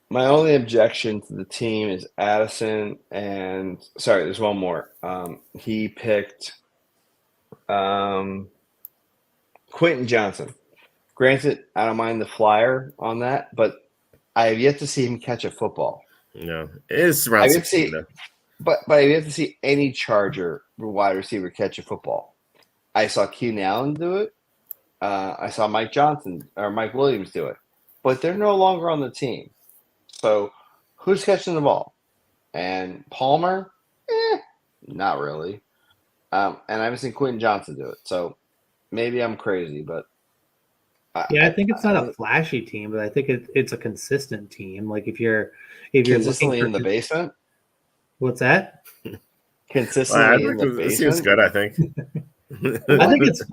My only objection to the team is Addison, and sorry, there's one more. He picked Quentin Johnson. Granted, I don't mind the flyer on that, but I have yet to see him catch a football. No, it is around 16. But I have yet to see any Charger wide receiver catch a football. I saw Keenan Allen do it. I saw Mike Williams do it, but they're no longer on the team. So who's catching the ball? And Palmer? Not really. And I haven't seen Quentin Johnson do it. So maybe I'm crazy, but I think it's not a flashy team, but I think it's a consistent team. Like if you're consistently in the basement. What's that? Consistently in the basement. It seems good, I think. I think it's.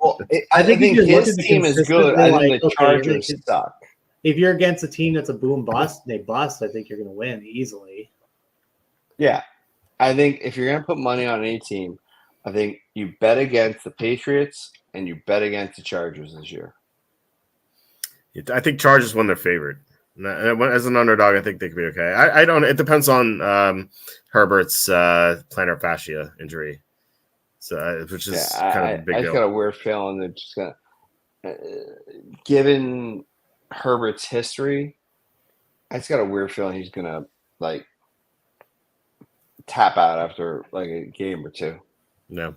I think his team is good. I think the Chargers suck. If you're against a team that's a boom bust, they bust. I think you're going to win easily. Yeah, I think if you're going to put money on any team, I think you bet against the Patriots and you bet against the Chargers this year. I think Chargers won their favorite. As an underdog, I think they could be okay. I don't. It depends on Herbert's plantar fascia injury, so which is kind of a big deal. I got a weird feeling they're just gonna, given Herbert's history, I just got a weird feeling he's gonna tap out after a game or two. No,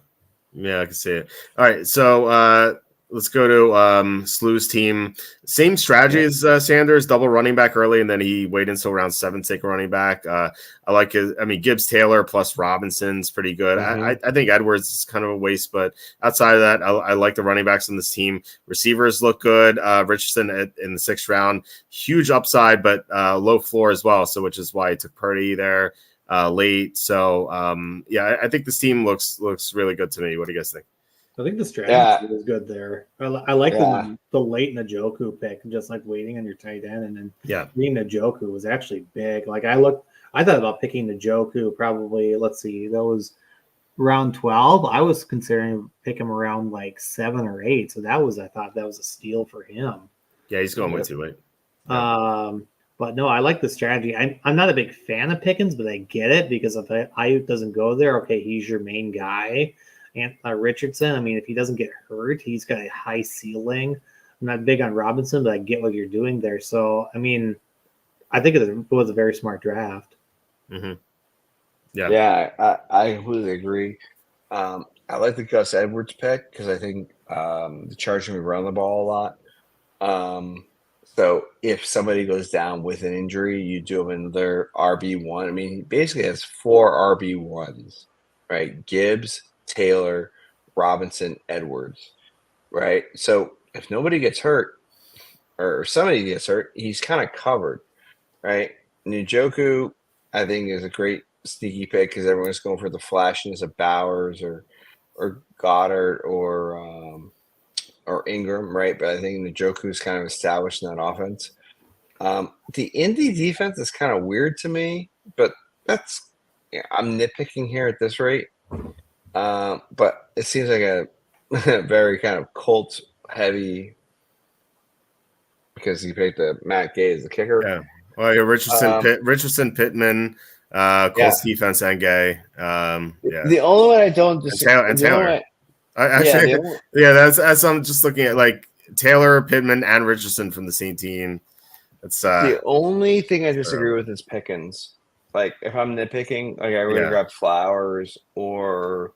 yeah, I can see it. All right, so let's go to Slew's team. Same strategy as Sanders, double running back early, and then he waited until round 7 to take a running back. I like his. I mean, Gibbs Taylor plus Robinson's pretty good. I think Edwards is kind of a waste, but outside of that, I like the running backs on this team. Receivers look good. Richardson in the 6th round, huge upside, but low floor as well. So, which is why he took Purdy there late. So, I think this team looks really good to me. What do you guys think? I think the strategy was good there. I like the late Njoku pick, just waiting on your tight end, and then being Njoku was actually big. I thought about picking Njoku probably. Let's see, that was round 12. I was considering pick him around 7 or 8. So I thought that was a steal for him. Yeah, he's going way too late. But no, I like the strategy. I'm not a big fan of Pickens, but I get it because if Ayuk doesn't go there, okay, he's your main guy. And Richardson, I mean, if he doesn't get hurt, he's got a high ceiling. I'm not big on Robinson, but I get what you're doing there. So, I mean, I think it was a very smart draft. Mm-hmm. I completely agree. I like the Gus Edwards pick because I think the Chargers will run the ball a lot. So if somebody goes down with an injury, you do them in their RB1. I mean, he basically has 4 RB1s, right? Gibbs, Taylor, Robinson, Edwards, right? So if nobody gets hurt or somebody gets hurt, he's kind of covered, right? Njoku, I think, is a great sneaky pick because everyone's going for the flashiness of Bowers or Goddard or Ingram, right? But I think Njoku is kind of established in that offense. The Indy defense is kind of weird to me, but I'm nitpicking here at this rate. But it seems like a very kind of Colts heavy because he picked Matt Gay as the kicker. Yeah. Well, Richardson, Pittman, Colts defense, and Gay. The only one I don't disagree and Taylor. That's I'm just looking at Taylor, Pittman, and Richardson from the same team. It's the only thing I disagree with is Pickens. If I'm nitpicking, I would have grabbed Flowers or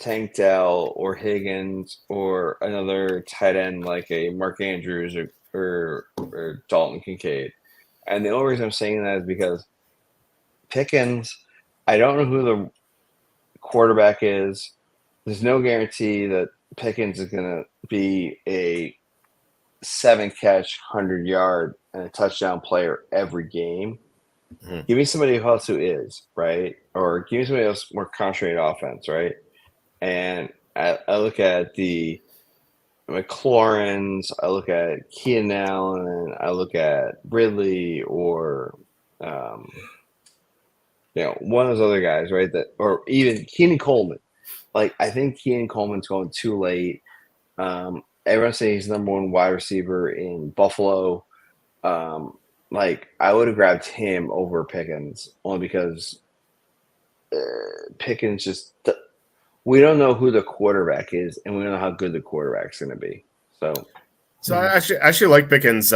Tank Dell or Higgins or another tight end like a Mark Andrews or Dalton Kincaid. And the only reason I'm saying that is because Pickens, I don't know who the quarterback is. There's no guarantee that Pickens is going to be a 7-catch, 100-yard, and a touchdown player every game. Mm-hmm. Give me somebody else who is, right? Or give me somebody else more concentrated offense, right? And I look at the McLaurin's, I look at Keenan Allen, I look at Ridley, or one of those other guys, right? Or even Keenan Coleman. Like, I think Keenan Coleman's going too late. Everyone's saying he's the number one wide receiver in Buffalo. Like, I would have grabbed him over Pickens only because Pickens just we don't know who the quarterback is, and we don't know how good the quarterback's going to be. So I actually like Pickens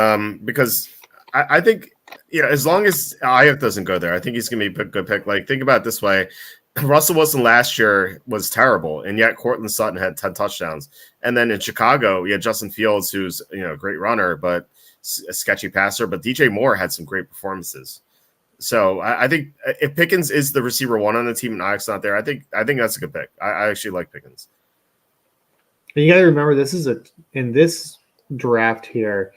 because I think as long as Ayuk doesn't go there, I think he's going to be a good pick. Like, think about it this way. Russell Wilson last year was terrible, and yet Cortland Sutton had 10 touchdowns. And then in Chicago, you had Justin Fields, who's a great runner, but a sketchy passer. But DJ Moore had some great performances. So I think if Pickens is the receiver one on the team and Ayuk's not there, I think that's a good pick. I actually like Pickens. And you got to remember, in this draft here,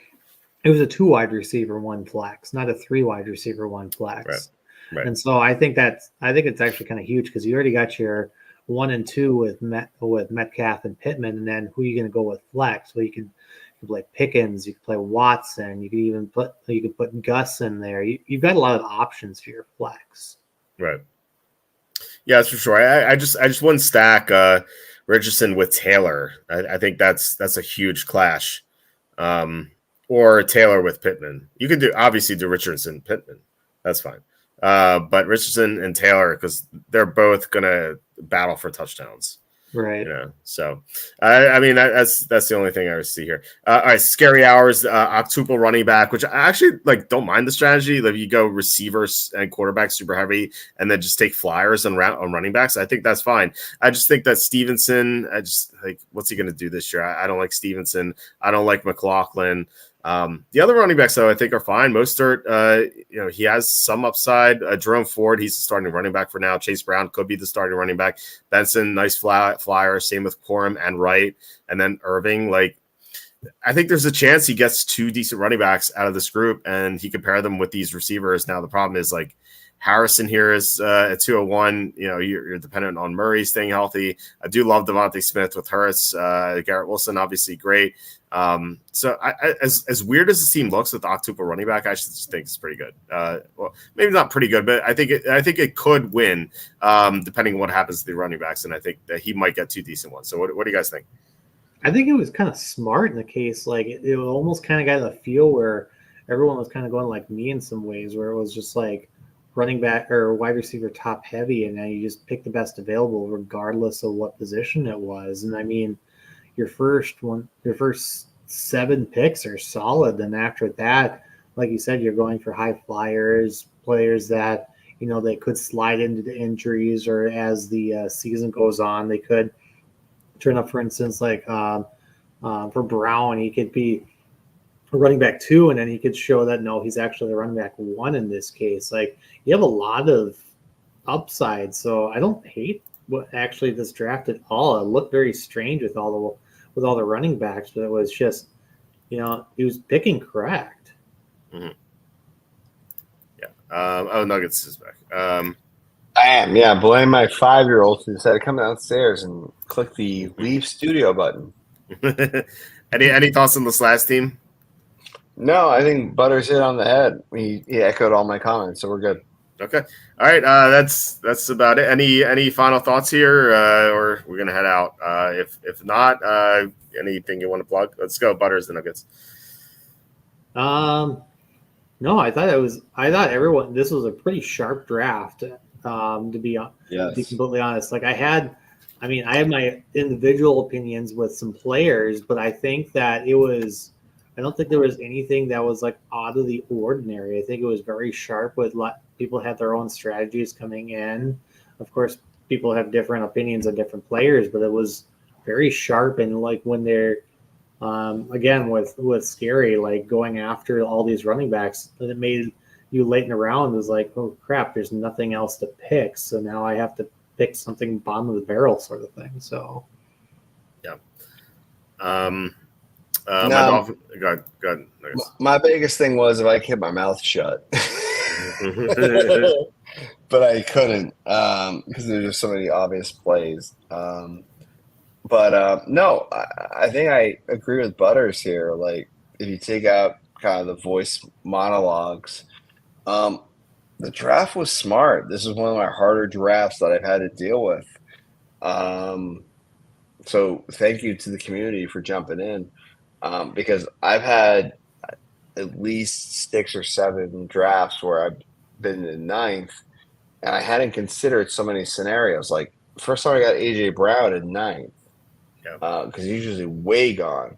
it was a 2 wide receiver, 1 flex, not a 3 wide receiver, 1 flex. Right. And so I think it's actually kind of huge because you already got your 1 and 2 with Metcalf and Pittman, and then who are you going to go with flex? Well, you can play Pickens, you can play Watson, you can put Gus in there. You've got a lot of options for your flex. Right. Yeah, that's for sure. I just wouldn't stack Richardson with Taylor. I think that's a huge clash. Or Taylor with Pittman. You could obviously do Richardson Pittman. That's fine. But Richardson and Taylor, because they're both gonna battle for touchdowns, right? So I mean that's the only thing I see here. All right, scary hours, octuple running back, which I actually don't mind the strategy. Like, you go receivers and quarterbacks super heavy, and then just take flyers on running backs. I think that's fine. I just think that Stevenson, what's he gonna do this year? I don't like Stevenson. I don't like McLaughlin. The other running backs, though, I think are fine. Mostert, he has some upside. Jerome Ford, he's the starting running back for now. Chase Brown could be the starting running back. Benson, nice flyer. Same with Corum and Wright. And then Irving. I think there's a chance he gets 2 decent running backs out of this group, and he can pair them with these receivers. Now, the problem is, Harrison here is at 201. You're dependent on Murray staying healthy. I do love Devontae Smith with Hurts. Garrett Wilson, obviously great. So as weird as this team looks with the octuple running back, I just think it's pretty good. Well, maybe not pretty good, but I think it could win depending on what happens to the running backs, and I think that he might get 2 decent ones. So what do you guys think? I think it was kind of smart in the case. It almost kind of got a feel where everyone was kind of going like me in some ways, where it was just running back or wide receiver top heavy, and then you just pick the best available regardless of what position it was. And I mean, your first 7 picks are solid. And after that, like you said, you're going for high flyers, players that, they could slide into the injuries, or as the season goes on, they could turn up, for instance, for Brown, he could be a running back 2, and then he could show that, no, he's actually the running back 1 in this case. You have a lot of upside. So I don't hate this draft at all. It looked very strange with all the running backs, but it was just, he was picking correct. Mm-hmm. Yeah. Nuggets is back. I am. Yeah. Blame my 5-year-old who decided to come downstairs and click the leave studio button. Any thoughts on this last team? No, I think Butters hit on the head. He echoed all my comments, so we're good. Okay. All right. That's about it. Any final thoughts here, or we're gonna head out? If not, anything you want to plug? Let's go, Butters, the Nuggets. No, I thought everyone. This was a pretty sharp draft. To be completely honest, I had my individual opinions with some players, but I think that it was. I don't think there was anything that was out of the ordinary. I think it was very sharp. People had their own strategies coming in. Of course, people have different opinions on different players, but it was very sharp. And when they're again with Scary, going after all these running backs, it made you late in the round was oh crap, there's nothing else to pick. So now I have to pick something bottom of the barrel sort of thing. So yeah. No. Go ahead. My biggest thing was if I kept my mouth shut, but I couldn't because there's just so many obvious plays. But no, I think I agree with Butters here. Like, if you take out kind of the voice monologues, the draft was smart. This is one of my harder drafts that I've had to deal with. So thank you to the community for jumping in, because I've had at least 6 or 7 drafts where I've been in ninth, and I hadn't considered so many scenarios. Like, first time I got AJ Brown in ninth, because he's usually way gone.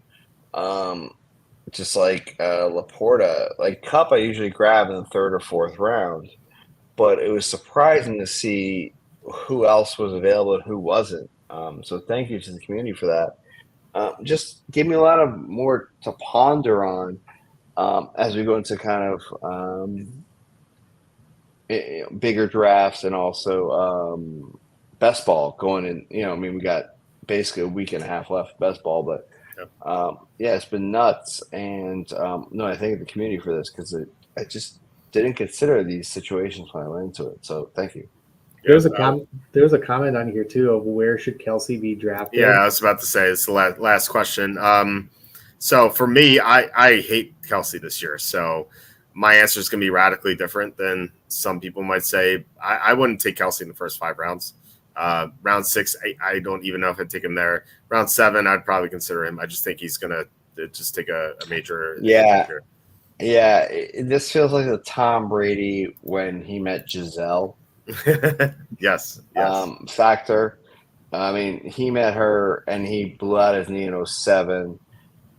Just like Laporta, like Cup, I usually grab in the 3rd or 4th round, but it was surprising to see who else was available and who wasn't. So thank you to the community for that. Just gave me a lot of more to ponder on as we go into kind of bigger drafts, and also best ball going in. I mean, we got basically a week and a half left of best ball, but yeah, it's been nuts. And no, I thank the community for this, because I just didn't consider these situations when I went into it. So thank you. There's a comment on here too of where should Kelsey be drafted. Yeah, I was about to say it's the last question. So for me, I hate Kelsey this year. So my answer is going to be radically different than some people might say. I wouldn't take Kelsey in the first 5 rounds. Round 6, I don't even know if I'd take him there. Round 7, I'd probably consider him. I just think he's going to just take a major. Yeah. This feels like the Tom Brady when he met Giselle. Yes. Factor. I mean, he met her and he blew out his knee in 07.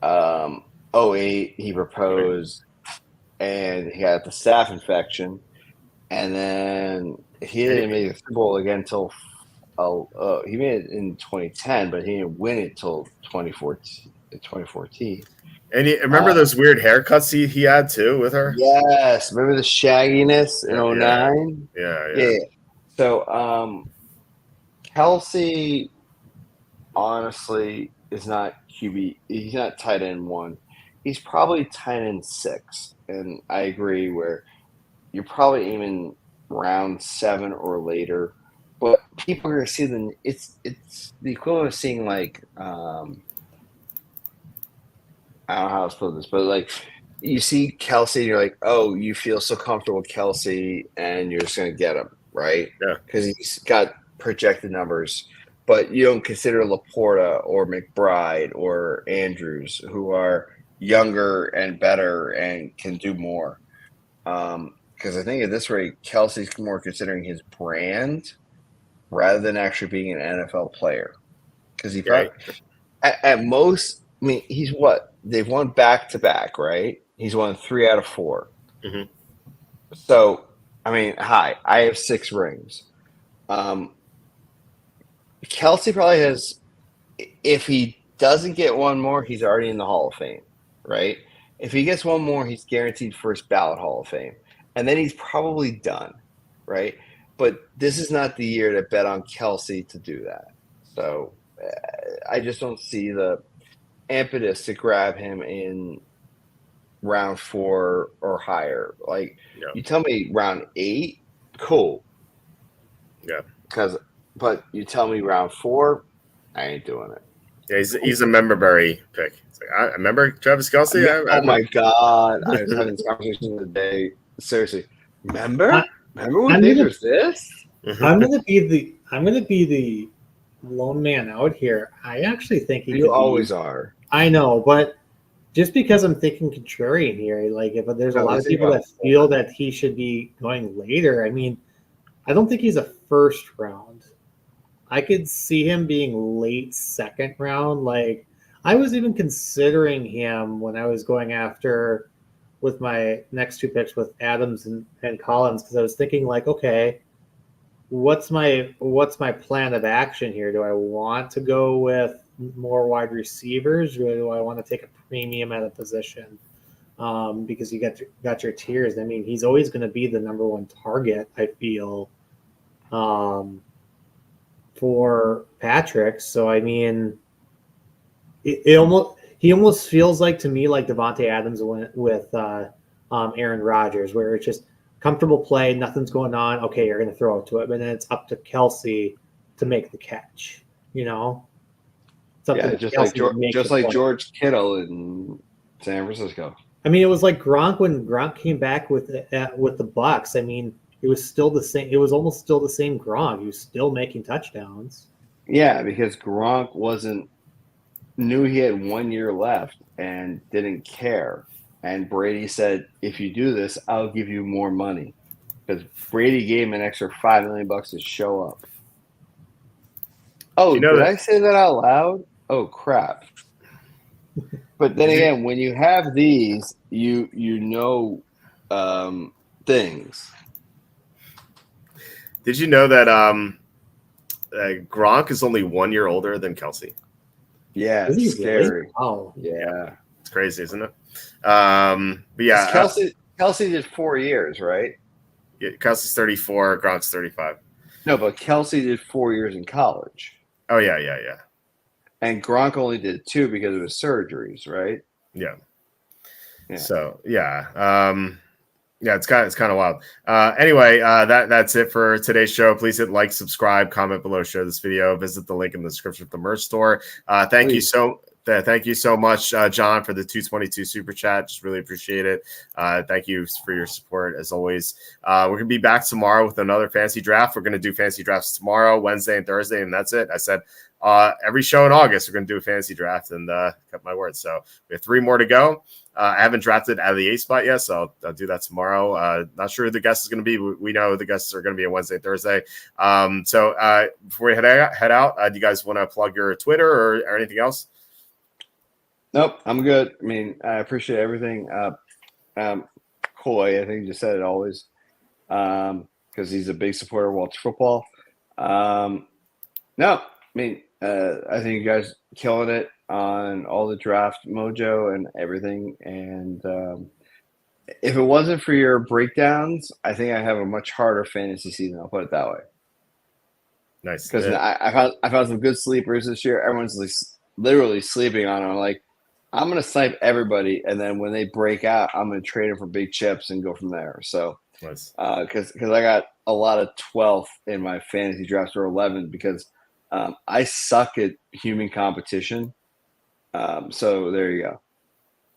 08, he proposed and he got the staph infection. And then he didn't make the Super Bowl again until he made it in 2010, but he didn't win it until 2014. And remember those weird haircuts he had too with her? Yes. Remember the shagginess in 09? Yeah. So Kelsey honestly is not QB. He's not tight end 1. He's probably tight end 6. And I agree where you're probably aiming round 7 or later. But people are going to see it's the equivalent of seeing, like, I don't know how to put this, but like you see Kelsey and you're like, oh, you feel so comfortable with Kelsey and you're just going to get him, right? Yeah. Because he's got projected numbers, but you don't consider Laporta or McBride or Andrews, who are younger and better and can do more. Because I think at this rate, Kelsey's more considering his brand rather than actually being an NFL player. Because he probably, at most, I mean, he's what? They've won back-to-back, right? He's won 3 out of 4. Mm-hmm. So, I mean, I have 6 rings. Kelsey probably has, if he doesn't get one more, he's already in the Hall of Fame, right? If he gets one more, he's guaranteed first ballot Hall of Fame. And then he's probably done, right? But this is not the year to bet on Kelsey to do that. So I just don't see the impetus to grab him in round 4 or higher. Like, you tell me round 8, cool. Yeah. But you tell me round 4, I ain't doing it. Yeah, he's a memberberry pick. It's like, I remember Travis Kelsey. Oh my God. I was having this conversation today. Seriously. Remember when they was this? I'm gonna be the lone man out here. I actually think you always are. I know, but just because I'm thinking contrarian here, like if there's a lot of people that feel that he should be going later, I mean, I don't think he's a first round. I could see him being late 2nd round. Like, I was even considering him when I was going after with my next 2 picks with Adams and Collins, because I was thinking, like, okay, what's my plan of action here? Do I want to go with more wide receivers, or do I want to take a premium at a position? Because you got your tiers. I mean, he's always going to be the number 1 target, I feel, for Patrick. So I mean, he almost feels like to me like Devontae Adams went with Aaron Rodgers, where it's just comfortable play, nothing's going on. Okay, you're going to throw it to him, and then it's up to Kelsey to make the catch. You know. something. Yeah, that Kelsey would make just the like point. George Kittle in San Francisco. I mean, it was like Gronk when Gronk came back with the Bucks. I mean, it was still the same. It was almost still the same Gronk. He was still making touchdowns. Yeah, because Gronk knew he had 1 year left and didn't care. And Brady said, "If you do this, I'll give you more money." Because Brady gave him an extra $5 million to show up. Oh, did I say that out loud? Oh crap! But then again, when you have these, you know things. Did you know that Gronk is only 1 year older than Kelsey? Yeah, it's scary. Really? Oh, yeah, it's crazy, isn't it? But yeah, Kelsey did 4 years, right? Yeah, Kelsey's 34, Gronk's 35. No, but Kelsey did 4 years in college. Oh yeah. And Gronk only did 2 because of his surgeries, right? Yeah. So yeah. Yeah, it's kind of wild. Anyway, that's it for today's show. Please hit like, subscribe, comment below, share this video, visit the link in the description of the merch store. Thank you so much, John, for the 222 super chat. Just really appreciate it. Thank you for your support as always. We're gonna be back tomorrow with another fantasy draft. We're gonna do fantasy drafts tomorrow, Wednesday, and Thursday, and that's it. I said every show in August we're gonna do a fantasy draft, and cut my word. So we have 3 more to go. I haven't drafted out of the 8 spot yet, so I'll do that tomorrow. Not sure who the guest is going to be. We know the guests are going to be on Wednesday and Thursday. So before we head out, do you guys want to plug your Twitter or anything else? Nope, I'm good. I mean, I appreciate everything. Coy, I think you just said it always, because he's a big supporter of WalterFootball. No, I mean, I think you guys killing it on all the draft mojo and everything. And if it wasn't for your breakdowns, I think I have a much harder fantasy season. I'll put it that way. Nice. Because I found some good sleepers this year. Everyone's literally sleeping on them. I'm like, I'm going to snipe everybody. And then when they break out, I'm going to trade them for big chips and go from there. So, nice. Because I got a lot of 12th in my fantasy drafts, or 11, because I suck at human competition. So there you go.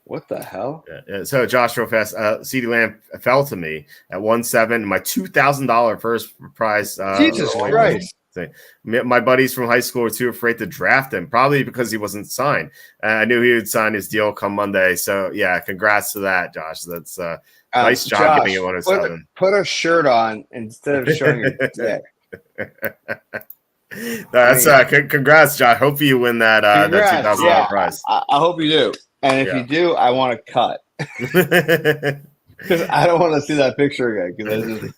What the hell? Yeah. So Josh, real fast, CeeDee Lamb fell to me at 1.7. My $2,000 first prize. Jesus Christ. My buddies from high school were too afraid to draft him, probably because he wasn't signed. I knew he would sign his deal come Monday. So yeah, congrats to that, Josh. That's nice job Josh, giving it 107. Put a shirt on instead of showing your dick. That's congrats, Josh. Hope you win that $2,000 prize. I hope you do. And if you do, I want to cut. Because I don't want to see that picture again.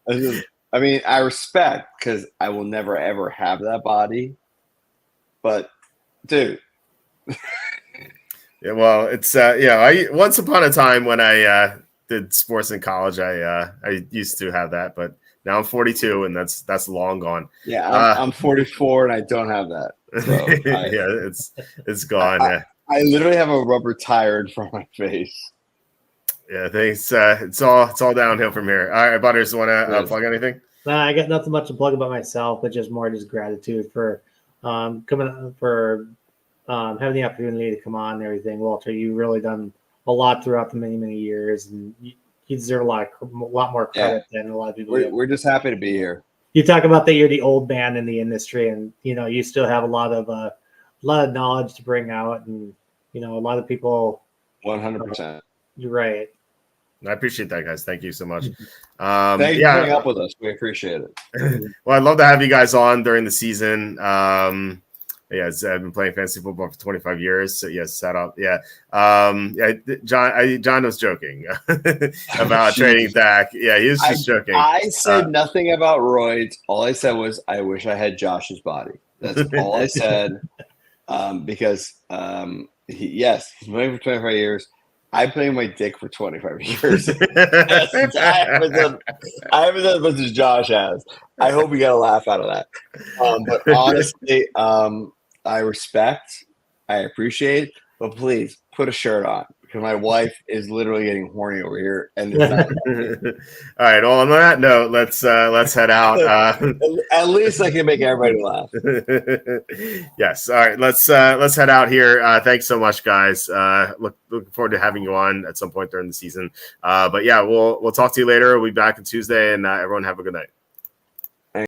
Because I mean, I respect, because I will never ever have that body. But dude. Yeah, well, it's I once upon a time when I did sports in college, I used to have that, but now I'm 42, and that's long gone. Yeah, I'm 44, and I don't have that. So it's gone. I literally have a rubber tire in front of my face. Yeah, thanks. It's all downhill from here. All right, Butters, want to plug anything? I got nothing much to plug about myself, but just gratitude for coming for having the opportunity to come on and everything. Walter, you've really done a lot throughout the many years, and you deserve a lot more credit than a lot of people. We're just happy to be here. You talk about that you're the old man in the industry, and you still have a lot of knowledge to bring out, and a lot of people. 100%. You're right. I appreciate that, guys. Thank you so much. Thank you for putting up with us. We appreciate it. Well, I'd love to have you guys on during the season. I've been playing fantasy football for 25 years. So yes, set up. Yeah. John was joking about trading Dak. Yeah, he was just joking. I said nothing about roids. All I said was, I wish I had Josh's body. That's all I said. Because he's playing for 25 years. I've played my dick for 25 years. I haven't done as much as Josh has. I hope we got a laugh out of that. But honestly, I respect, I appreciate, but please put a shirt on, because my wife is literally getting horny over here, and it's not. All right. Well, on that note, let's head out. At least I can make everybody laugh. Yes. All right. Let's head out here. Thanks so much, guys. Looking forward to having you on at some point during the season. But yeah, we'll talk to you later. We'll be back on Tuesday, and everyone have a good night.